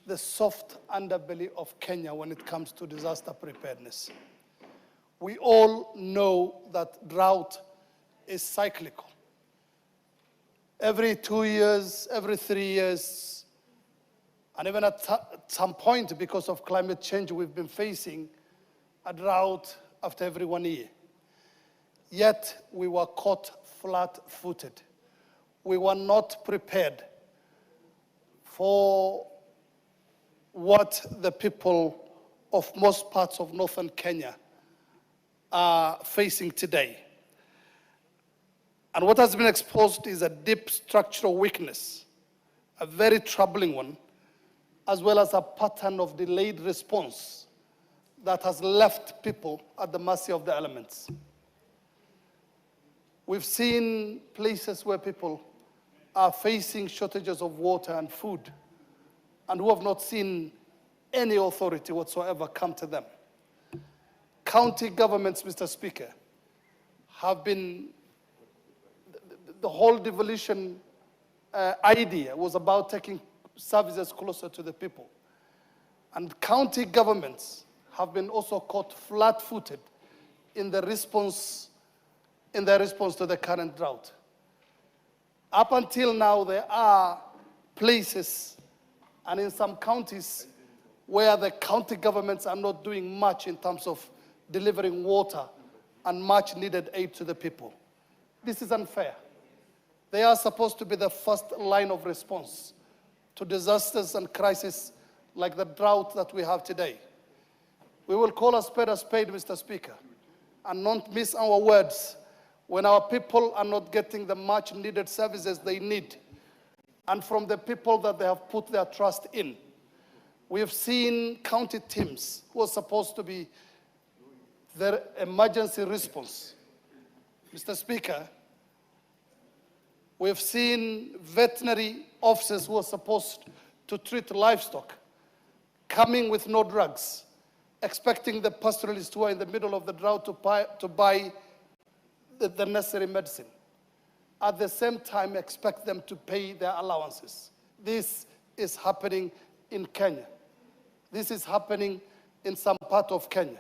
the soft underbelly of Kenya when it comes to disaster preparedness. We all know that drought is cyclical. Every 2 years, every 3 years, and even at some point, because of climate change, we've been facing a drought after every 1 year. Yet we were caught flat-footed. We were not prepared for what the people of most parts of northern Kenya are facing today. And what has been exposed is a deep structural weakness, a very troubling one, as well as a pattern of delayed response that has left people at the mercy of the elements. We've seen places where people are facing shortages of water and food, and who have not seen any authority whatsoever come to them. County governments, Mr. Speaker, have been, the whole devolution idea was about taking services closer to the people. And county governments have been also caught flat-footed in their response to the current drought. Up until now, there are places and in some counties where the county governments are not doing much in terms of delivering water and much needed aid to the people. This is unfair. They are supposed to be the first line of response to disasters and crises like the drought that we have today. We will call a spade, Mr. Speaker, and not miss our words when our people are not getting the much needed services they need and from the people that they have put their trust in. We have seen county teams who are supposed to be their emergency response. Mr. Speaker, we have seen veterinary officers who are supposed to treat livestock coming with no drugs, expecting the pastoralists who are in the middle of the drought to buy the necessary medicine. At the same time, expect them to pay their allowances. This is happening in Kenya. This is happening in some part of Kenya.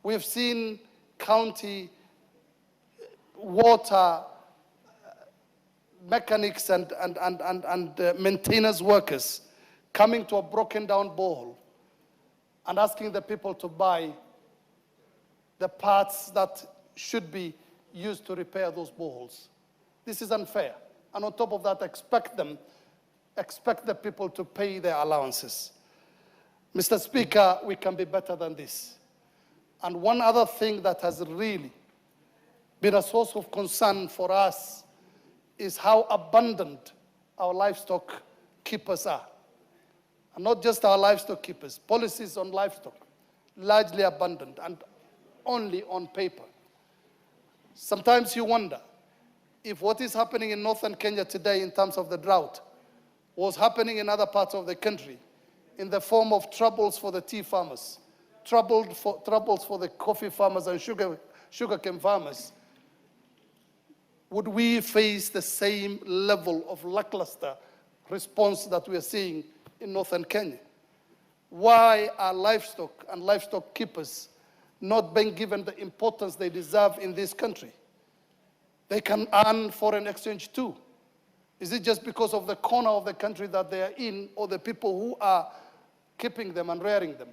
We've seen county water mechanics and maintenance workers coming to a broken down borehole and asking the people to buy the parts that should be used to repair those boreholes. This is unfair. And on top of that, expect the people to pay their allowances. Mr. Speaker, we can be better than this. And one other thing that has really been a source of concern for us is how abundant our livestock keepers are. And not just our livestock keepers, policies on livestock, largely abundant and only on paper. Sometimes you wonder if what is happening in northern Kenya today in terms of the drought was happening in other parts of the country in the form of troubles for the tea farmers, troubles for the coffee farmers and sugarcane farmers. Would we face the same level of lackluster response that we are seeing in northern Kenya? Why are livestock and livestock keepers not being given the importance they deserve in this country? They can earn foreign exchange too. Is it just because of the corner of the country that they are in, or the people who are keeping them and rearing them?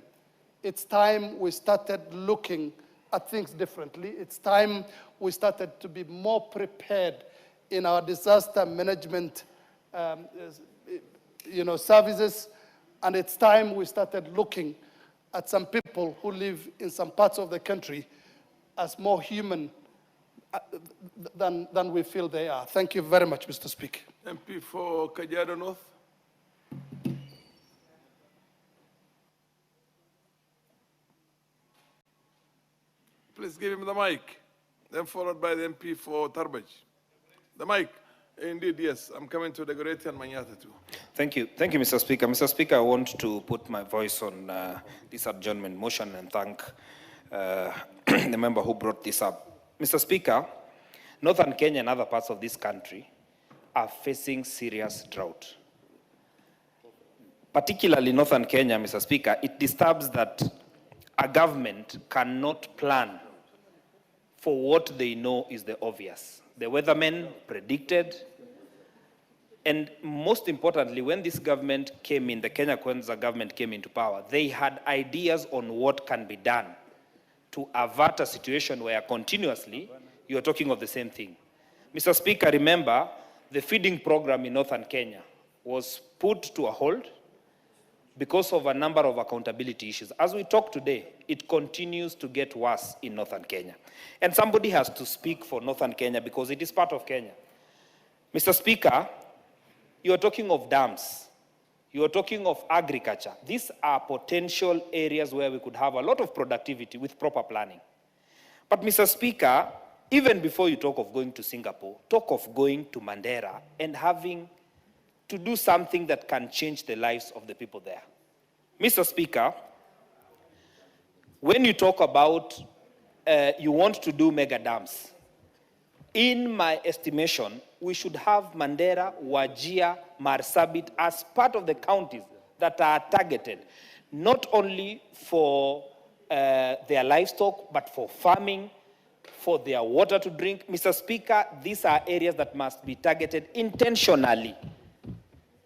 It's time we started looking at things differently. It's time we started to be more prepared in our disaster management services. And it's time we started looking at some people who live in some parts of the country as more human than we feel they are. Thank you very much, Mr. Speaker. MP for Kajiado North. Please give him the mic. Then followed by the MP for Tarbaj. The mic. Indeed, yes. I'm coming to the Goreti and Manyata too. Thank you. Thank you, Mr. Speaker. Mr. Speaker, I want to put my voice on this adjournment motion and thank the member who brought this up. Mr. Speaker, northern Kenya and other parts of this country are facing serious drought. Particularly northern Kenya, Mr. Speaker, it disturbs that a government cannot plan for what they know is the obvious. The weathermen predicted, and most importantly, when this government came in, the Kenya Kwanza government came into power, they had ideas on what can be done to avert a situation where continuously you are talking of the same thing. Mr. Speaker, remember, the feeding program in northern Kenya was put to a hold because of a number of accountability issues. As we talk today, it continues to get worse in northern Kenya. And somebody has to speak for northern Kenya because it is part of Kenya. Mr. Speaker, you are talking of dams. You are talking of agriculture. These are potential areas where we could have a lot of productivity with proper planning. But Mr. Speaker, even before you talk of going to Singapore, talk of going to Mandera and having to do something that can change the lives of the people there. Mr. Speaker, when you talk about you want to do mega dams, in my estimation, we should have Mandera, Wajir, Marsabit as part of the counties that are targeted, not only for their livestock, but for farming, for their water to drink. Mr. Speaker, these are areas that must be targeted intentionally.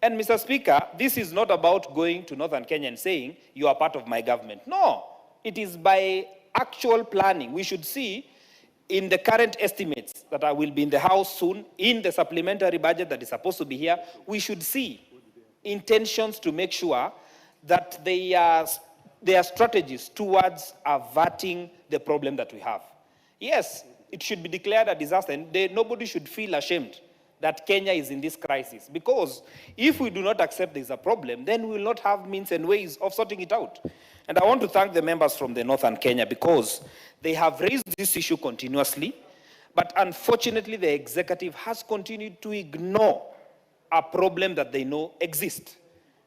And Mr. Speaker, this is not about going to northern Kenya and saying, you are part of my government. No, it is by actual planning. We should see in the current estimates that will be in the House soon, in the supplementary budget that is supposed to be here, we should see intentions to make sure that there are strategies towards averting the problem that we have. Yes, it should be declared a disaster, and nobody should feel ashamed that Kenya is in this crisis. Because if we do not accept there is a problem, then we will not have means and ways of sorting it out. And I want to thank the members from the northern Kenya because they have raised this issue continuously, but unfortunately the executive has continued to ignore a problem that they know exists.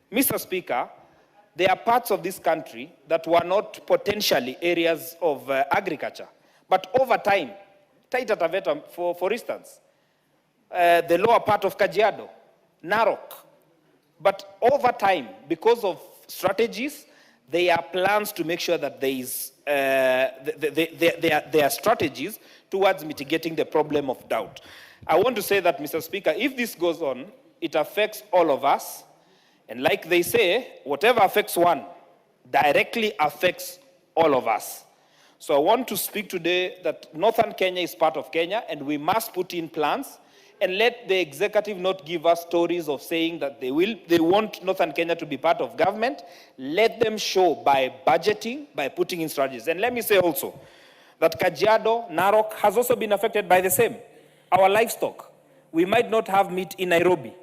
Mr. Speaker, there are parts of this country that were not potentially areas of agriculture. But over time, Taita Taveta, for instance, the lower part of Kajiado, Narok. But over time, because of strategies, there are plans to make sure that there are strategies towards mitigating the problem of drought. I want to say that, Mr. Speaker, if this goes on, it affects all of us. And like they say, whatever affects one directly affects all of us. So I want to speak today that Northern Kenya is part of Kenya, and we must put in plans and let the executive not give us stories of saying that they want Northern Kenya to be part of government. Let them show by budgeting, by putting in strategies. And let me say also that Kajiado, Narok has also been affected by the same. Our livestock, we might not have meat in Nairobi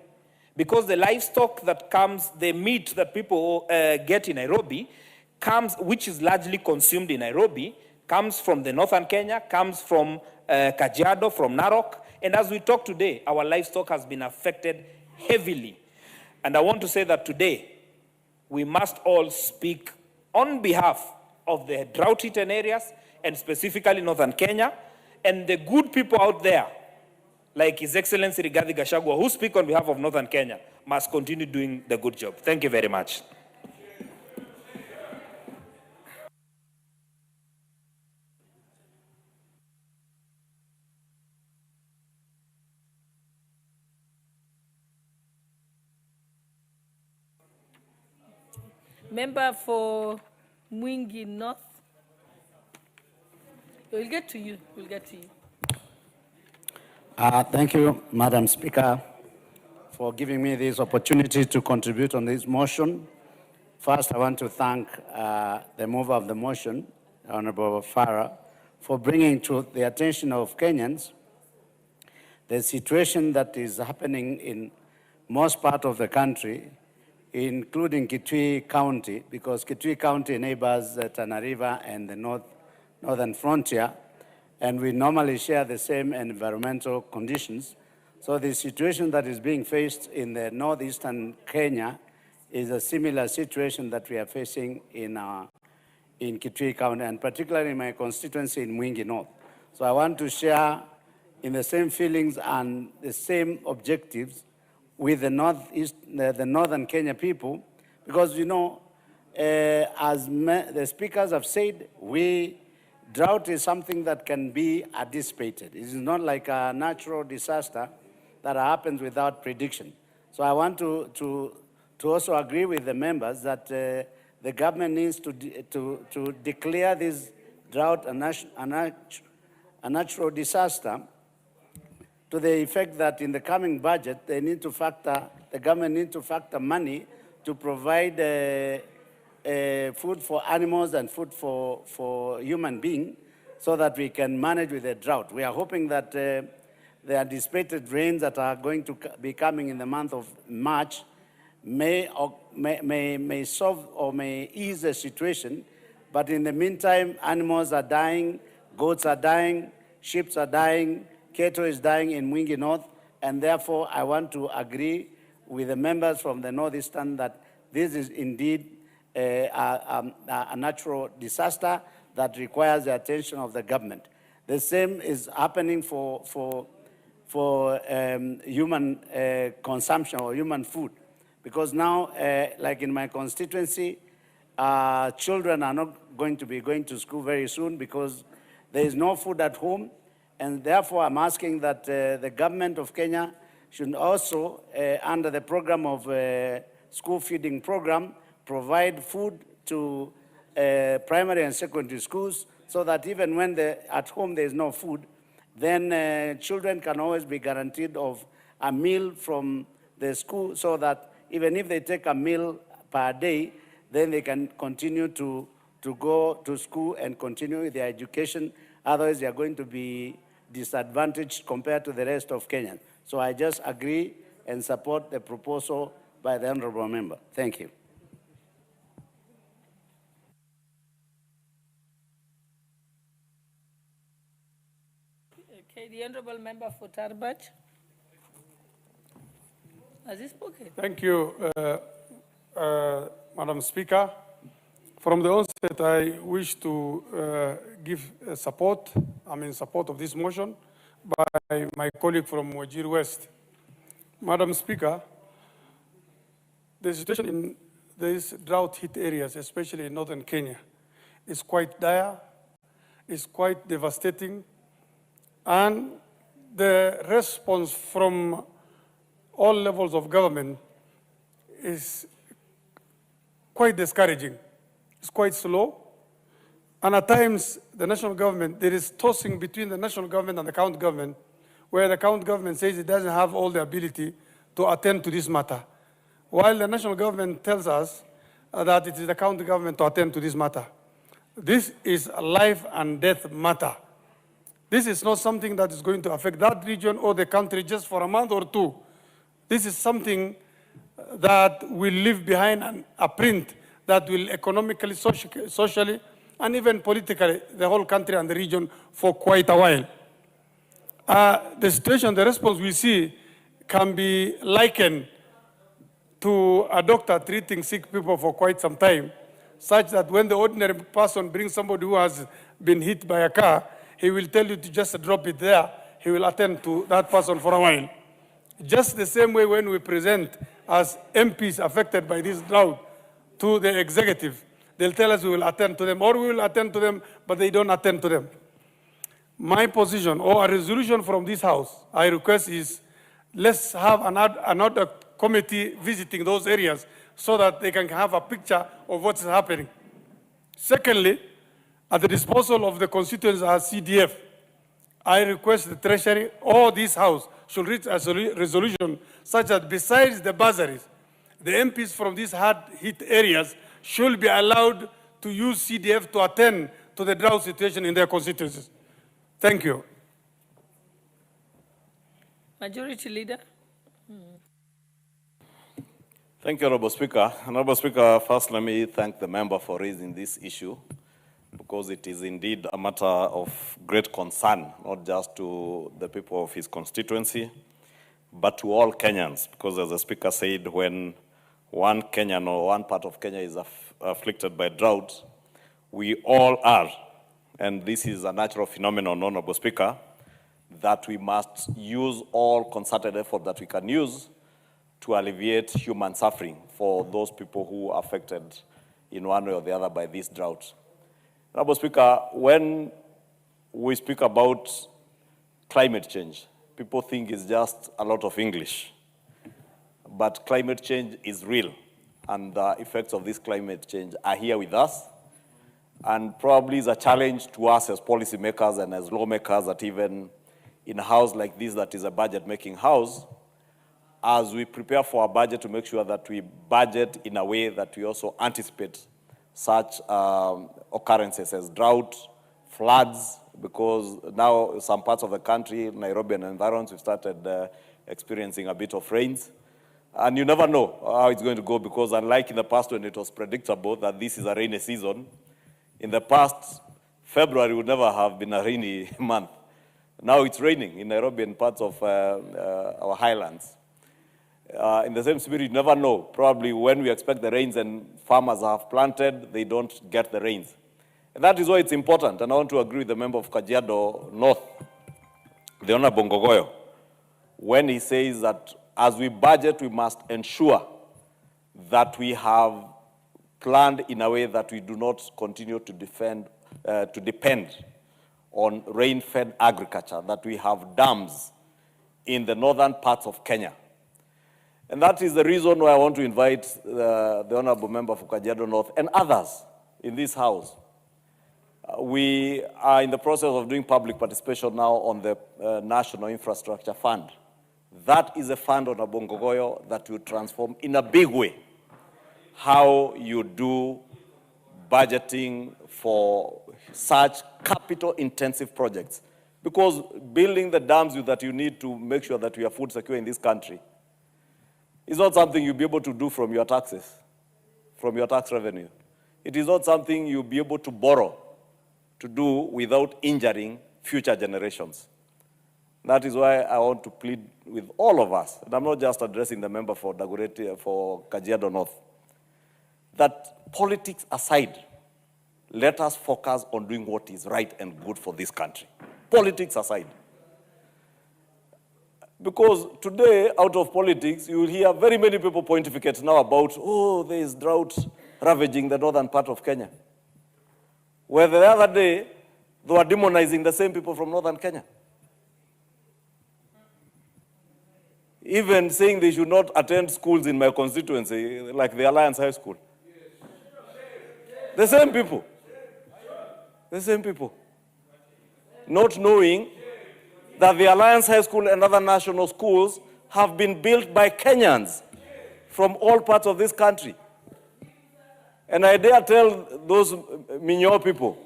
because the livestock that comes, the meat that people get in Nairobi comes, which is largely consumed in Nairobi, comes from the Northern Kenya, comes from Kajiado, from Narok. And as we talk today, our livestock has been affected heavily. And I want to say that today, we must all speak on behalf of the drought-hit areas, and specifically Northern Kenya, and the good people out there, like His Excellency Rigathi Gachagua, who speak on behalf of Northern Kenya, must continue doing the good job. Thank you very much. Member for Mwingi North. We'll get to you. We'll get to you. Thank you, Madam Speaker, for giving me this opportunity to contribute on this motion. First, I want to thank the mover of the motion, Honorable Farah, for bringing to the attention of Kenyans the situation that is happening in most part of the country, including Kitui County, because Kitui County neighbors Tana River and the northern frontier, and we normally share the same environmental conditions. So the situation that is being faced in the northeastern Kenya is a similar situation that we are facing in Kitui County, and particularly in my constituency in Mwingi North. So I want to share in the same feelings and the same objectives with the northern Kenya people, because you know, as the speakers have said, drought is something that can be anticipated. It is not like a natural disaster that happens without prediction. So I want to also agree with the members that the government needs to declare this drought a natural disaster, to the effect that in the coming budget, the government needs to factor money to provide food for animals and food for human beings, so that we can manage with the drought. We are hoping that the anticipated rains that are going to be coming in the month of March may solve or may ease the situation. But in the meantime, animals are dying, goats are dying, sheep are dying, cattle is dying in Mwingi North, and therefore I want to agree with the members from the Northeastern that this is indeed a natural disaster that requires the attention of the government. The same is happening for human consumption or human food, because now, like in my constituency, children are not going to be going to school very soon because there is no food at home, and therefore I'm asking that the government of Kenya should also, under the program of school feeding program, provide food to primary and secondary schools, so that even when at home there is no food, then children can always be guaranteed of a meal from the school, so that even if they take a meal per day, then they can continue to go to school and continue with their education. Otherwise, they are going to be disadvantaged compared to the rest of Kenya. So I just agree and support the proposal by the honorable member. Thank you. Okay, the honorable member for Tarbaj. Has he spoken? Thank you, Madam Speaker. From the onset, I wish to give support of this motion by my colleague from Wajir West. Madam Speaker, the situation in these drought-hit areas, especially in northern Kenya, is quite dire, is quite devastating, and the response from all levels of government is quite discouraging. It's quite slow, and at times the national government, there is tossing between the national government and the county government, where the county government says it doesn't have all the ability to attend to this matter, while the national government tells us that it is the county government to attend to this matter. This is a life and death matter. This is not something that is going to affect that region or the country just for a month or two. This is something that will leave behind a print that will economically, socially, and even politically, the whole country and the region for quite a while. The situation, the response we see can be likened to a doctor treating sick people for quite some time, such that when the ordinary person brings somebody who has been hit by a car, he will tell you to just drop it there. He will attend to that person for a while. Just the same way when we present as MPs affected by this drought to the executive, they'll tell us we will attend to them, or we will attend to them, but they don't attend to them. My position, or a resolution from this House, I request is, let's have another committee visiting those areas so that they can have a picture of what's happening. Secondly, at the disposal of the constituents as CDF, I request the Treasury or this House should reach a resolution such that besides the bursaries, the MPs from these hard-hit areas should be allowed to use CDF to attend to the drought situation in their constituencies. Thank you. Majority Leader. Thank you, Honorable Speaker. Honorable Speaker, first let me thank the member for raising this issue, because it is indeed a matter of great concern, not just to the people of his constituency, but to all Kenyans, because as the Speaker said, when one Kenyan or one part of Kenya is afflicted by drought, we all are. And this is a natural phenomenon, Honorable Speaker, that we must use all concerted effort that we can use to alleviate human suffering for those people who are affected in one way or the other by this drought. Honorable Speaker, when we speak about climate change, people think it's just a lot of English. But climate change is real, and the effects of this climate change are here with us, and probably is a challenge to us as policymakers and as lawmakers, that even in a house like this that is a budget-making house, as we prepare for our budget, to make sure that we budget in a way that we also anticipate such occurrences as drought, floods, because now some parts of the country, Nairobi and environs, we've started experiencing a bit of rains. And you never know how it's going to go, because unlike in the past when it was predictable that this is a rainy season, in the past, February would never have been a rainy month. Now it's raining in Nairobi and parts of our highlands. In the same spirit, you never know. Probably when we expect the rains and farmers have planted, they don't get the rains. And that is why it's important. And I want to agree with the member of Kajiado North, the Honorable Ngogoyo, when he says that as we budget, we must ensure that we have planned in a way that we do not continue to depend on rain-fed agriculture, that we have dams in the northern parts of Kenya. And that is the reason why I want to invite the Honorable Member for Kajiado North and others in this House. We are in the process of doing public participation now on the National Infrastructure Fund. That is a fund, Honorable Ngogoyo, that will transform in a big way how you do budgeting for such capital-intensive projects. Because building the dams that you need to make sure that we are food secure in this country is not something you'll be able to do from your taxes, from your tax revenue. It is not something you'll be able to borrow to do without injuring future generations. That is why I want to plead with all of us, and I'm not just addressing the member for Dagoretti, for Kajiado North, that politics aside, let us focus on doing what is right and good for this country. Politics aside. Because today, out of politics, you will hear very many people pontificate now about, oh, there is drought ravaging the northern part of Kenya. Where the other day, they were demonizing the same people from northern Kenya. Even saying they should not attend schools in my constituency, like the Alliance High School. The same people. The same people. Not knowing that the Alliance High School and other national schools have been built by Kenyans from all parts of this country. And I dare tell those Manyora people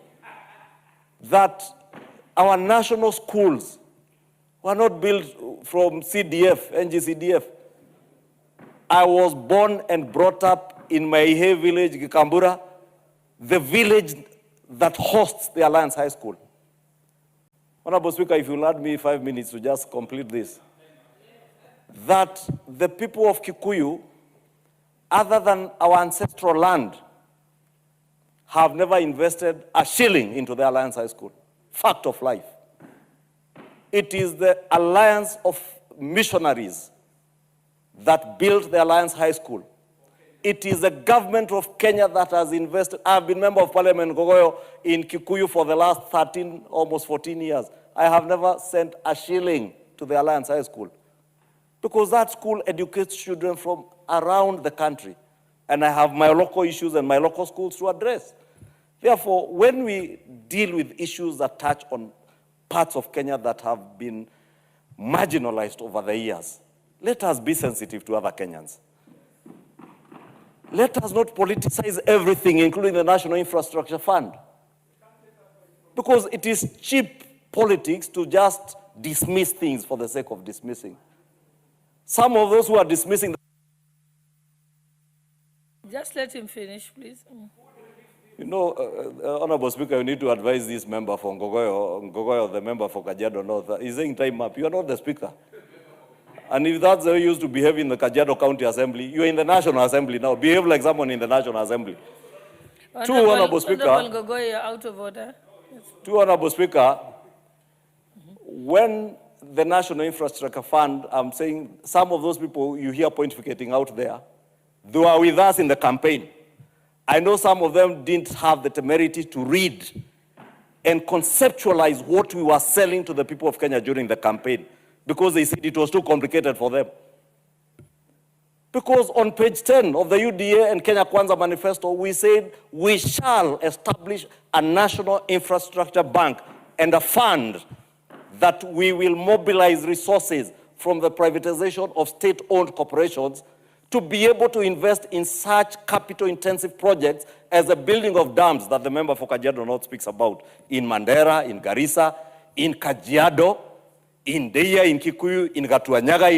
that our national schools were not built from CDF, NGCDF. I was born and brought up in my Ihe village, Gikambura, the village that hosts the Alliance High School. Honorable Speaker, if you'll add me 5 minutes to just complete this. That the people of Kikuyu, other than our ancestral land, have never invested a shilling into the Alliance High School. Fact of life. It is the alliance of missionaries that built the Alliance High School. It is the government of Kenya that has invested. I've been member of parliament Gogoyo in Kikuyu for the last 13, almost 14 years. I have never sent a shilling to the Alliance High School because that school educates children from around the country. And I have my local issues and my local schools to address. Therefore, when we deal with issues that touch on parts of Kenya that have been marginalized over the years, let us be sensitive to other Kenyans. Let us not politicize everything, including the National Infrastructure Fund. Because it is cheap politics to just dismiss things for the sake of dismissing. Some of those who are dismissing... Just let him finish, please. You know, Honorable Speaker, you need to advise this member from Gogoyo, the member for Kajiado North. He's saying time up. You are not the Speaker. And if that's the way you used to behave in the Kajiado County Assembly, you are in the National Assembly now. Behave like someone in the National Assembly. Honorable Speaker. Honorable Gogoyo, you're out of order. Yes. Honorable Speaker, when the National Infrastructure Fund, I'm saying some of those people you hear pontificating out there, they were with us in the campaign. I know some of them didn't have the temerity to read and conceptualize what we were selling to the people of Kenya during the campaign because they said it was too complicated for them. Because on page 10 of the UDA and Kenya Kwanza manifesto, we said we shall establish a national infrastructure bank and a fund that we will mobilize resources from the privatization of state-owned corporations to be able to invest in such capital-intensive projects as the building of dams that the member for Kajiado North speaks about in Mandera, in Garissa, in Kajiado, in Deia, in Kikuyu, in Gatuanyaga,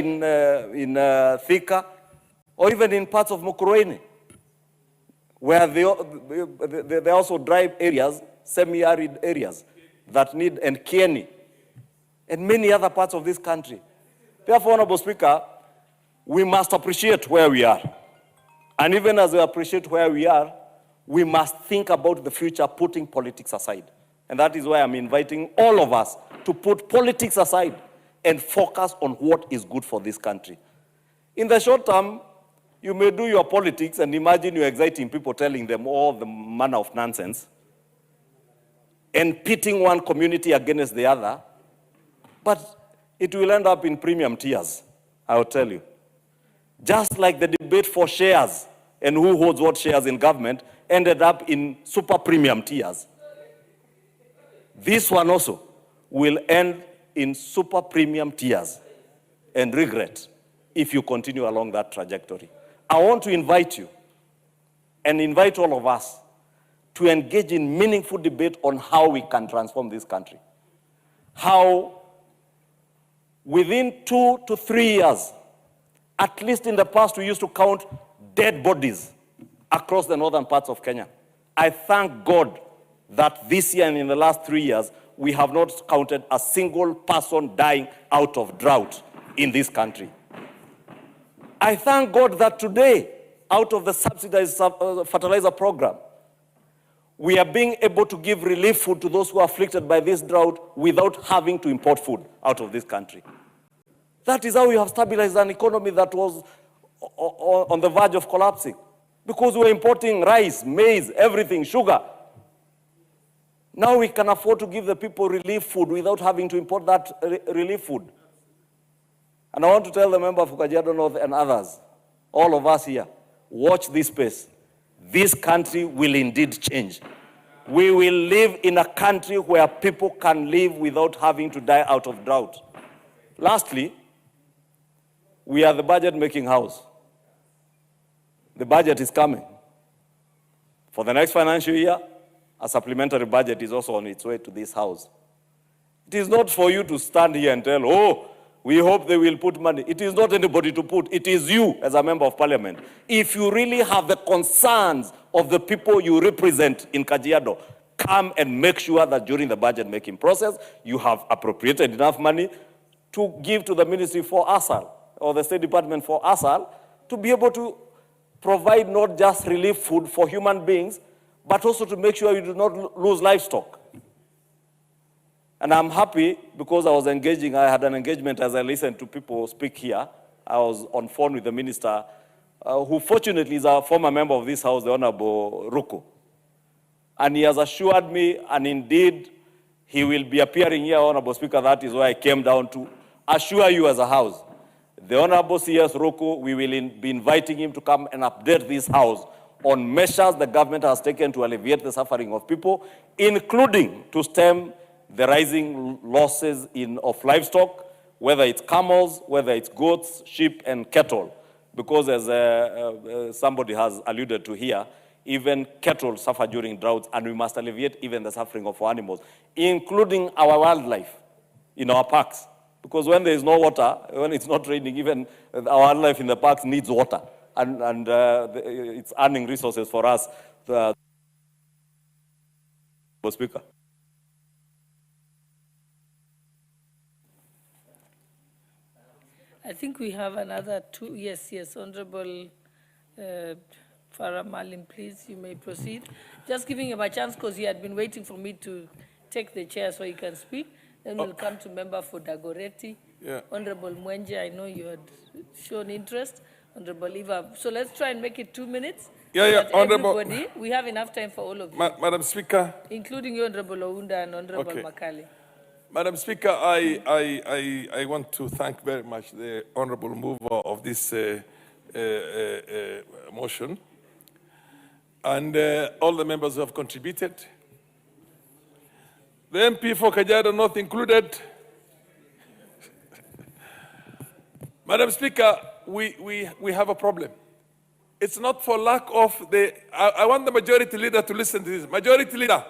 in Thika, or even in parts of Mukurweini, where they also dry areas, semi-arid areas that need, and Kieni, and many other parts of this country. Therefore, Honorable Speaker, we must appreciate where we are. And even as we appreciate where we are, we must think about the future, putting politics aside. And that is why I'm inviting all of us to put politics aside and focus on what is good for this country. In the short term, you may do your politics and imagine you're exciting people, telling them all the manner of nonsense and pitting one community against the other, but it will end up in premium tiers, I will tell you. Just like the debate for shares and who holds what shares in government ended up in super premium tiers. This one also will end in super premium tiers and regret if you continue along that trajectory. I want to invite you and invite all of us to engage in meaningful debate on how we can transform this country. How within 2 to 3 years, at least in the past, we used to count dead bodies across the northern parts of Kenya. I thank God that this year and in the last 3 years, we have not counted a single person dying out of drought in this country. I thank God that today, out of the subsidized fertilizer program. We are being able to give relief food to those who are afflicted by this drought without having to import food out of this country. That is how we have stabilized an economy that was on the verge of collapsing, because we were importing rice, maize, everything, sugar. Now we can afford to give the people relief food without having to import that relief food. And I want to tell the member of Kajiado North and others, all of us here, watch this space. This country will indeed change. We will live in a country where people can live without having to die out of drought. Lastly, we are the budget-making house. The budget is coming. For the next financial year, a supplementary budget is also on its way to this house. It is not for you to stand here and tell, oh, we hope they will put money. It is not anybody to put. It is you as a member of parliament. If you really have the concerns of the people you represent in Kajiado, come and make sure that during the budget-making process, you have appropriated enough money to give to the Ministry for ASAL or the State Department for ASAL to be able to provide not just relief food for human beings, but also to make sure you do not lose livestock. And I'm happy because I had an engagement as I listened to people speak here. I was on phone with the minister, who fortunately is a former member of this house, the Honorable Ruto. And he has assured me, and indeed, he will be appearing here, Honorable Speaker. That is why I came down to assure you as a house. The Honorable CS Ruto, we will be inviting him to come and update this house on measures the government has taken to alleviate the suffering of people, including to stem the rising losses of livestock, whether it's camels, whether it's goats, sheep, and cattle. Because as somebody has alluded to here, even cattle suffer during droughts, and we must alleviate even the suffering of our animals, including our wildlife in our parks. Because when there is no water, when it's not raining, even our wildlife in the parks needs water. And it's earning resources for us. Speaker. I think we have another two. Yes, Honorable Farah Malim, please, you may proceed. Just giving him a chance because he had been waiting for me to take the chair so he can speak. Then we'll come to member for Dagoretti. Yeah. Honorable Mwenje, I know you had shown interest. Honorable Eva. So let's try and make it 2 minutes. Honorable. Everybody, we have enough time for all of you. Madam Speaker. Including you, Honorable Ounda and Honorable Makali. Madam Speaker, I want to thank very much the honorable mover of this motion and all the members who have contributed. The MP for Kajiado North included. Madam Speaker, we have a problem. It's not for lack of I want the majority leader to listen to this. Majority leader.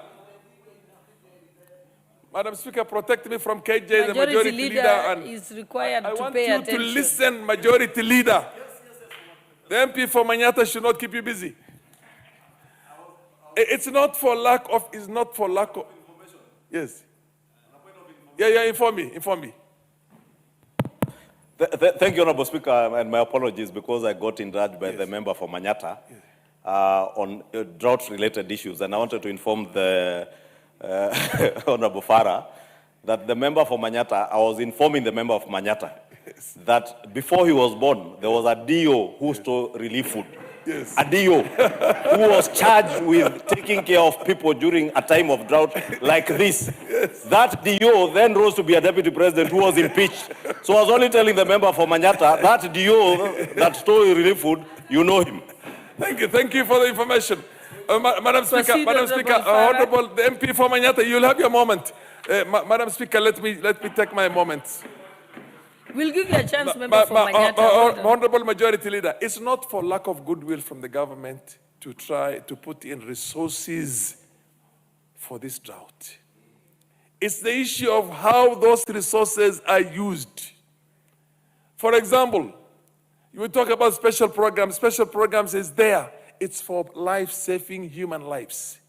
Madam Speaker, protect me from KJ, the majority leader. And is required to pay attention. I want you to listen, majority leader. The MP for Manyata should not keep you busy. It's not for lack of, yes. Inform me. Thank you, Honorable Speaker, and my apologies because I got indulged by the member for Manyata on drought-related issues, and I wanted to inform the Honorable Farah that the member for Manyata, I was informing the member of Manyata that before he was born, there was a DO who stole relief food. Yes. A DO who was charged with taking care of people during a time of drought like this. Yes. That DO then rose to be a deputy president who was impeached. So I was only telling the member for Manyata, that DO that stole relief food, you know him. Thank you for the information. Madam Speaker, Honorable, the MP for Manyata, you'll have your moment. Madam Speaker, let me take my moment. We'll give you a chance, member for Manyata. Honorable Majority Leader, it's not for lack of goodwill from the government to try to put in resources for this drought. It's the issue of how those resources are used. For example, you talk about special programs. Special programs is there. It's for life-saving human lives.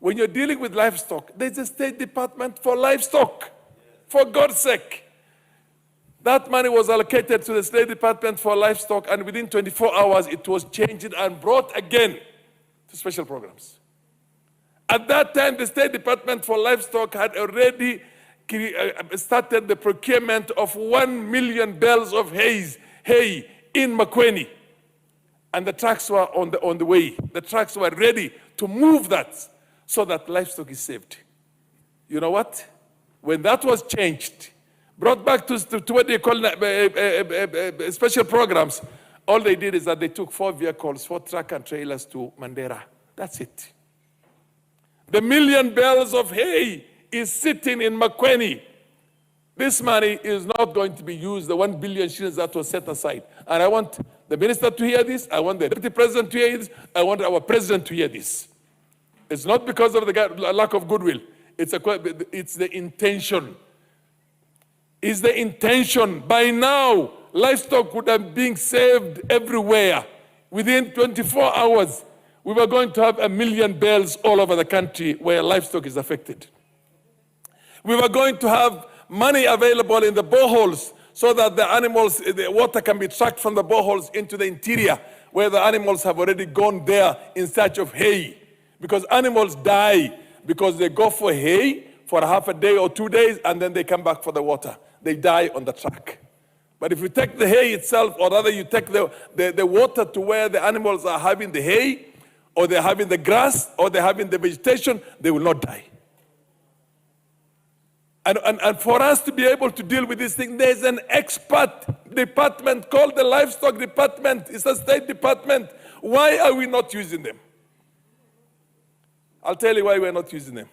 When you're dealing with livestock, there's a State Department for livestock. For God's sake. That money was allocated to the State Department for Livestock, and within 24 hours, it was changed and brought again to special programs. At that time, the State Department for Livestock had already started the procurement of 1 million bales of hay in makwiny. And the trucks were on the way. The trucks were ready to move that so that livestock is saved. You know what? When that was changed, brought back to what they call special programs, all they did is that they took 4 vehicles, 4 truck and trailers to Mandera. That's it. The 1 million bales of hay is sitting in makwiny. This money is not going to be used, the 1 billion shillings that was set aside. And I want the minister to hear this. I want the deputy president to hear this. I want our president to hear this. It's not because of the lack of goodwill. It's the intention. It's the intention. By now, livestock would have been saved everywhere. Within 24 hours, we were going to have 1 million bales all over the country where livestock is affected. We were going to have money available in the boreholes so that the animals, the water can be tracked from the boreholes into the interior where the animals have already gone there in search of hay. Because animals die because they go for hay for half a day or 2 days and then they come back for the water. They die on the track. But if you take the hay itself, or rather you take the water to where the animals are having the hay, or they're having the grass, or they're having the vegetation, they will not die. And for us to be able to deal with this thing, there's an expert department called the Livestock Department. It's a state department. Why are we not using them? I'll tell you why we're not using them.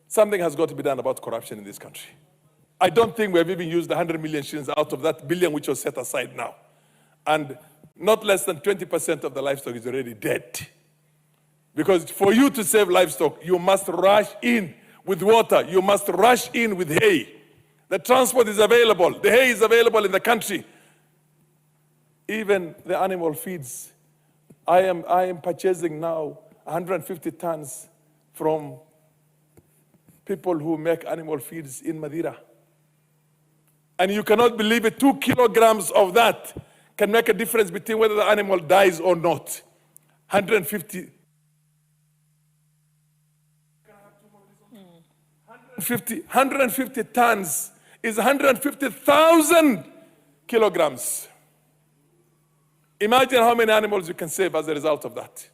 Something has got to be done about corruption in this country. I don't think we have even used 100 million shillings out of that billion which was set aside now. And not less than 20% of the livestock is already dead. Because for you to save livestock, you must rush in with water. You must rush in with hay. The transport is available. The hay is available in the country. Even the animal feeds. I am purchasing now 150 tons from people who make animal feeds in Madeira. And you cannot believe it, 2 kilograms of that can make a difference between whether the animal dies or not. 150 tons is 150,000 kilograms. Imagine how many animals you can save as a result of that.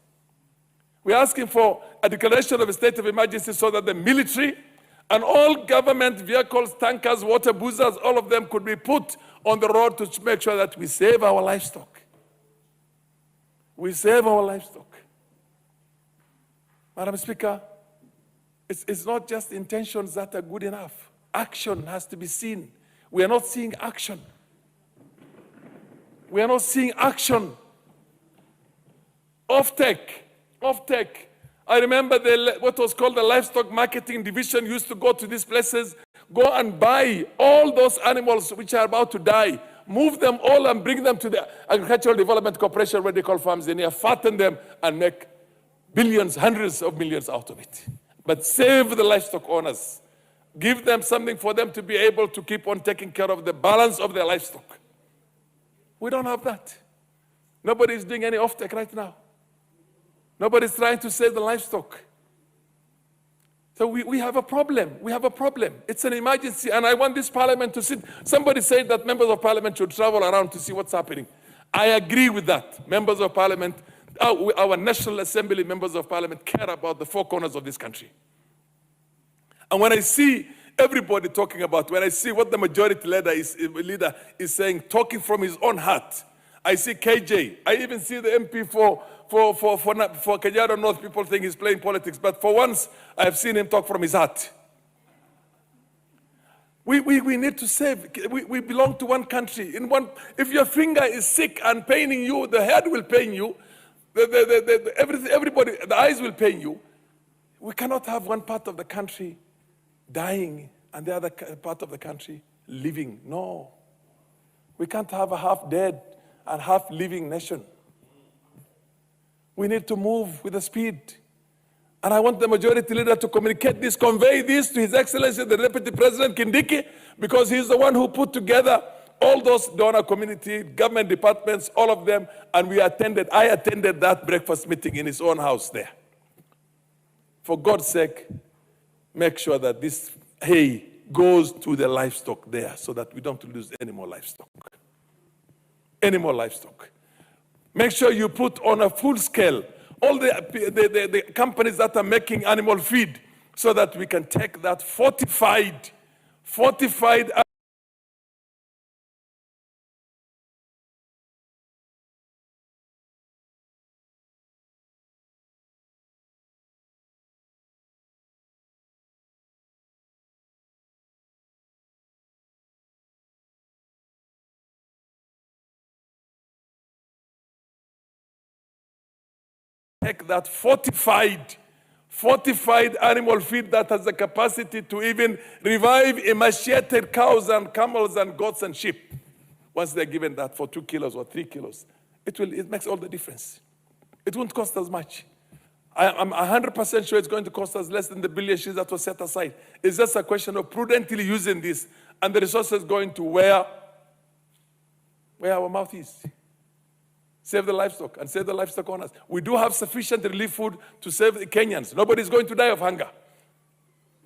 We're asking for a declaration of a state of emergency so that the military and all government vehicles, tankers, water boozers, all of them could be put on the road to make sure that we save our livestock. We save our livestock. Madam Speaker, it's not just intentions that are good enough. Action has to be seen. We are not seeing action. We are not seeing action. Off-take. I remember what was called the livestock marketing division used to go to these places, go and buy all those animals which are about to die, move them all and bring them to the Agricultural Development Corporation where they call farms in here, fatten them and make billions, hundreds of millions out of it. But save the livestock owners. Give them something for them to be able to keep on taking care of the balance of their livestock. We don't have that. Nobody is doing any off-take right now. Nobody's trying to save the livestock. So we have a problem. We have a problem. It's an emergency, and I want this parliament to sit. Somebody said that members of parliament should travel around to see what's happening. I agree with that. Members of parliament, our National Assembly members of parliament care about the 4 corners of this country. And when I see everybody talking about, when I see what the majority leader is saying, talking from his own heart, I see KJ. I even see the MP for Kajiado North. People think he's playing politics, but for once, I have seen him talk from his heart. We need to save. We belong to one country. If your finger is sick and paining you, the head will pain you. Everybody, the eyes will pain you. We cannot have one part of the country dying and the other part of the country living. No. We can't have a half dead and half living nation. We need to move with the speed. And I want the majority leader to communicate this, convey this to His Excellency, the Deputy President Kindiki, because he's the one who put together all those donor community, government departments, all of them, and I attended that breakfast meeting in his own house there. For God's sake, make sure that this hay goes to the livestock there so that we don't lose any more livestock. Any more livestock. Make sure you put on a full scale all the companies that are making animal feed so that we can take that fortified animal feed that has the capacity to even revive emaciated cows and camels and goats and sheep. Once they're given that for 2 kilos or 3 kilos, it makes all the difference. It won't cost us much. I'm 100% sure it's going to cost us less than the billion shillings that was set aside. It's just a question of prudently using this and the resources going to where our mouth is. Save the livestock and save the livestock owners. We do have sufficient relief food to save the Kenyans. Nobody's going to die of hunger.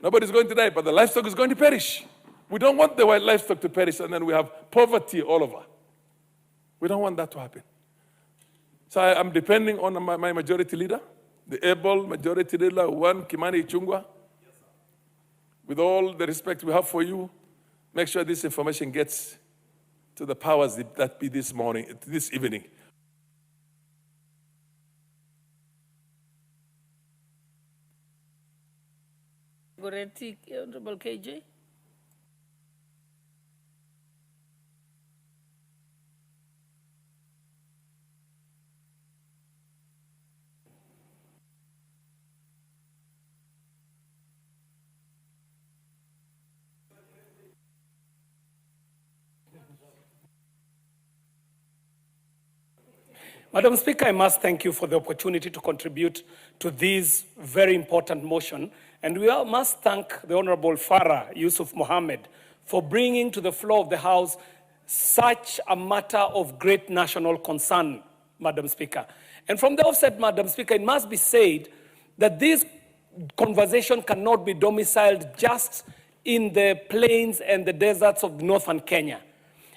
Nobody's going to die, but the livestock is going to perish. We don't want the wild livestock to perish and then we have poverty all over. We don't want that to happen. So I'm depending on my majority leader, the able majority leader, one Kimani Ichung'wah. With all the respect we have for you, make sure this information gets to the powers that be this evening. Honorable KJ. Madam Speaker, I must thank you for the opportunity to contribute to this very important motion. And we must thank the Honorable Farah Yusuf Mohammed for bringing to the floor of the House such a matter of great national concern, Madam Speaker. And from the offset, Madam Speaker, it must be said that this conversation cannot be domiciled just in the plains and the deserts of northern Kenya.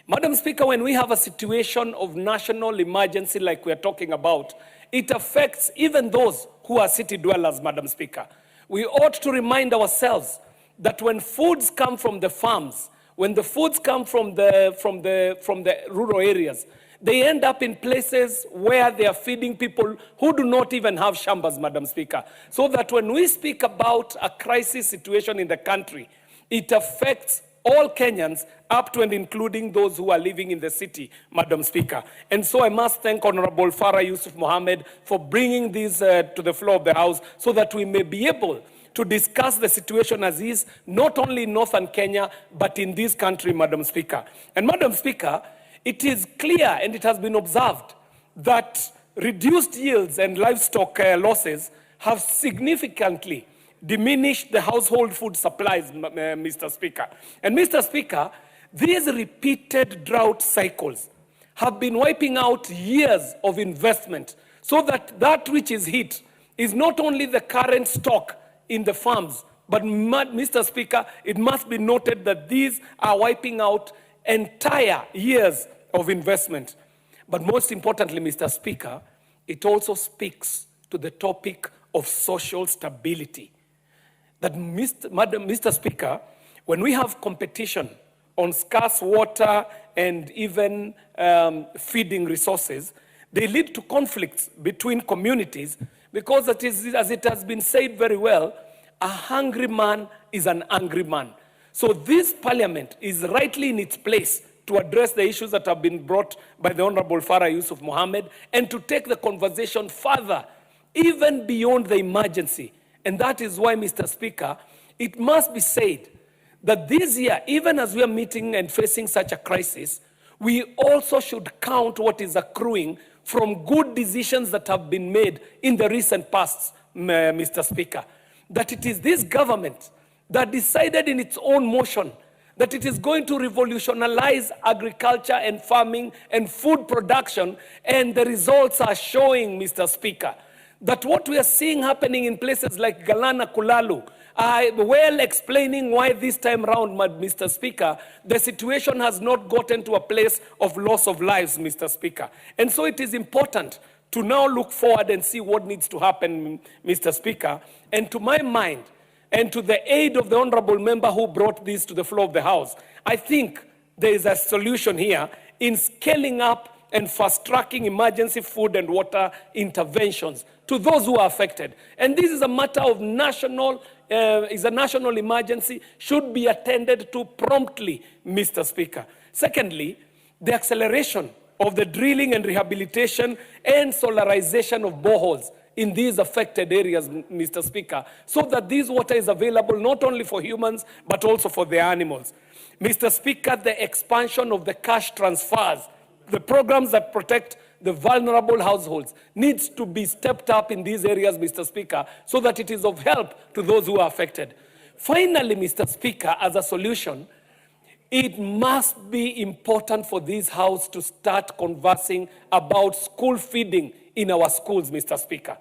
Madam Speaker, when we have a situation of national emergency like we are talking about, it affects even those who are city dwellers, Madam Speaker. We ought to remind ourselves that when foods come from the farms, when the foods come from the rural areas, they end up in places where they are feeding people who do not even have shambas, Madam Speaker. So that when we speak about a crisis situation in the country, it affects all Kenyans, up to and including those who are living in the city, Madam Speaker. And so I must thank Honorable Farah Yusuf Mohammed for bringing this to the floor of the House so that we may be able to discuss the situation as is, not only in northern Kenya, but in this country, Madam Speaker. And Madam Speaker, it is clear and it has been observed that reduced yields and livestock losses have significantly diminished the household food supplies, Mr. Speaker. And Mr. Speaker, these repeated drought cycles have been wiping out years of investment so that that which is hit is not only the current stock in the farms, but Mr. Speaker, it must be noted that these are wiping out entire years of investment. But most importantly, Mr. Speaker, it also speaks to the topic of social stability. That, Mr. Speaker, when we have competition on scarce water and even feeding resources, they lead to conflicts between communities because it is, as it has been said very well, a hungry man is an angry man. So this parliament is rightly in its place to address the issues that have been brought by the Honorable Farah Yusuf Mohammed and to take the conversation further, even beyond the emergency. And that is why, Mr. Speaker, it must be said that this year, even as we are meeting and facing such a crisis, we also should count what is accruing from good decisions that have been made in the recent past, Mr. Speaker. That it is this government that decided in its own motion that it is going to revolutionize agriculture and farming and food production, and the results are showing, Mr. Speaker, that what we are seeing happening in places like Galana Kulalu, well explaining why this time round, Mr. Speaker, the situation has not gotten to a place of loss of lives, Mr. Speaker. And so it is important to now look forward and see what needs to happen, Mr. Speaker. And to my mind, and to the aid of the honorable member who brought this to the floor of the House, I think there is a solution here in scaling up and fast-tracking emergency food and water interventions to those who are affected. And this is a matter of national emergency, should be attended to promptly, Mr. Speaker. Secondly, the acceleration of the drilling and rehabilitation and solarization of boreholes in these affected areas, Mr. Speaker, so that this water is available not only for humans, but also for the animals. Mr. Speaker, the expansion of the cash transfers, the programs that protect the vulnerable households needs to be stepped up in these areas, Mr. Speaker, so that it is of help to those who are affected. Finally, Mr. Speaker, as a solution, it must be important for this House to start conversing about school feeding in our schools, Mr. Speaker.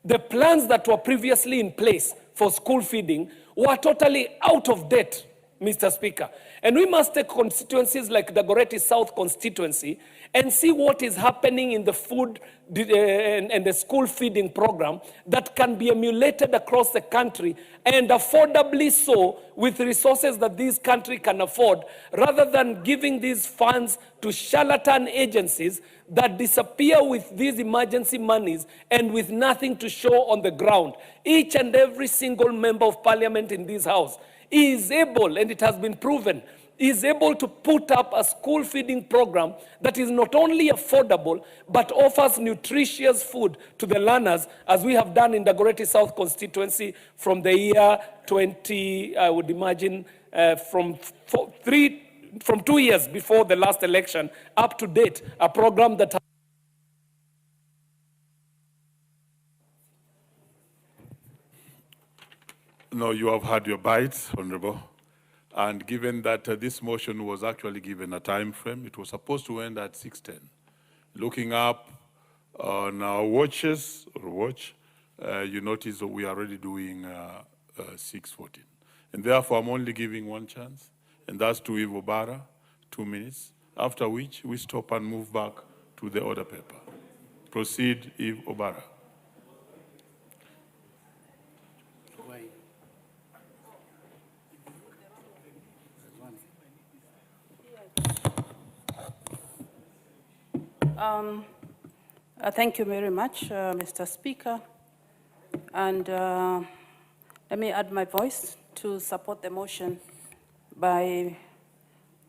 The plans that were previously in place for school feeding were totally out of date, Mr. Speaker. And we must take constituencies like the Dagoretti South constituency and see what is happening in the food and the school feeding program that can be emulated across the country, and affordably so, with resources that this country can afford, rather than giving these funds to charlatan agencies that disappear with these emergency monies and with nothing to show on the ground. Each and every single member of parliament in this House is able, and it has been proven, is able to put up a school feeding program that is not only affordable, but offers nutritious food to the learners, as we have done in the Dagoretti South constituency from the year 20, I would imagine, from 2 years before the last election up to date, a program that No, you have had your bites, Honorable. And given that this motion was actually given a time frame, it was supposed to end at 6:10. Looking up on our watches, you notice that we are already doing 6:14. And therefore, I'm only giving one chance, and that's to Eve Obara, 2 minutes, after which we stop and move back to the order paper. Proceed, Eve Obara. Thank you very much, Mr. Speaker. And let me add my voice to support the motion by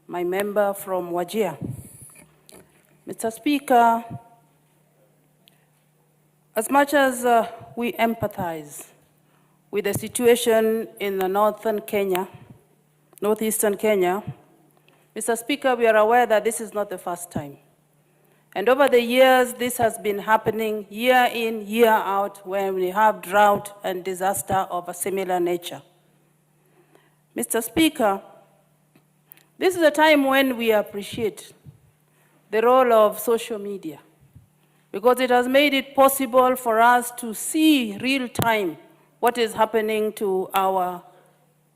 my member from Wajir. Mr. Speaker, as much as we empathize with the situation in the northeastern Kenya, Mr. Speaker, we are aware that this is not the first time. And over the years, this has been happening year in, year out, when we have drought and disaster of a similar nature. Mr. Speaker, this is a time when we appreciate the role of social media, because it has made it possible for us to see real time what is happening to our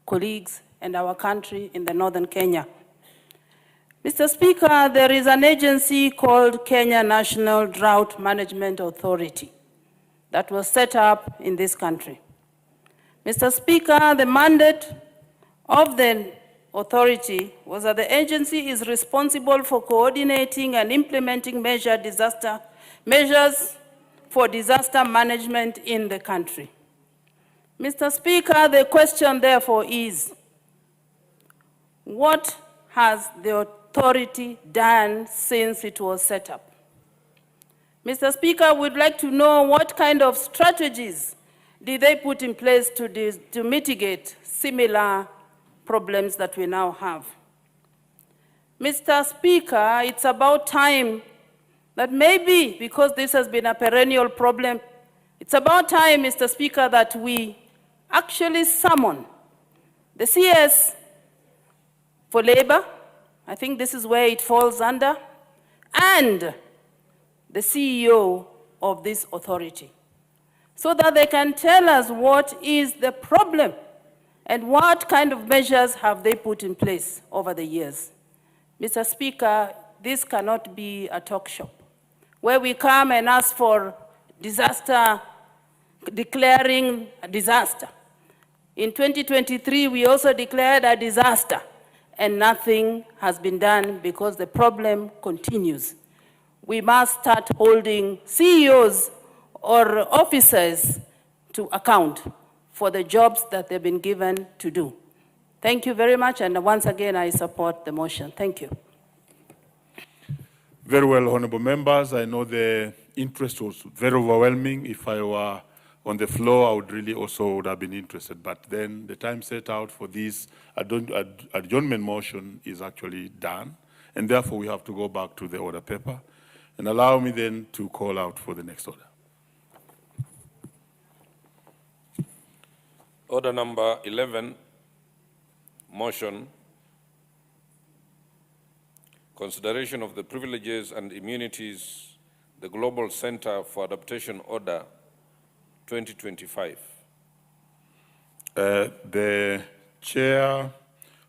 colleagues and our country in the northern Kenya. Mr. Speaker, there is an agency called Kenya National Drought Management Authority that was set up in this country. Mr. Speaker, the mandate of the authority was that the agency is responsible for coordinating and implementing measures for disaster management in the country. Mr. Speaker, the question therefore is, what has the authority done since it was set up? Mr. Speaker, we'd like to know what kind of strategies did they put in place to mitigate similar problems that we now have. Mr. Speaker, it's about time that maybe, because this has been a perennial problem, it's about time, Mr. Speaker, that we actually summon the CS for labor, I think this is where it falls under, and the CEO of this authority, so that they can tell us what is the problem and what kind of measures have they put in place over the years. Mr. Speaker, this cannot be a talk shop where we come and ask for disaster, declaring a disaster. In 2023, we also declared a disaster, and nothing has been done because the problem continues. We must start holding CEOs or officers to account for the jobs that they've been given to do. Thank you very much, and once again, I support the motion. Thank you. Very well, honorable members. I know the interest was very overwhelming. If I were on the floor, I would really also would have been interested. But then the time set out for this adjournment motion is actually done, and therefore we have to go back to the order paper. And allow me then to call out for the next order. Order number 11, motion, consideration of the privileges and immunities, the Global Center for Adaptation Order 2025. The chair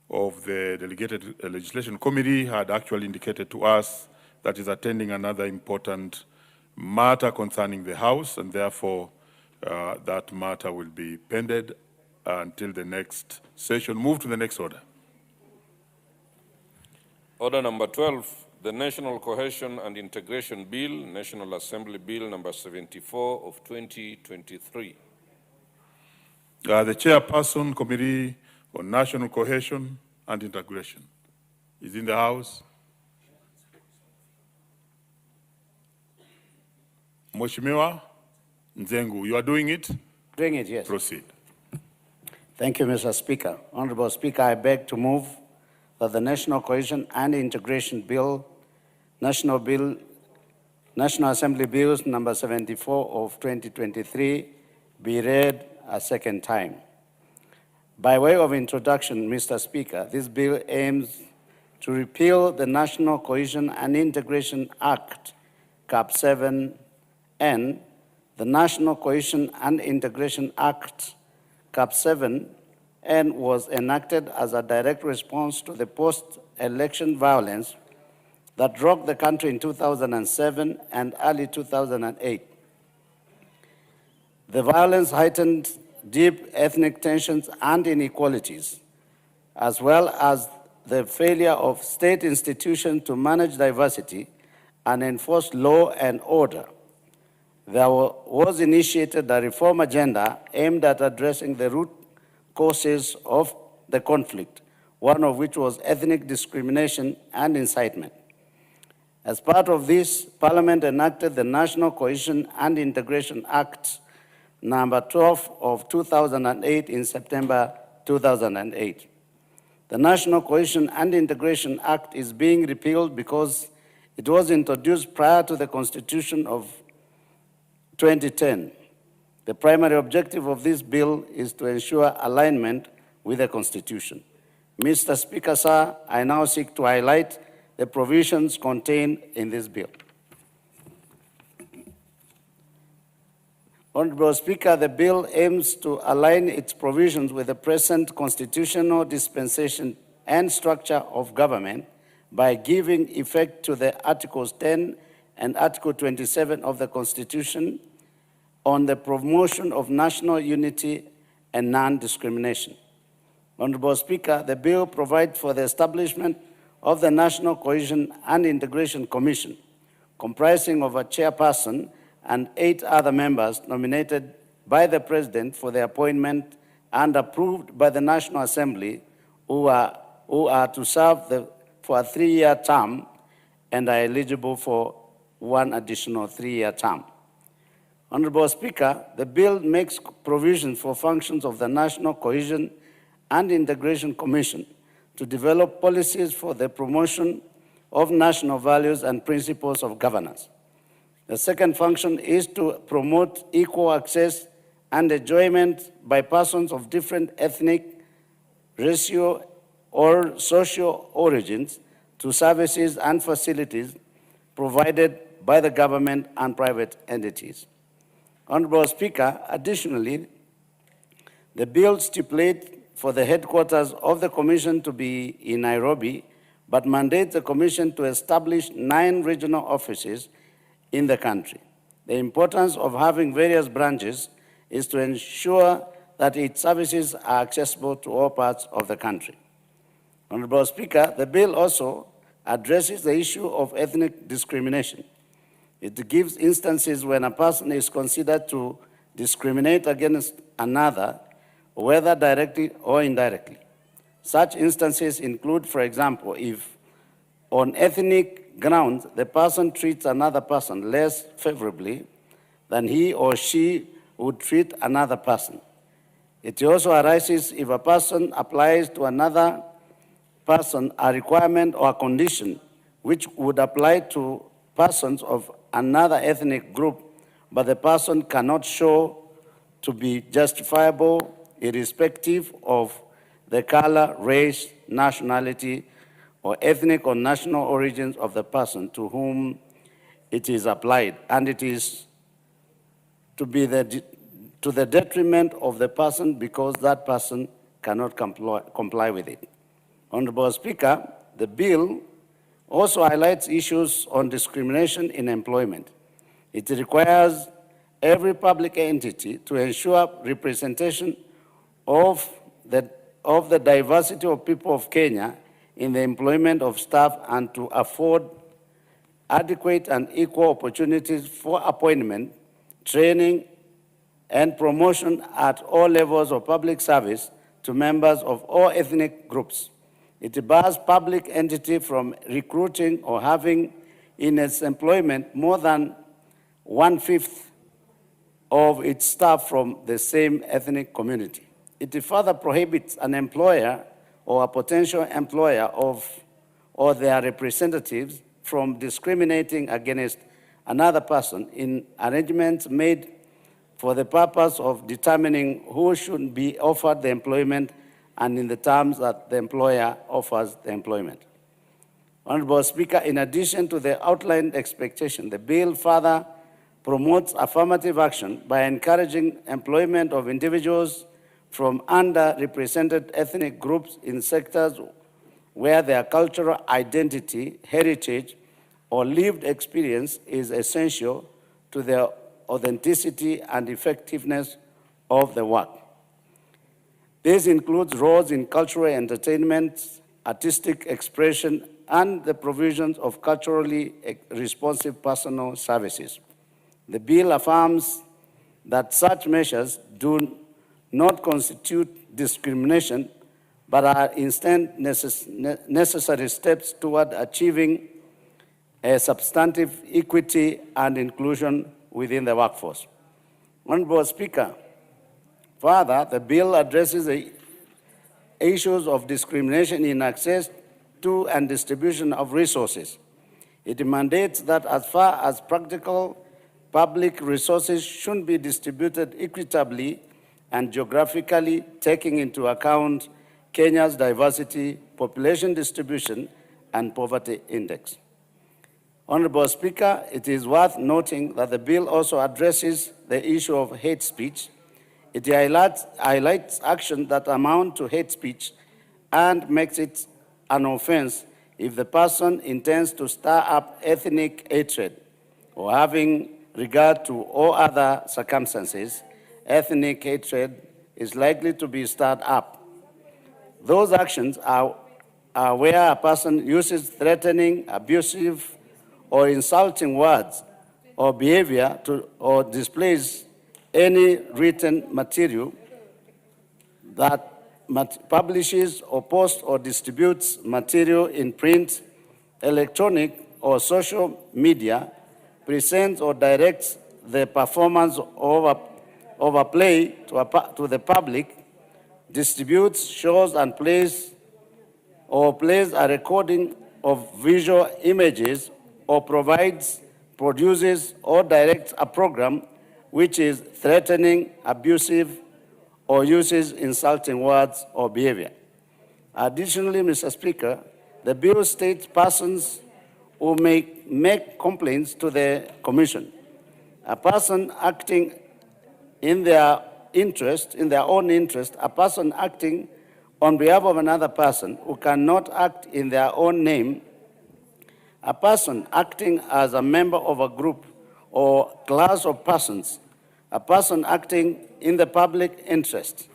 of the Delegated Legislation Committee had actually indicated to us that is attending another important matter concerning the House, and therefore that matter will be pended until the next session. Move to the next order. Order number 12, the National Cohesion and Integration Bill, National Assembly Bill number 74 of 2023. The chairperson, Committee on National Cohesion and Integration, is in the House. Mheshimiwa Nzengu, you are doing it? Doing it, yes. Proceed. Thank you, Mr. Speaker. Honorable Speaker, I beg to move that the National Cohesion and Integration Bill, National Assembly Bills number 74 of 2023 be read a second time. By way of introduction, Mr. Speaker, this bill aims to repeal the National Cohesion and Integration Act, Cap 7, and the National Cohesion and Integration Act, Cap 7, and was enacted as a direct response to the post-election violence that rocked the country in 2007 and early 2008. The violence heightened deep ethnic tensions and inequalities, as well as the failure of state institutions to manage diversity and enforce law and order. There was initiated a reform agenda aimed at addressing the root causes of the conflict, one of which was ethnic discrimination and incitement. As part of this, Parliament enacted the National Cohesion and Integration Act, number 12 of 2008 in September 2008. The National Cohesion and Integration Act is being repealed because it was introduced prior to the Constitution of 2010. The primary objective of this bill is to ensure alignment with the Constitution. Mr. Speaker, sir, I now seek to highlight the provisions contained in this bill. Honorable Speaker, the bill aims to align its provisions with the present constitutional dispensation and structure of government by giving effect to the Articles 10 and Article 27 of the Constitution on the promotion of national unity and non-discrimination. Honorable Speaker, the bill provides for the establishment of the National Cohesion and Integration Commission, comprising of a chairperson and 8 other members nominated by the President for the appointment and approved by the National Assembly, who are to serve for a 3-year term and are eligible for one additional 3-year term. Honorable Speaker, the bill makes provisions for functions of the National Cohesion and Integration Commission to develop policies for the promotion of national values and principles of governance. The second function is to promote equal access and enjoyment by persons of different ethnic, racial, or social origins to services and facilities provided by the government and private entities. Honorable Speaker, additionally, the bill stipulates for the headquarters of the Commission to be in Nairobi, but mandates the Commission to establish 9 regional offices in the country. The importance of having various branches is to ensure that its services are accessible to all parts of the country. Honorable Speaker, the bill also addresses the issue of ethnic discrimination. It gives instances when a person is considered to discriminate against another, whether directly or indirectly. Such instances include, for example, if on ethnic grounds the person treats another person less favorably than he or she would treat another person. It also arises if a person applies to another person a requirement or a condition which would apply to persons of another ethnic group, but the person cannot show to be justifiable irrespective of the color, race, nationality, or ethnic or national origins of the person to whom it is applied, and it is to the detriment of the person because that person cannot comply with it. Honorable Speaker, the bill also highlights issues on discrimination in employment. It requires every public entity to ensure representation of the diversity of people of Kenya in the employment of staff and to afford adequate and equal opportunities for appointment, training, and promotion at all levels of public service to members of all ethnic groups. It bars public entity from recruiting or having in its employment more than 1/5 of its staff from the same ethnic community. It further prohibits an employer or a potential employer or their representatives from discriminating against another person in arrangements made for the purpose of determining who should be offered the employment and in the terms that the employer offers the employment. Honorable Speaker, in addition to the outlined expectation, the bill further promotes affirmative action by encouraging employment of individuals from underrepresented ethnic groups in sectors where their cultural identity, heritage, or lived experience is essential to their authenticity and effectiveness of the work. This includes roles in cultural entertainment, artistic expression, and the provisions of culturally responsive personal services. The bill affirms that such measures do not constitute discrimination, but are instead necessary steps toward achieving a substantive equity and inclusion within the workforce. Honorable Speaker, further, the bill addresses the issues of discrimination in access to and distribution of resources. It mandates that as far as practical, public resources should be distributed equitably and geographically, taking into account Kenya's diversity, population distribution, and poverty index. Honorable Speaker, it is worth noting that the bill also addresses the issue of hate speech. It highlights action that amount to hate speech and makes it an offense if the person intends to stir up ethnic hatred or having regard to all other circumstances, ethnic hatred is likely to be stirred up. Those actions are where a person uses threatening, abusive, or insulting words or behavior or displays any written material that publishes or posts or distributes material in print, electronic, or social media, presents or directs the performance of a play to the public, distributes, shows, and plays a recording of visual images, or produces, or directs a program which is threatening, abusive, or uses insulting words or behavior. Additionally, Mr. Speaker, the bill states persons who may make complaints to the Commission. A person acting in their own interest, a person acting on behalf of another person who cannot act in their own name, a person acting as a member of a group or class of persons, a person acting in the public interest,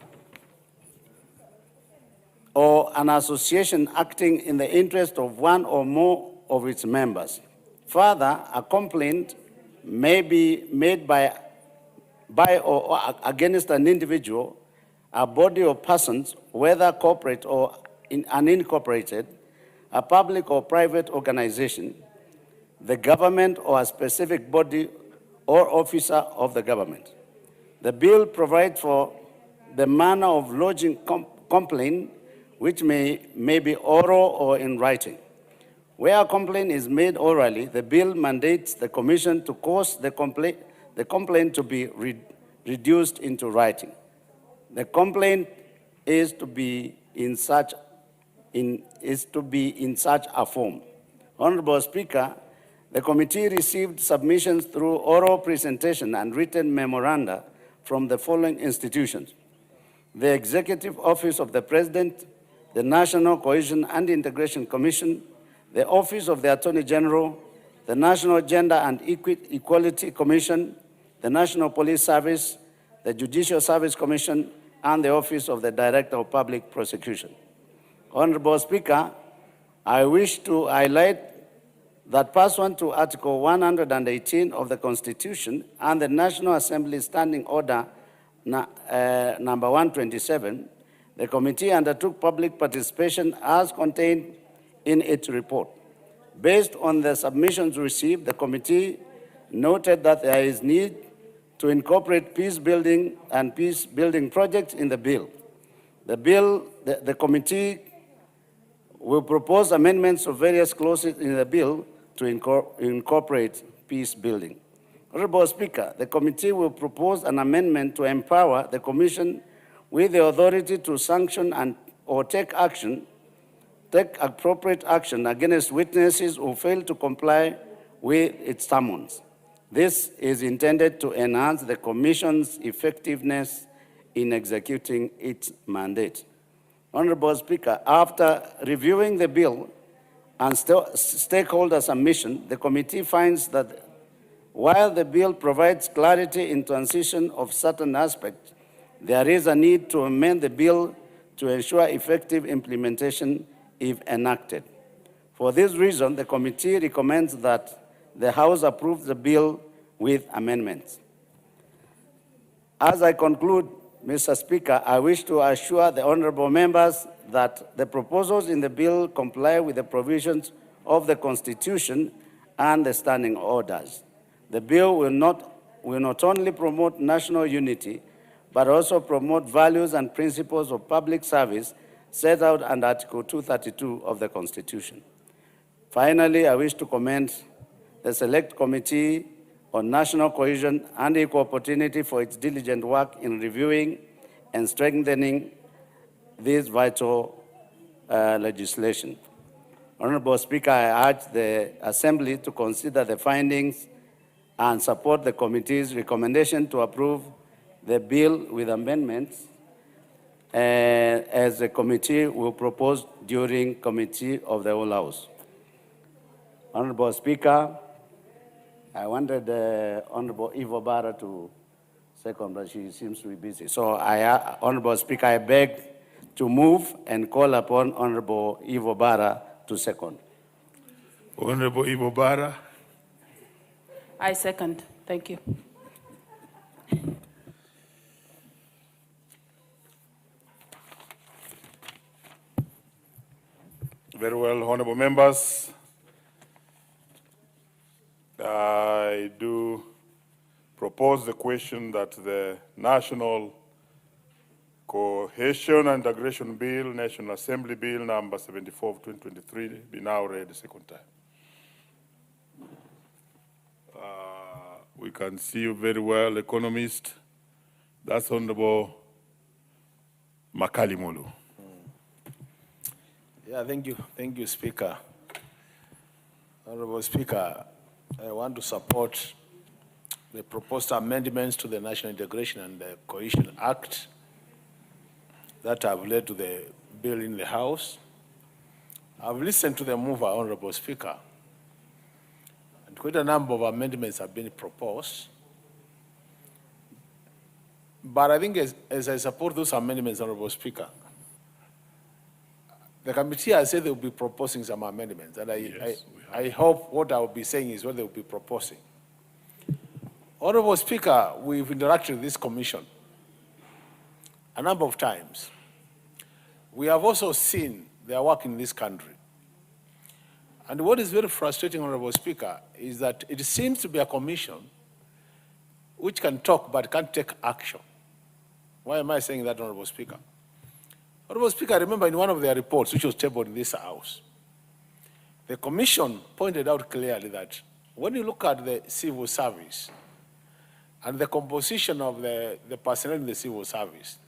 or an association acting in the interest of one or more of its members. Further, a complaint may be made by or against an individual, a body of persons, whether corporate or unincorporated, a public or private organization, the government or a specific body or officer of the government. The bill provides for the manner of lodging complaint, which may be oral or in writing. Where a complaint is made orally, the bill mandates the Commission to cause the complaint to be reduced into writing. The complaint is to be in such a form. Honorable Speaker, the committee received submissions through oral presentation and written memoranda from the following institutions: the Executive Office of the President, the National Cohesion and Integration Commission, the Office of the Attorney General, the National Gender and Equality Commission, the National Police Service, the Judicial Service Commission, and the Office of the Director of Public Prosecution. Honorable Speaker, I wish to highlight that pursuant to Article 118 of the Constitution and the National Assembly Standing Order number 127, the committee undertook public participation as contained in its report. Based on the submissions received, the committee noted that there is need to incorporate peace building and peace building projects in the bill. The committee will propose amendments of various clauses in the bill to incorporate peace building. Honorable Speaker, the committee will propose an amendment to empower the Commission with the authority to sanction or take appropriate action against witnesses who fail to comply with its summons. This is intended to enhance the Commission's effectiveness in executing its mandate. Honorable Speaker, after reviewing the bill and stakeholder submission, the committee finds that while the bill provides clarity in transition of certain aspects, there is a need to amend the bill to ensure effective implementation if enacted. For this reason, the committee recommends that the House approve the bill with amendments. As I conclude, Mr. Speaker, I wish to assure the honorable members that the proposals in the bill comply with the provisions of the Constitution and the standing orders. The bill will not only promote national unity, but also promote values and principles of public service set out under Article 232 of the Constitution. Finally, I wish to commend the Select Committee on National Cohesion and Equal Opportunity for its diligent work in reviewing and strengthening this vital legislation. Honorable Speaker, I urge the Assembly to consider the findings and support the committee's recommendation to approve the bill with amendments as the committee will propose during Committee of the Whole House. Honorable Speaker, I wanted Honorable Ivo Barra to second, but she seems to be busy. So, Honorable Speaker, I beg to move and call upon Honorable Ivo Barra to second. Honorable Ivo Barra. I second. Thank you. Very well, honorable members. I do propose the question that the National Cohesion and Integration Bill, National Assembly Bill number 74 of 2023 be now read a second time. We can see you very well, economist. That's Honorable Makali Mulu. Yeah, thank you, Speaker. Honorable Speaker, I want to support the proposed amendments to the National Integration and Cohesion Act that have led to the bill in the House. I've listened to the mover, Honorable Speaker, and quite a number of amendments have been proposed. But I think as I support those amendments, Honorable Speaker, the committee has said they will be proposing some amendments, and I hope what I will be saying is what they will be proposing. Honorable Speaker, we've interacted with this commission a number of times. We have also seen their work in this country. And what is very frustrating, Honorable Speaker, is that it seems to be a commission which can talk but can't take action. Why am I saying that, Honorable Speaker? Honorable Speaker, I remember in one of their reports, which was tabled in this House, the Commission pointed out clearly that when you look at the civil service and the composition of the personnel in the civil service,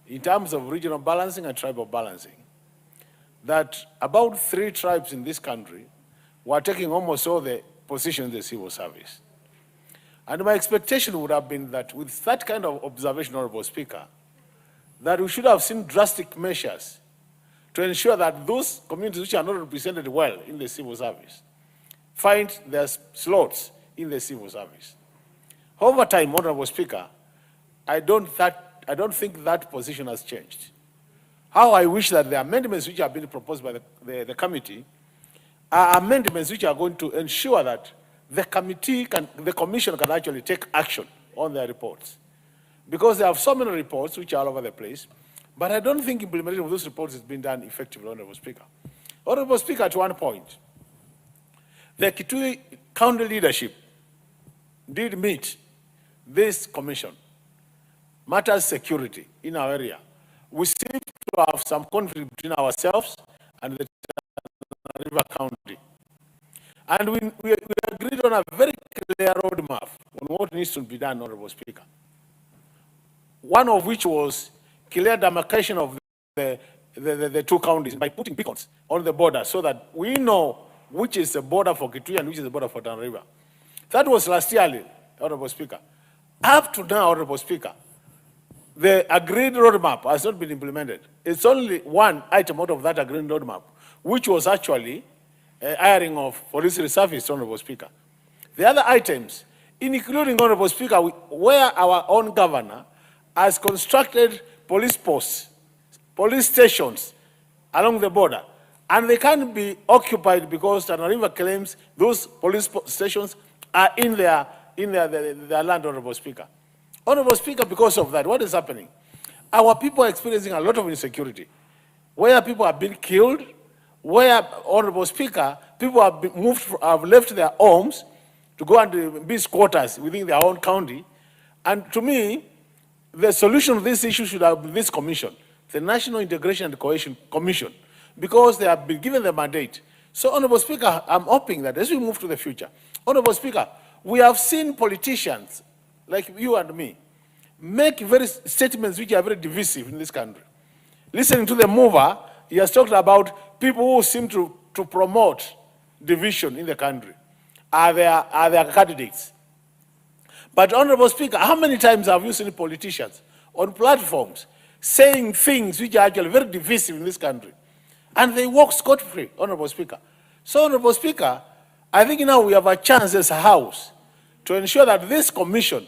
in terms of regional balancing and tribal balancing, that about 3 tribes in this country were taking almost all the positions in the civil service. And my expectation would have been that with that kind of observation, Honorable Speaker, that we should have seen drastic measures to ensure that those communities which are not represented well in the civil service find their slots in the civil service. Over time, Honorable Speaker, I don't think that position has changed. How I wish that the amendments which have been proposed by the committee are amendments which are going to ensure that the commission can actually take action on their reports. Because they have so many reports which are all over the place, but I don't think implementation of those reports is being done effectively, Honorable Speaker. Honorable Speaker, at one point, the Kitui County leadership did meet this commission, matters security in our area. We seem to have some conflict between ourselves and the River County. And we agreed on a very clear roadmap on what needs to be done, Honorable Speaker. One of which was clear demarcation of the 2 counties by putting beacons on the border so that we know which is the border for Kitui and which is the border for Tana River. That was last year, Honorable Speaker. Up to now, Honorable Speaker, the agreed roadmap has not been implemented. It's only one item out of that agreed roadmap, which was actually hiring of police reservists, Honorable Speaker. The other items, including, Honorable Speaker, where our own governor has constructed police posts, police stations along the border, and they can't be occupied because Tana River claims those police stations are in their land, Honorable Speaker. Honorable Speaker, because of that, what is happening? Our people are experiencing a lot of insecurity, where people have been killed, where, Honorable Speaker, people have left their homes to go and be squatters within their own county. And to me, the solution to this issue should have been this commission, the National Integration and Cohesion Commission, because they have been given the mandate. So, Honorable Speaker, I'm hoping that as we move to the future, Honorable Speaker, we have seen politicians like you and me make statements which are very divisive in this country. Listening to the mover, he has talked about people who seem to promote division in the country are their candidates. But, Honorable Speaker, how many times have you seen politicians on platforms saying things which are actually very divisive in this country? And they walk scot-free, Honorable Speaker. So, Honorable Speaker, I think now we have a chance as a House to ensure that this commission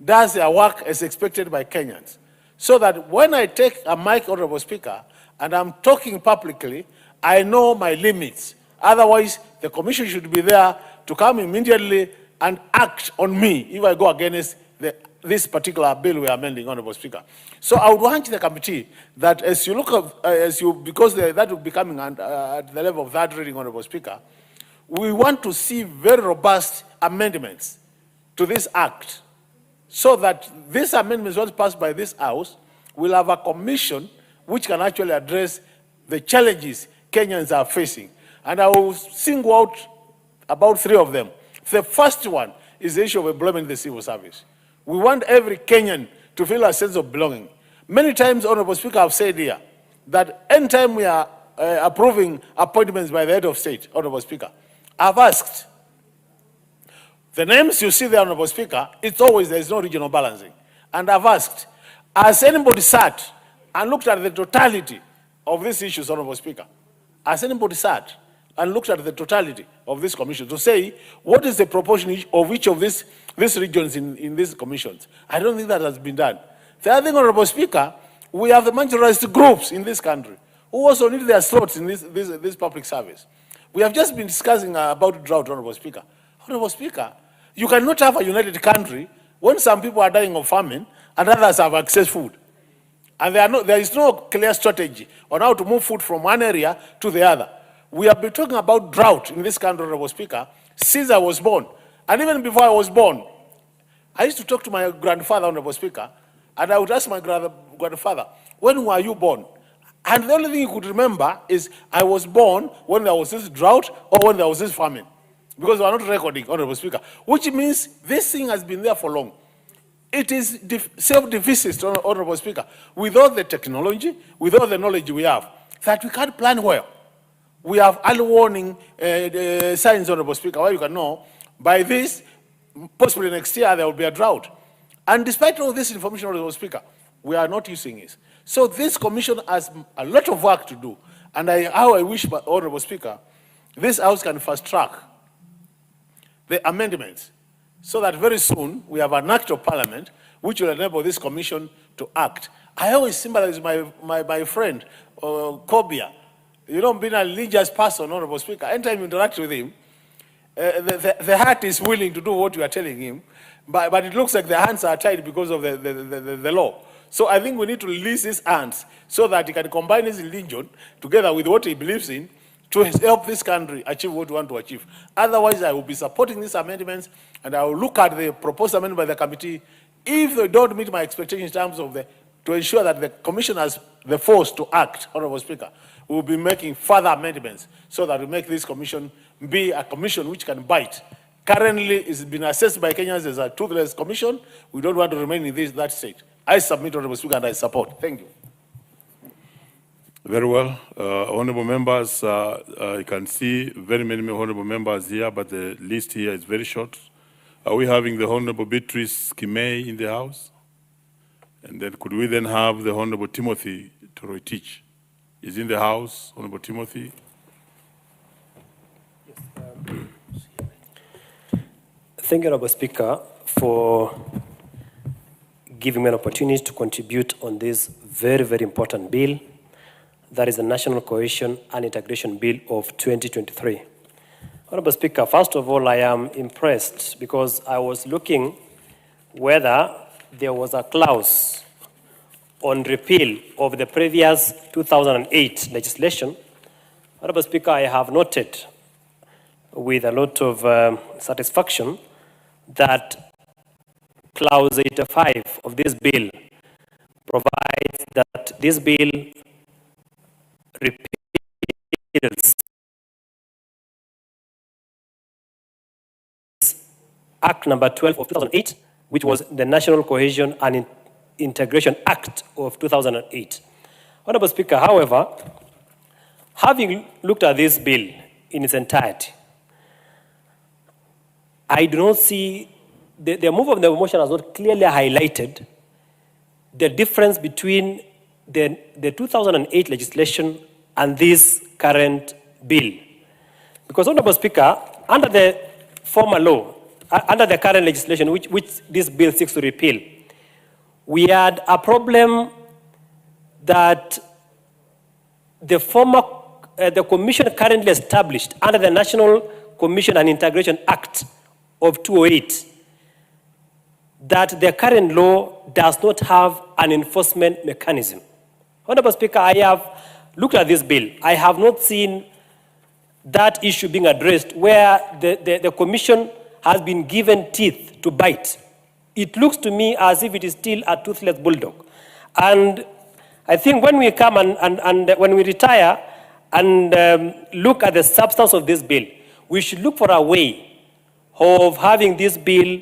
does their work as expected by Kenyans. So that when I take a mic, Honorable Speaker, and I'm talking publicly, I know my limits. Otherwise, the commission should be there to come immediately and act on me if I go against this particular bill we are amending, Honorable Speaker. So I would want the committee that as you look at, because that will be coming at the level of that reading, Honorable Speaker, we want to see very robust amendments to this act so that these amendments, once passed by this House, will have a commission which can actually address the challenges Kenyans are facing. And I will single out about 3 of them. The first one is the issue of employment in the civil service. We want every Kenyan to feel a sense of belonging. Many times, Honorable Speaker, I've said here that anytime we are approving appointments by the head of state, Honorable Speaker. I've asked. The names you see there, Honorable Speaker, it's always there is no regional balancing. And I've asked, has anybody sat and looked at the totality of these issues, Honorable Speaker? Has anybody sat and looked at the totality of this commission to say what is the proportion of each of these regions in these commissions? I don't think that has been done. The other thing, Honorable Speaker, we have the marginalized groups in this country who also need their slots in this public service. We have just been discussing about drought, Honorable Speaker. Honorable Speaker, you cannot have a united country when some people are dying of famine and others have excess food. And there is no clear strategy on how to move food from one area to the other. We have been talking about drought in this country, Honorable Speaker, since I was born. And even before I was born, I used to talk to my grandfather, Honorable Speaker, and I would ask my grandfather, when were you born? And the only thing he could remember is I was born when there was this drought or when there was this famine. Because we are not recording, Honorable Speaker, which means this thing has been there for long. It is self-deficit, Honorable Speaker, with all the technology, with all the knowledge we have, that we can't plan well. We have early warning signs, Honorable Speaker, where you can know, by this, possibly next year, there will be a drought. And despite all this information, Honorable Speaker, we are not using it. So this commission has a lot of work to do. And how I wish, Honorable Speaker, this House can fast-track the amendments so that very soon we have an act of parliament which will enable this commission to act. I always symbolize my friend, Kobia. You know, being a religious person, Honorable Speaker, anytime you interact with him, the heart is willing to do what you are telling him, but it looks like the hands are tied because of the law. So I think we need to release his hands so that he can combine his religion together with what he believes in to help this country achieve what we want to achieve. Otherwise, I will be supporting these amendments, and I will look at the proposed amendment by the committee. If they don't meet my expectations in terms of to ensure that the commission has the force to act, Honorable Speaker, we will be making further amendments so that we make this commission be a commission which can bite. Currently, it's been assessed by Kenyans as a toothless commission. We don't want to remain in that state. I submit, Honorable Speaker, and I support. Thank you. Very well. Honorable members, you can see very many honorable members here, but the list here is very short. Are we having the Honorable Beatrice Kimei in the House? And then could we then have the Honorable Timothy Toroitich? Is in the House, Honorable Timothy? Thank you, Honorable Speaker, for giving me an opportunity to contribute on this very, very important bill. That is the National Cohesion and Integration Bill of 2023. Honorable Speaker, first of all, I am impressed because I was looking whether there was a clause on repeal of the previous 2008 legislation. Honorable Speaker, I have noted with a lot of satisfaction that clause 85 of this bill provides that this bill repeals Act number 12 of 2008, which was the National Cohesion and Integration Act of 2008. Honorable Speaker, however, having looked at this bill in its entirety, I do not see, the move of the motion has not clearly highlighted the difference between the 2008 legislation and this current bill. Because, Honorable Speaker, under the former law, under the current legislation, which this bill seeks to repeal, we had a problem that the commission currently established under the National Commission and Integration Act of 2008, that the current law does not have an enforcement mechanism. Honorable Speaker, I have looked at this bill. I have not seen that issue being addressed where the commission has been given teeth to bite. It looks to me as if it is still a toothless bulldog. And I think when we come and when we retire and look at the substance of this bill, we should look for a way of having this bill.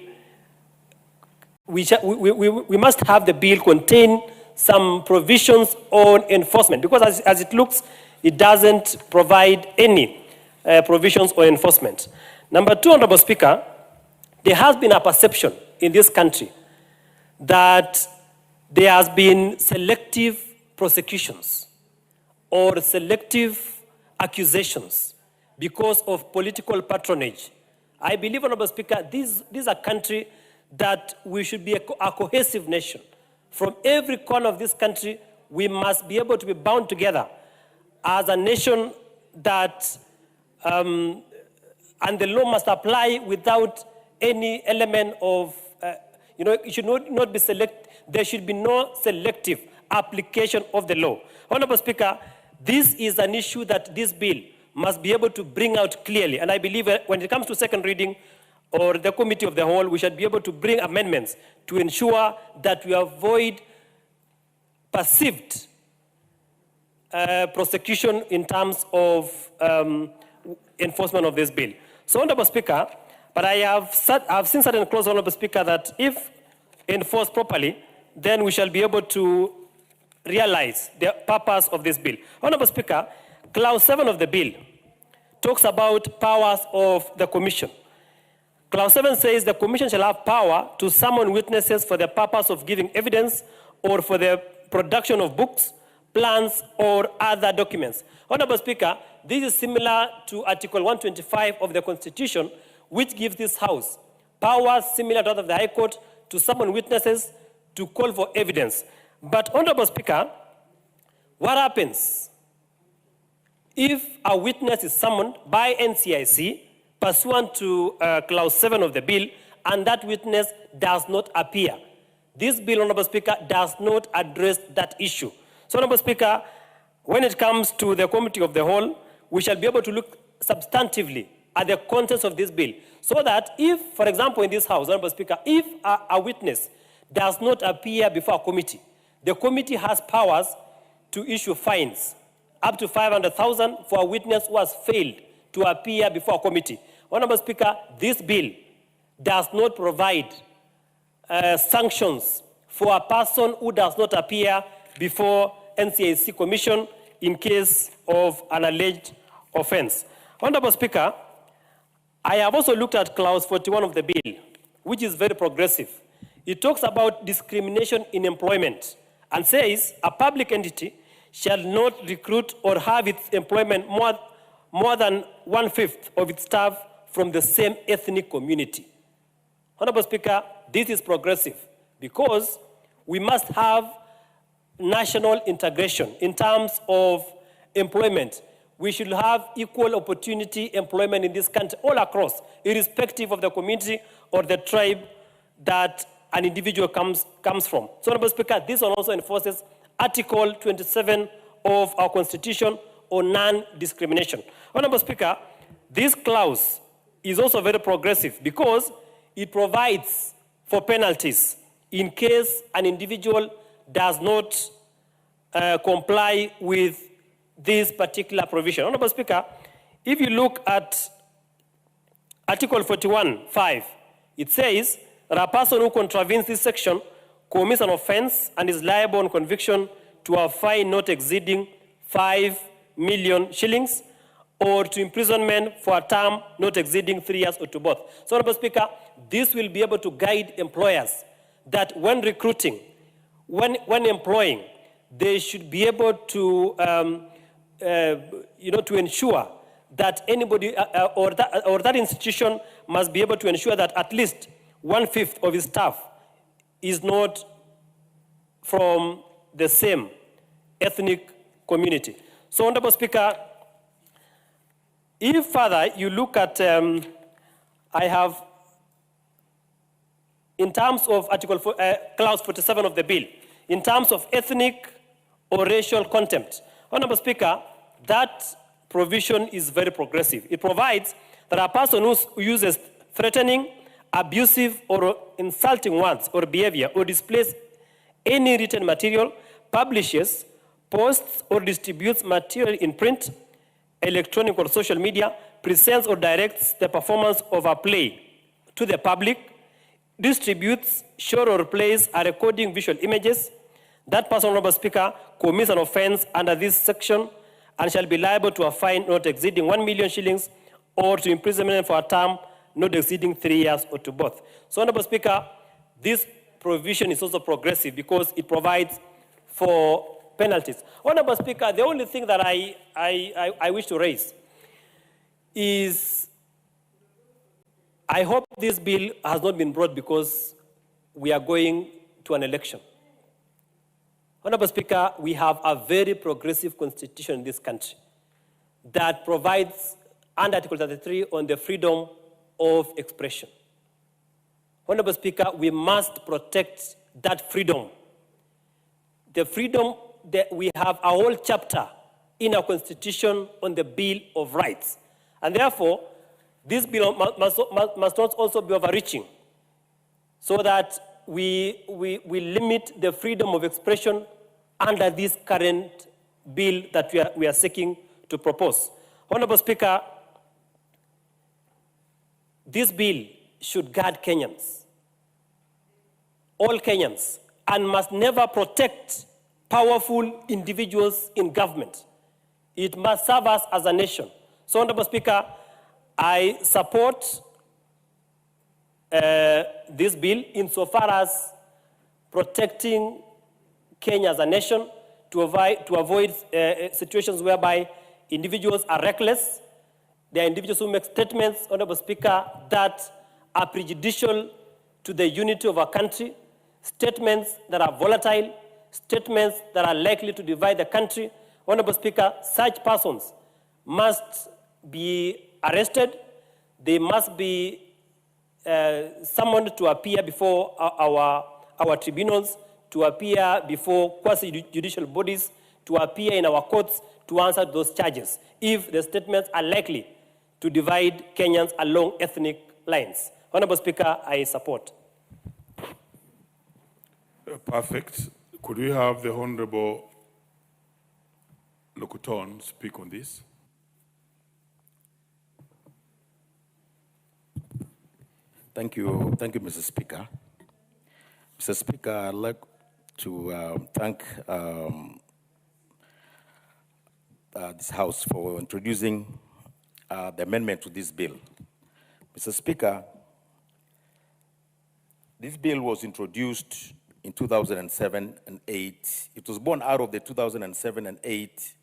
We must have the bill contain some provisions on enforcement, because as it looks, it doesn't provide any provisions or enforcement. Number two, Honorable Speaker, there has been a perception in this country that there has been selective prosecutions or selective accusations because of political patronage. I believe, Honorable Speaker, this is a country that we should be a cohesive nation. From every corner of this country, we must be able to be bound together as a nation that, and the law must apply without any element of, it should not be there should be no selective application of the law. Honorable Speaker, this is an issue that this bill must be able to bring out clearly. And I believe when it comes to second reading or the committee of the whole, we should be able to bring amendments to ensure that we avoid perceived prosecution in terms of enforcement of this bill. So, Honorable Speaker, but I've seen certain clauses, Honorable Speaker, that if enforced properly, then we shall be able to realize the purpose of this bill. Honorable Speaker, Clause 7 of the bill talks about powers of the Commission. Clause 7 says the Commission shall have power to summon witnesses for the purpose of giving evidence or for the production of books, plans, or other documents. Honorable Speaker, this is similar to Article 125 of the Constitution, which gives this House powers similar to that of the High Court to summon witnesses, to call for evidence. But, Honorable Speaker, what happens if a witness is summoned by NCIC pursuant to Clause 7 of the bill, and that witness does not appear? This bill, Honorable Speaker, does not address that issue. So, Honorable Speaker, when it comes to the committee of the whole, we shall be able to look substantively at the contents of this bill, so that if, for example, in this House, Honorable Speaker, if a witness does not appear before a committee, the committee has powers to issue fines up to 500,000 for a witness who has failed to appear before a committee. Honorable Speaker, this bill does not provide sanctions for a person who does not appear before NCIC Commission in case of an alleged offense. Honorable Speaker, I have also looked at Clause 41 of the bill, which is very progressive. It talks about discrimination in employment and says a public entity shall not recruit or have its employment more than 1/5 of its staff from the same ethnic community. Honorable Speaker, this is progressive because we must have national integration in terms of employment. We should have equal opportunity employment in this country all across, irrespective of the community or the tribe that an individual comes from. So, Honorable Speaker, this one also enforces Article 27 of our Constitution on non-discrimination. Honorable Speaker, this clause is also very progressive because it provides for penalties in case an individual does not comply with this particular provision. Honorable Speaker, if you look at Article 41(5), it says that a person who contravenes this section commits an offense and is liable on conviction to a fine not exceeding 5 million shillings or to imprisonment for a term not exceeding 3 years or to both. So, Honorable Speaker, this will be able to guide employers that when recruiting, when employing, they should be able to, to ensure that anybody or that institution must be able to ensure that at least 1/5 of its staff is not from the same ethnic community. So, Honorable Speaker, if further you look at, I have, in terms of Clause 47 of the bill, in terms of ethnic or racial contempt, Honorable Speaker, that provision is very progressive. It provides that a person who uses threatening, abusive, or insulting words or behavior or displays any written material, publishes, posts, or distributes material in print, electronic, or social media, presents or directs the performance of a play to the public, distributes, shows, or plays a recording visual images, that person, Honorable Speaker, commits an offense under this section and shall be liable to a fine not exceeding 1 million shillings or to imprisonment for a term not exceeding 3 years or to both. So, Honorable Speaker, this provision is also progressive because it provides for penalties. Honorable Speaker, the only thing that I wish to raise is I hope this bill has not been brought because we are going to an election. Honorable Speaker, we have a very progressive constitution in this country that provides under Article 33 on the freedom of expression. Honorable Speaker, we must protect that freedom. The freedom that we have a whole chapter in our constitution on the Bill of Rights. And therefore, this bill must not also be overreaching so that we limit the freedom of expression under this current bill that we are seeking to propose. Honorable Speaker, this bill should guard Kenyans, all Kenyans, and must never protect powerful individuals in government. It must serve us as a nation. So, Honorable Speaker, I support this bill insofar as protecting Kenya as a nation to avoid situations whereby individuals are reckless. There are individuals who make statements, Honorable Speaker, that are prejudicial to the unity of our country, statements that are volatile, statements that are likely to divide the country. Honorable Speaker, such persons must be arrested. They must be summoned to appear before our tribunals, to appear before quasi-judicial bodies, to appear in our courts to answer those charges if the statements are likely to divide Kenyans along ethnic lines. Honorable Speaker, I support. Perfect. Could we have the Honorable Lokuton speak on this? Thank you, Mr. Speaker. Mr. Speaker, I'd like to thank this House for introducing the amendment to this bill. Mr. Speaker, this bill was introduced in 2007 and 8. It was born out of the 2007 and 8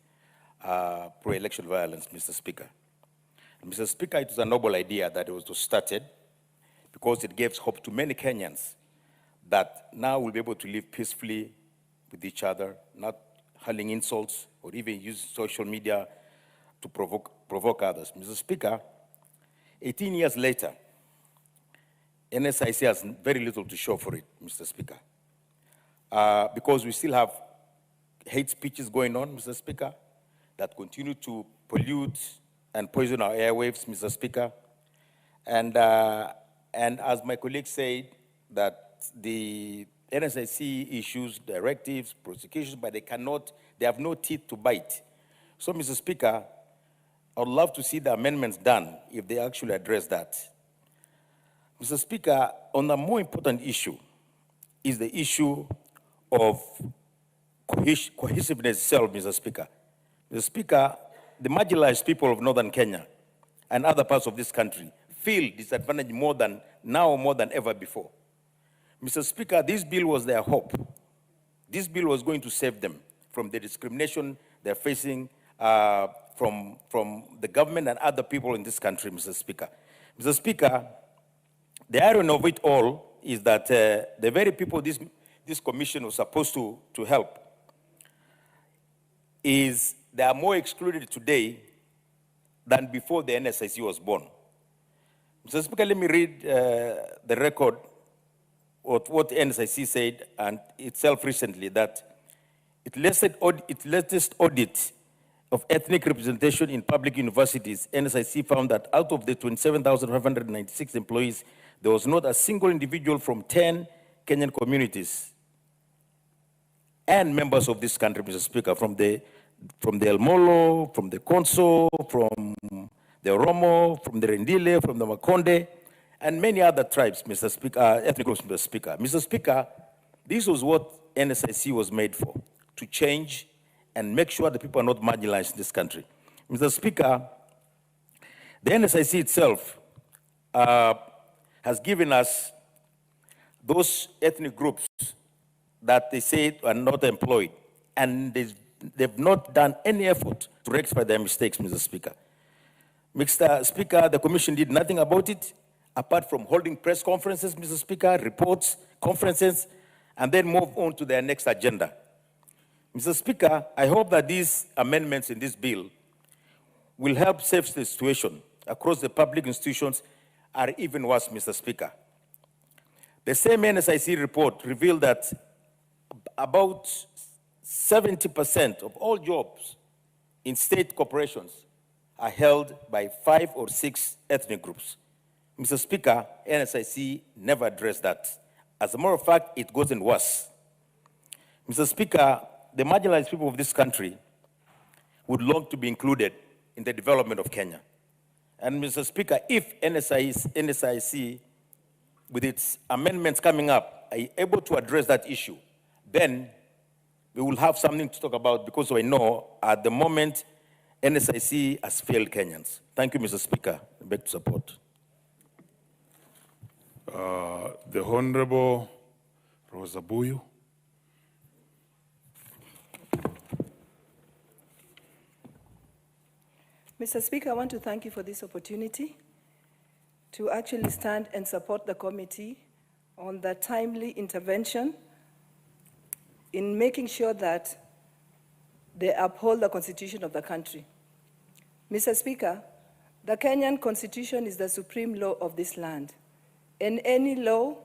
pro-election violence, Mr. Speaker. And Mr. Speaker, it was a noble idea that it was started because it gives hope to many Kenyans that now we'll be able to live peacefully with each other, not hurling insults or even use social media to provoke others. Mr. Speaker, 18 years later, NSIC has very little to show for it, Mr. Speaker, because we still have hate speeches going on, Mr. Speaker, that continue to pollute and poison our airwaves, Mr. Speaker. And as my colleague said, that the NSIC issues directives, prosecutions, but they have no teeth to bite. So, Mr. Speaker, I would love to see the amendments done if they actually address that. Mr. Speaker, on a more important issue is the issue of cohesiveness itself, Mr. Speaker. Mr. Speaker, the marginalized people of northern Kenya and other parts of this country feel disadvantaged more than ever before. Mr. Speaker, this bill was their hope. This bill was going to save them from the discrimination they're facing from the government and other people in this country, Mr. Speaker. Mr. Speaker, the irony of it all is that the very people this commission was supposed to help they are more excluded today than before the NSIC was born. Mr. Speaker, let me read the record of what the NSIC said and itself recently, that its latest audit of ethnic representation in public universities, NSIC found that out of the 27,596 employees, there was not a single individual from 10 Kenyan communities and members of this country, Mr. Speaker, from the El Molo, from the Konso, from the Oromo, from the Rendile, from the Makonde, and many other tribes, Mr. Speaker, ethnic groups, Mr. Speaker. Mr. Speaker, this was what NSIC was made for, to change and make sure the people are not marginalized in this country. Mr. Speaker, the NSIC itself has given us those ethnic groups that they say are not employed, and they've not done any effort to rectify their mistakes, Mr. Speaker. Mr. Speaker, the Commission did nothing about it, apart from holding press conferences, Mr. Speaker, reports, conferences, and then move on to their next agenda. Mr. Speaker, I hope that these amendments in this bill will help save the situation across the public institutions, or even worse, Mr. Speaker. The same NSIC report revealed that about 70% of all jobs in state corporations are held by 5 or 6 ethnic groups. Mr. Speaker, NSIC never addressed that. As a matter of fact, it goes worse. Mr. Speaker, the marginalized people of this country would long to be included in the development of Kenya. And Mr. Speaker, if NSIC, with its amendments coming up, are able to address that issue, then we will have something to talk about, because I know at the moment NSIC has failed Kenyans. Thank you, Mr. Speaker. I beg to support. The Honorable Rosa Buyu. Mr. Speaker, I want to thank you for this opportunity to actually stand and support the committee on the timely intervention in making sure that they uphold the constitution of the country. Mr. Speaker, the Kenyan constitution is the supreme law of this land, and any law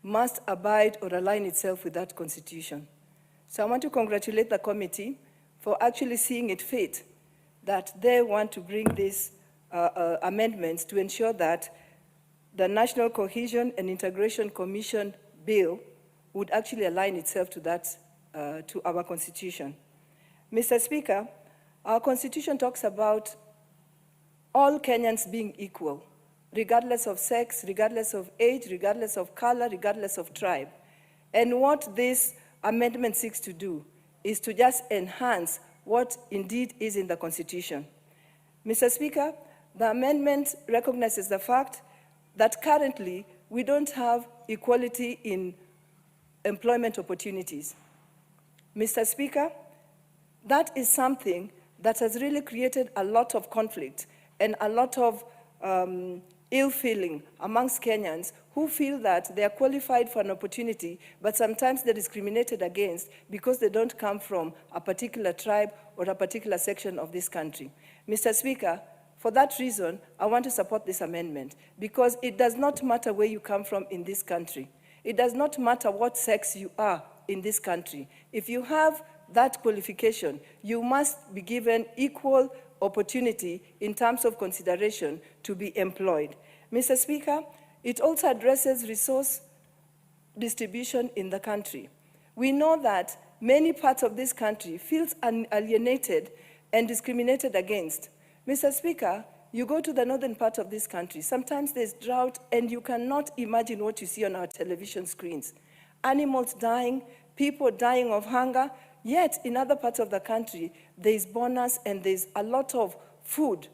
must abide or align itself with that constitution. So I want to congratulate the committee for actually seeing it fit that they want to bring these amendments to ensure that the National Cohesion and Integration Commission bill would actually align itself to that, to our constitution. Mr. Speaker, our constitution talks about all Kenyans being equal, regardless of sex, regardless of age, regardless of color, regardless of tribe. And what this amendment seeks to do is to just enhance what indeed is in the Constitution. Mr. Speaker, the amendment recognizes the fact that currently we don't have equality in employment opportunities. Mr. Speaker, that is something that has really created a lot of conflict and a lot of ill feeling amongst Kenyans who feel that they are qualified for an opportunity, but sometimes they're discriminated against because they don't come from a particular tribe or a particular section of this country. Mr. Speaker, for that reason, I want to support this amendment, because it does not matter where you come from in this country. It does not matter what sex you are in this country. If you have that qualification, you must be given equal opportunity in terms of consideration to be employed. Mr. Speaker, it also addresses resource distribution in the country. We know that many parts of this country feel alienated and discriminated against. Mr. Speaker, you go to the northern part of this country, sometimes there's drought and you cannot imagine what you see on our television screens. Animals dying, people dying of hunger, yet in other parts of the country, there's bonus and there's a lot of food,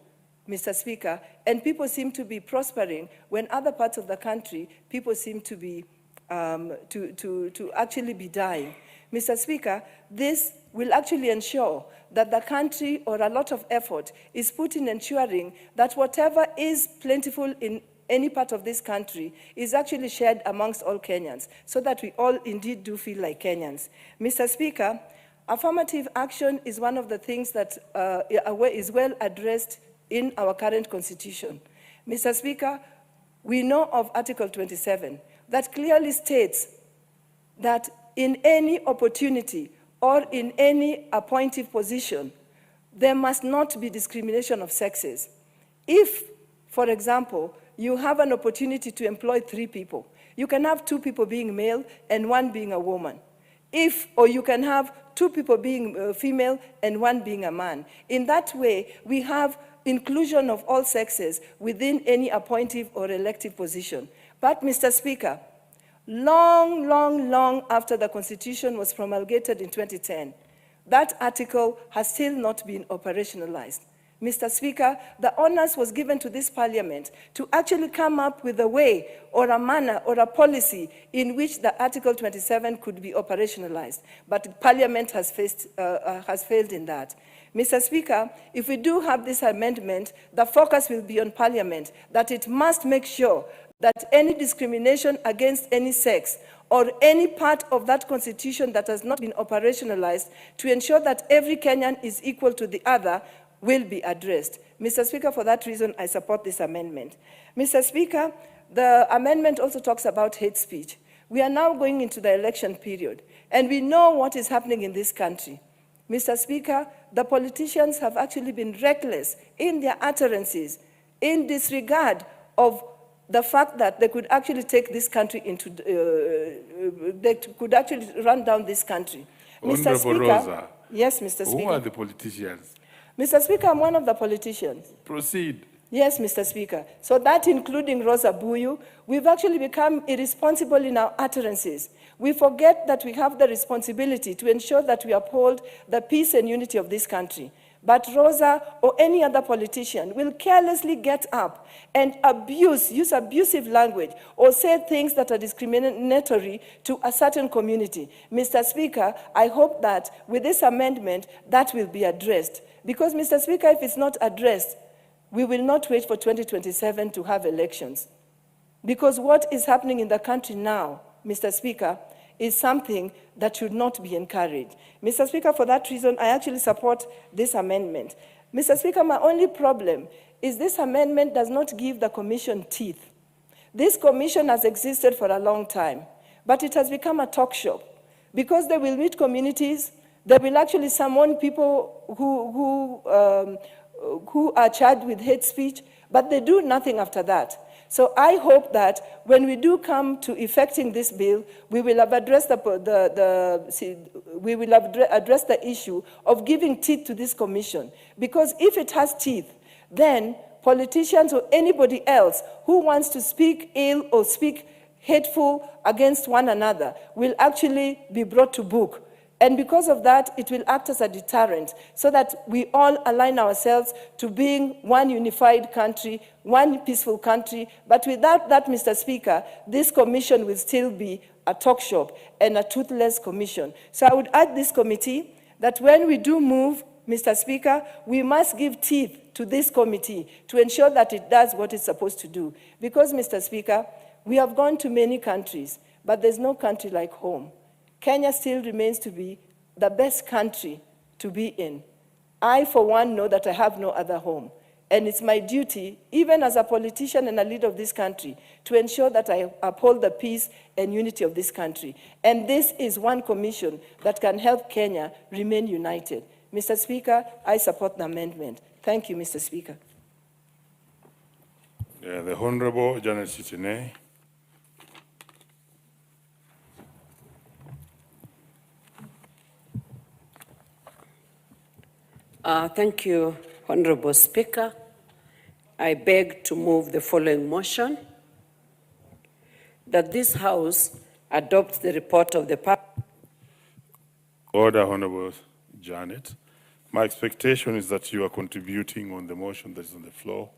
Mr. Speaker, and people seem to be prospering when other parts of the country, people seem to be, to actually be dying. Mr. Speaker, this will actually ensure that the country, or a lot of effort, is put in ensuring that whatever is plentiful in any part of this country is actually shared amongst all Kenyans, so that we all indeed do feel like Kenyans. Mr. Speaker, affirmative action is one of the things that is well addressed in our current constitution. Mr. Speaker, we know of Article 27 that clearly states that in any opportunity or in any appointive position, there must not be discrimination of sexes. If, for example, you have an opportunity to employ 3 people, you can have 2 people being male and 1 being a woman. Or you can have 2 people being female and 1 being a man. In that way, we have inclusion of all sexes within any appointive or elective position. But, Mr. Speaker, long after the Constitution was promulgated in 2010, That article has still not been operationalized. Mr. Speaker, the onus was given to this parliament to actually come up with a way or a manner or a policy in which the Article 27 could be operationalized. But parliament has failed in that. Mr. Speaker, if we do have this amendment, the focus will be on parliament, that it must make sure that any discrimination against any sex or any part of that constitution that has not been operationalized to ensure that every Kenyan is equal to the other will be addressed. Mr. Speaker, for that reason, I support this amendment. Mr. Speaker, the amendment also talks about hate speech. We are now going into the election period, and we know what is happening in this country. Mr. Speaker, the politicians have actually been reckless in their utterances, in disregard of the fact that they could actually take this country into, they could actually run down this country. Mr. Speaker, Rosa, yes, Mr. Speaker. who are the politicians? Mr. Speaker, I'm one of the politicians. Proceed. Yes, Mr. Speaker. So that including Rosa Buyu, we've actually become irresponsible in our utterances. We forget that we have the responsibility to ensure that we uphold the peace and unity of this country. But Rosa or any other politician will carelessly get up and use abusive language or say things that are discriminatory to a certain community. Mr. Speaker, I hope that with this amendment, that will be addressed. Because, Mr. Speaker, if it's not addressed, we will not wait for 2027 to have elections. Because what is happening in the country now, Mr. Speaker, is something that should not be encouraged. Mr. Speaker, for that reason, I actually support this amendment. Mr. Speaker, my only problem is this amendment does not give the commission teeth. This commission has existed for a long time, but it has become a talk shop because they will meet communities. They will actually summon people who are charged with hate speech, but they do nothing after that. So I hope that when we do come to effecting this bill, we will have addressed the issue of giving teeth to this commission. Because if it has teeth, then politicians or anybody else who wants to speak ill or speak hateful against one another will actually be brought to book. And because of that, it will act as a deterrent so that we all align ourselves to being one unified country, one peaceful country. But without that, Mr. Speaker, this commission will still be a talk shop and a toothless commission. So I would urge this committee that when we do move, Mr. Speaker, we must give teeth to this committee to ensure that it does what it's supposed to do. Because, Mr. Speaker, we have gone to many countries, but there's no country like home. Kenya still remains to be the best country to be in. I, for one, know that I have no other home. And it's my duty, even as a politician and a leader of this country, to ensure that I uphold the peace and unity of this country. And this is one commission that can help Kenya remain united. Mr. Speaker, I support the amendment. Thank you, Mr. Speaker. The Honorable Janet Chitine. Thank you, Honorable Speaker. I beg to move the following motion, that this House adopts the report of the Order, Honorable Janet. My expectation is that you are contributing on the motion that is on the floor,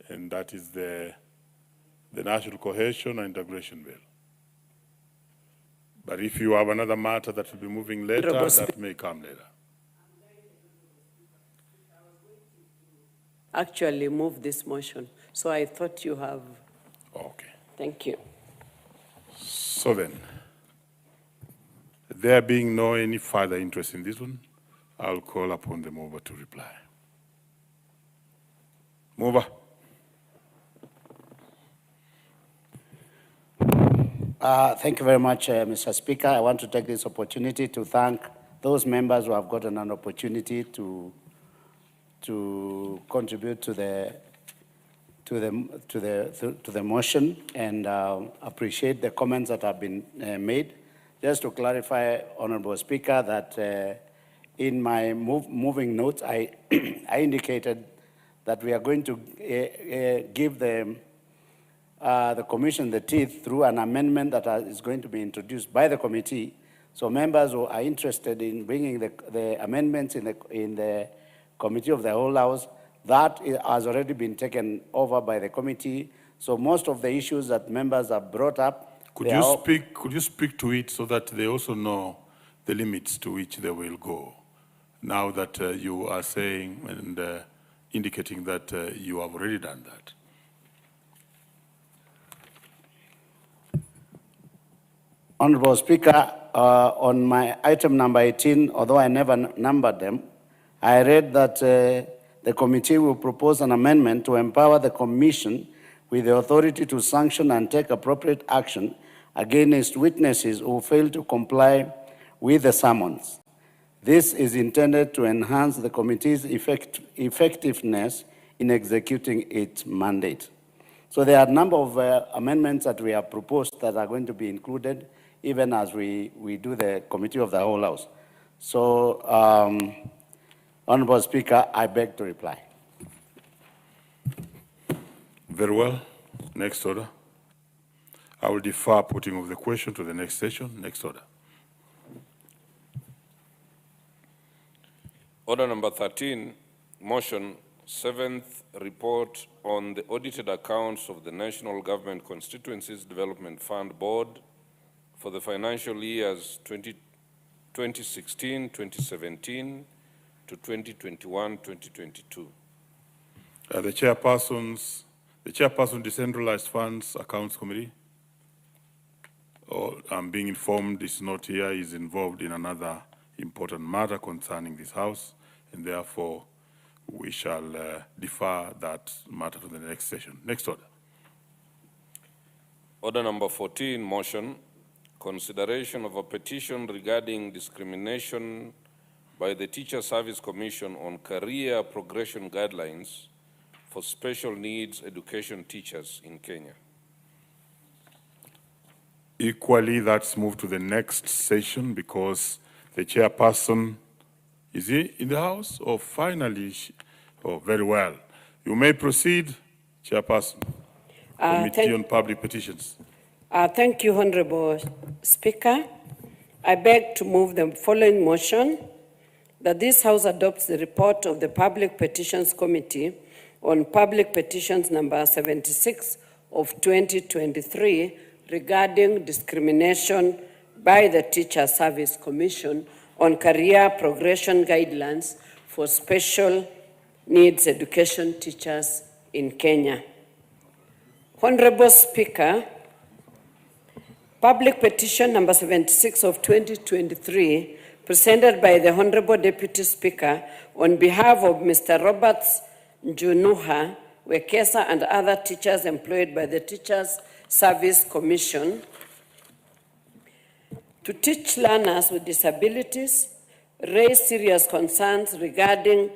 and that is the National Cohesion and Integration Bill. But if you have another matter that will be moving later, that may come later. Actually move this motion. So I thought you have. Okay. Thank you. So then, there being no any further interest in this one, I'll call upon the mover to reply. Mover. Thank you very much, Mr. Speaker. I want to take this opportunity to thank those members who have gotten an opportunity to contribute to the motion, and appreciate the comments that have been made. Just to clarify, Honorable Speaker, that in my moving notes, I indicated that we are going to give the Commission the teeth through an amendment that is going to be introduced by the committee, So members who are interested in bringing the amendments in the committee of the whole house, that has already been taken over by the committee. So most of the issues that members have brought up, could you speak to it so that they also know the limits to which they will go? Now that you are saying and indicating that you have already done that. Honorable Speaker, on my item number 18, although I never numbered them, I read that the committee will propose an amendment to empower the Commission with the authority to sanction and take appropriate action against witnesses who fail to comply with the summons. This is intended to enhance the committee's effectiveness in executing its mandate. So there are a number of amendments that we have proposed that are going to be included even as we do the committee of the whole house. So, Honorable Speaker, I beg to reply. Very well. Next order. I will defer putting of the question to the next session. Next order. Order number 13, motion, 7th report on the audited accounts of the National Government Constituencies Development Fund Board for the financial years 2016, 2017 to 2021, 2022. The chairperson, Decentralized Funds Accounts Committee, I'm being informed is not here, is involved in another important matter concerning this house, and therefore we shall defer that matter to the next session. Next order. Order number 14, motion, consideration of a petition regarding discrimination by the Teacher Service Commission on career progression guidelines for special needs education teachers in Kenya. Equally, that's moved to the next session because the chairperson, is he in the house? Or finally, oh, very well. You may proceed, chairperson. Committee on Public Petitions. Thank you, Honorable Speaker. I beg to move the following motion, that this House adopts the report of the Public Petitions Committee on Public Petitions number 76 of 2023 regarding discrimination by the Teacher Service Commission on career progression guidelines for special needs education teachers in Kenya. Honorable Speaker, Public Petition number 76 of 2023, presented by the Honorable Deputy Speaker on behalf of Mr. Roberts Njunuha, Wekesa, and other teachers employed by the Teachers Service Commission to teach learners with disabilities, raise serious concerns regarding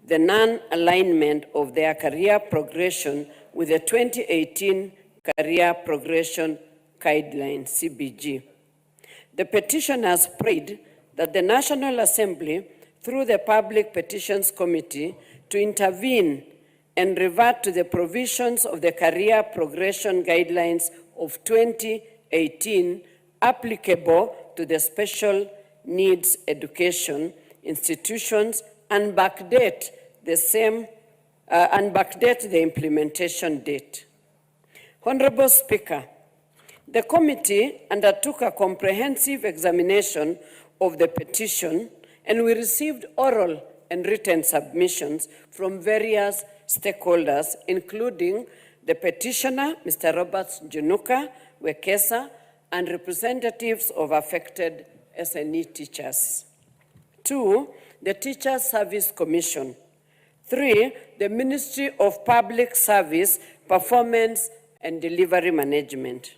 the non-alignment of their career progression with the 2018 Career Progression Guidelines, CBG. The petitioners prayed that the National Assembly, through the Public Petitions Committee, to intervene and revert to the provisions of the Career Progression Guidelines of 2018 applicable to the special needs education institutions and backdate the implementation date. Honorable Speaker, the committee undertook a comprehensive examination of the petition, and we received oral and written submissions from various stakeholders, including the petitioner, Mr. Roberts Njunuka, Wekesa, and representatives of affected SNE teachers. 2, the Teachers Service Commission. 3, the Ministry of Public Service, Performance and Delivery Management.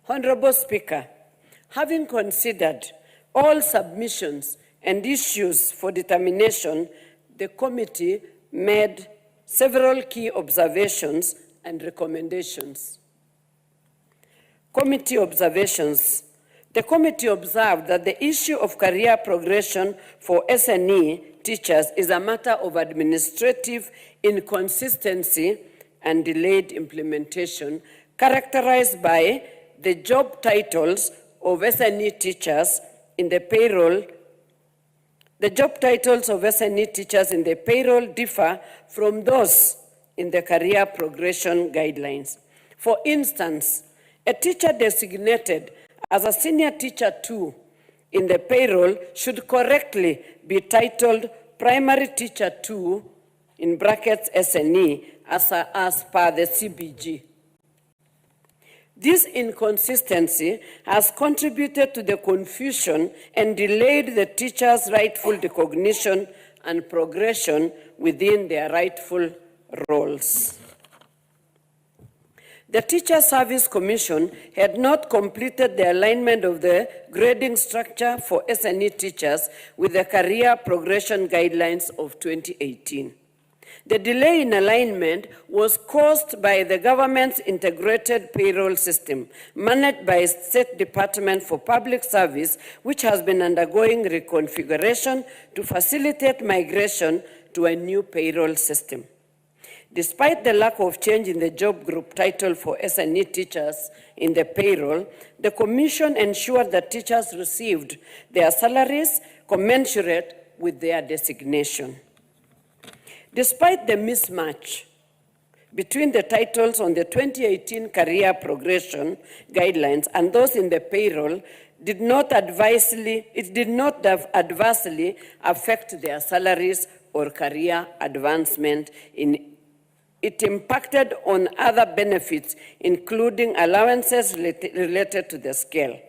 Honorable Speaker, having considered all submissions and issues for determination, the committee made several key observations and recommendations. Committee observations. The committee observed that the issue of career progression for SNE teachers is a matter of administrative inconsistency and delayed implementation, characterized by the job titles of SNE teachers in the payroll, the job titles of SNE teachers in the payroll differ from those in the career progression guidelines. For instance, a teacher designated as a senior teacher 2 in the payroll should correctly be titled primary teacher 2 in brackets SNE as per the CBG. This inconsistency has contributed to the confusion and delayed the teachers' rightful recognition and progression within their rightful roles. The Teacher Service Commission had not completed the alignment of the grading structure for SNE teachers with the career progression guidelines of 2018. The delay in alignment was caused by the government's integrated payroll system, managed by the State Department for Public Service, which has been undergoing reconfiguration to facilitate migration to a new payroll system. Despite the lack of change in the job group title for SNE teachers in the payroll, the Commission ensured that teachers received their salaries commensurate with their designation. Despite the mismatch between the titles on the 2018 career progression guidelines and those in the payroll, it did not adversely affect their salaries or career advancement. It impacted on other benefits, including allowances related to the scale.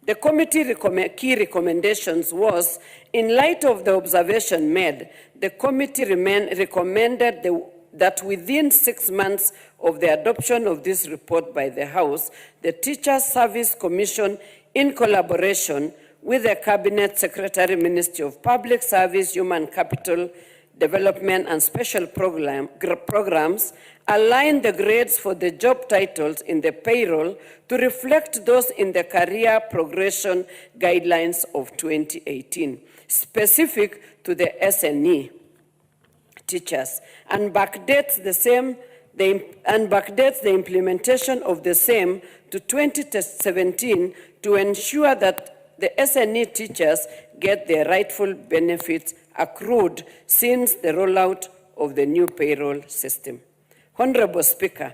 The committee key recommendations was, in light of the observation made, the committee recommended that within 6 months of the adoption of this report by the House, the Teachers Service Commission, in collaboration with the Cabinet Secretary, Ministry of Public Service, Human Capital Development and Special Programs, align the grades for the job titles in the payroll to reflect those in the career progression guidelines of 2018, specific to the SNE teachers, and backdates the implementation of the same to 2017 to ensure that the SNE teachers get their rightful benefits accrued since the rollout of the new payroll system. Honorable Speaker,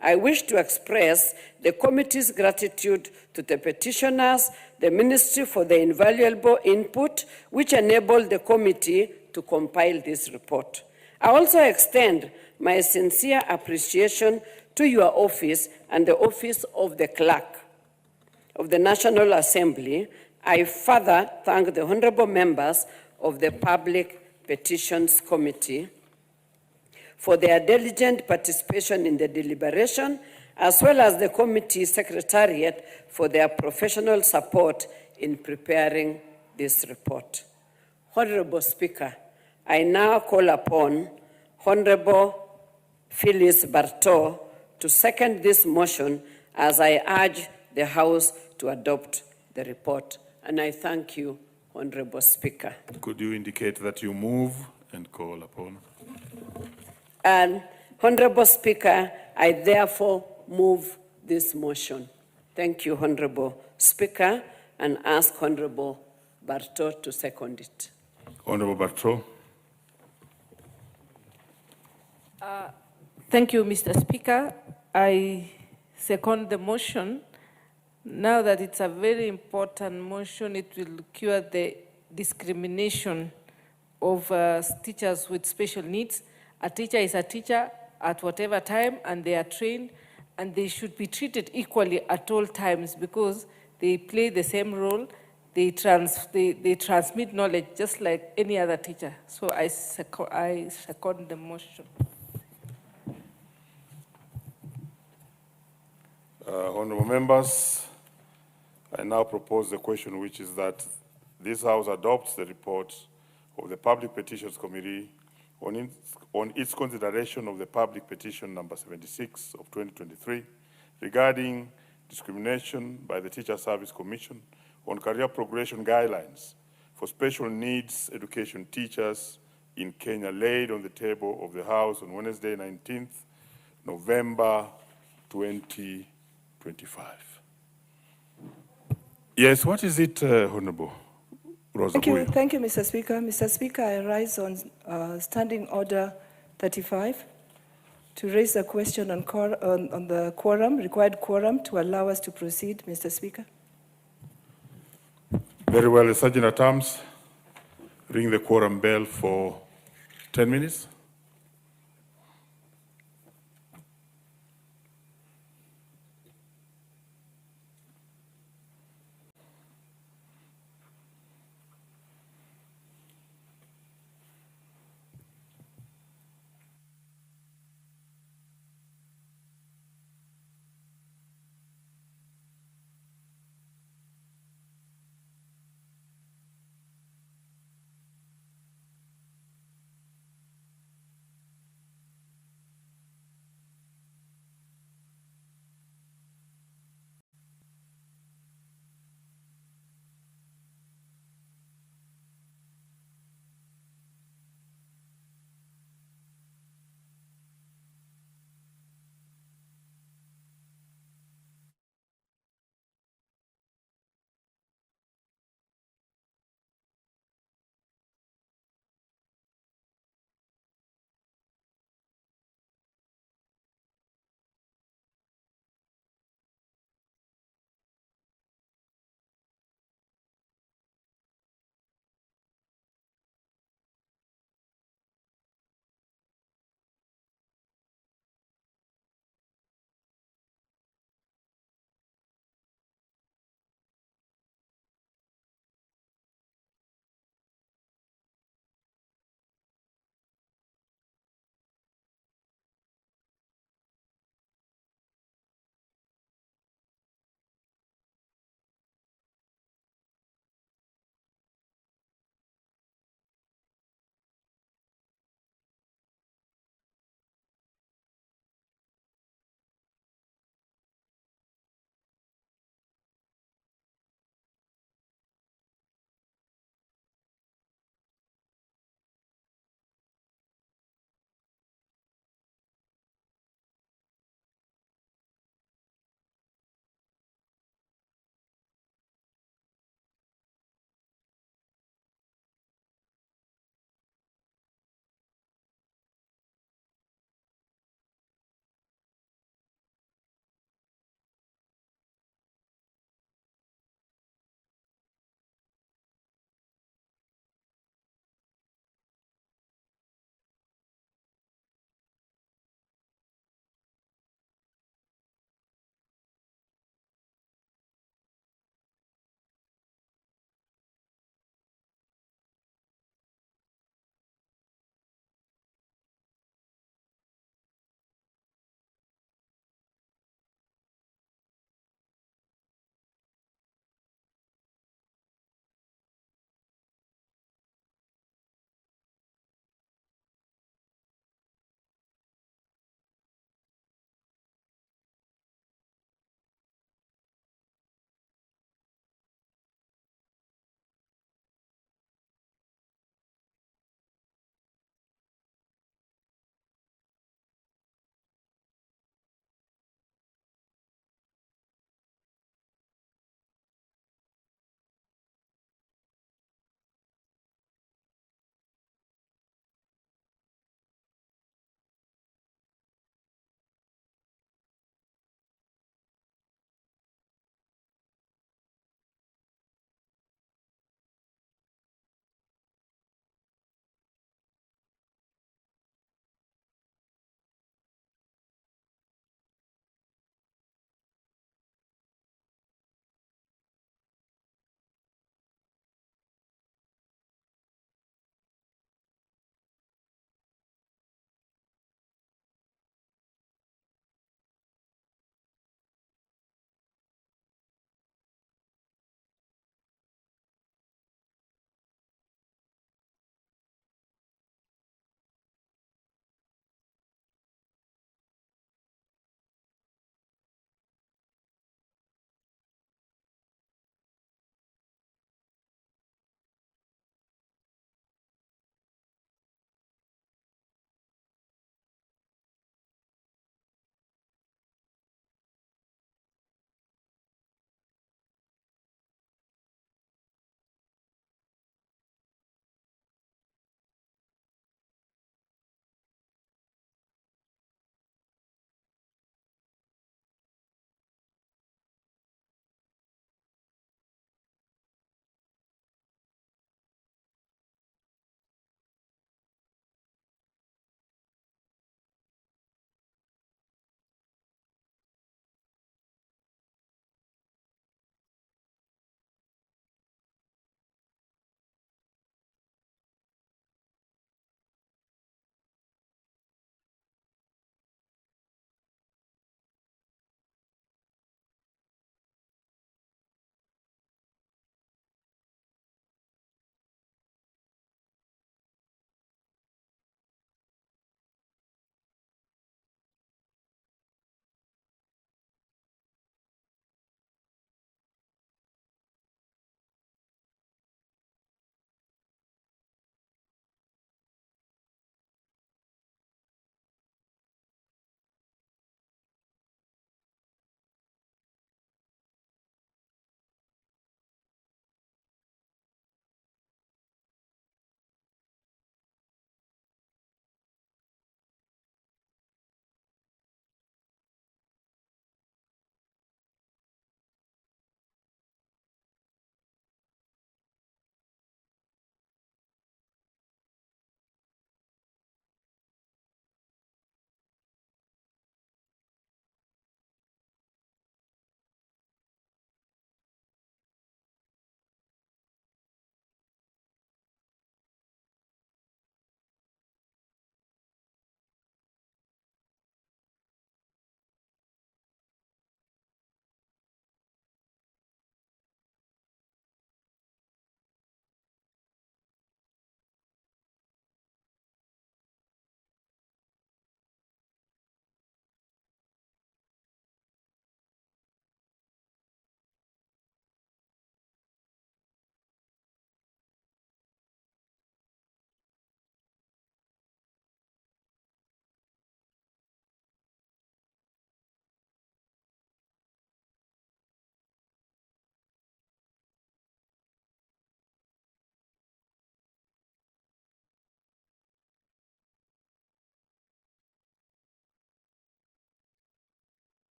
I wish to express the committee's gratitude to the petitioners, the Ministry for the invaluable input which enabled the committee to compile this report. I also extend my sincere appreciation to your office and the office of the clerk of the National Assembly. I further thank the honorable members of the Public Petitions Committee for their diligent participation in the deliberation, as well as the committee secretariat for their professional support in preparing this report. Honorable Speaker, I now call upon Honorable Phyllis Bartow to second this motion as I urge the House to adopt the report. And I thank you, Honorable Speaker. Could you indicate that you move and call upon? And Honorable Speaker, I therefore move this motion. Thank you, Honorable Speaker, and ask Honorable Bartow to second it. Honorable Bartow. Thank you, Mr. Speaker. I second the motion. Now that it's a very important motion, it will cure the discrimination of teachers with special needs. A teacher is a teacher at whatever time, and they are trained, and they should be treated equally at all times because they play the same role. They transmit knowledge just like any other teacher. So I second the motion. Honorable members, I now propose the question, which is that this House adopts the report of the Public Petitions Committee on its consideration of the public petition number 76 of 2023 regarding discrimination by the Teacher Service Commission on career progression guidelines for special needs education teachers in Kenya, laid on the table of the House on Wednesday, 19th November 2025. Yes, what is it, Honorable Rosa Bui? Thank you, Mr. Speaker. Mr. Speaker, I rise on Standing Order 35 to raise a question on the quorum, required quorum, to allow us to proceed, Mr. Speaker. Very well, the Sergeant at Arms, ring the quorum bell for 10 minutes.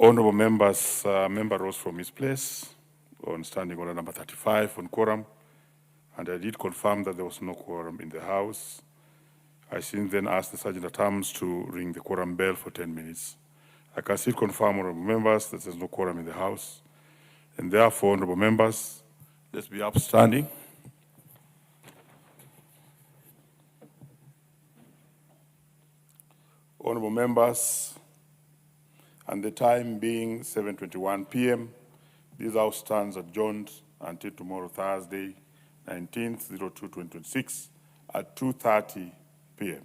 Honorable members, member rose from his place on standing order number 35 on quorum, and I did confirm that there was no quorum in the House. I since then asked the Sergeant at Arms to ring the quorum bell for 10 minutes. I can still confirm, honorable members, that there's no quorum in the House, and therefore, honorable members, let's be upstanding. Honorable members, and the time being 7:21 p.m., this House stands adjourned until tomorrow, Thursday, 19th, 02/2026 at 2:30 p.m.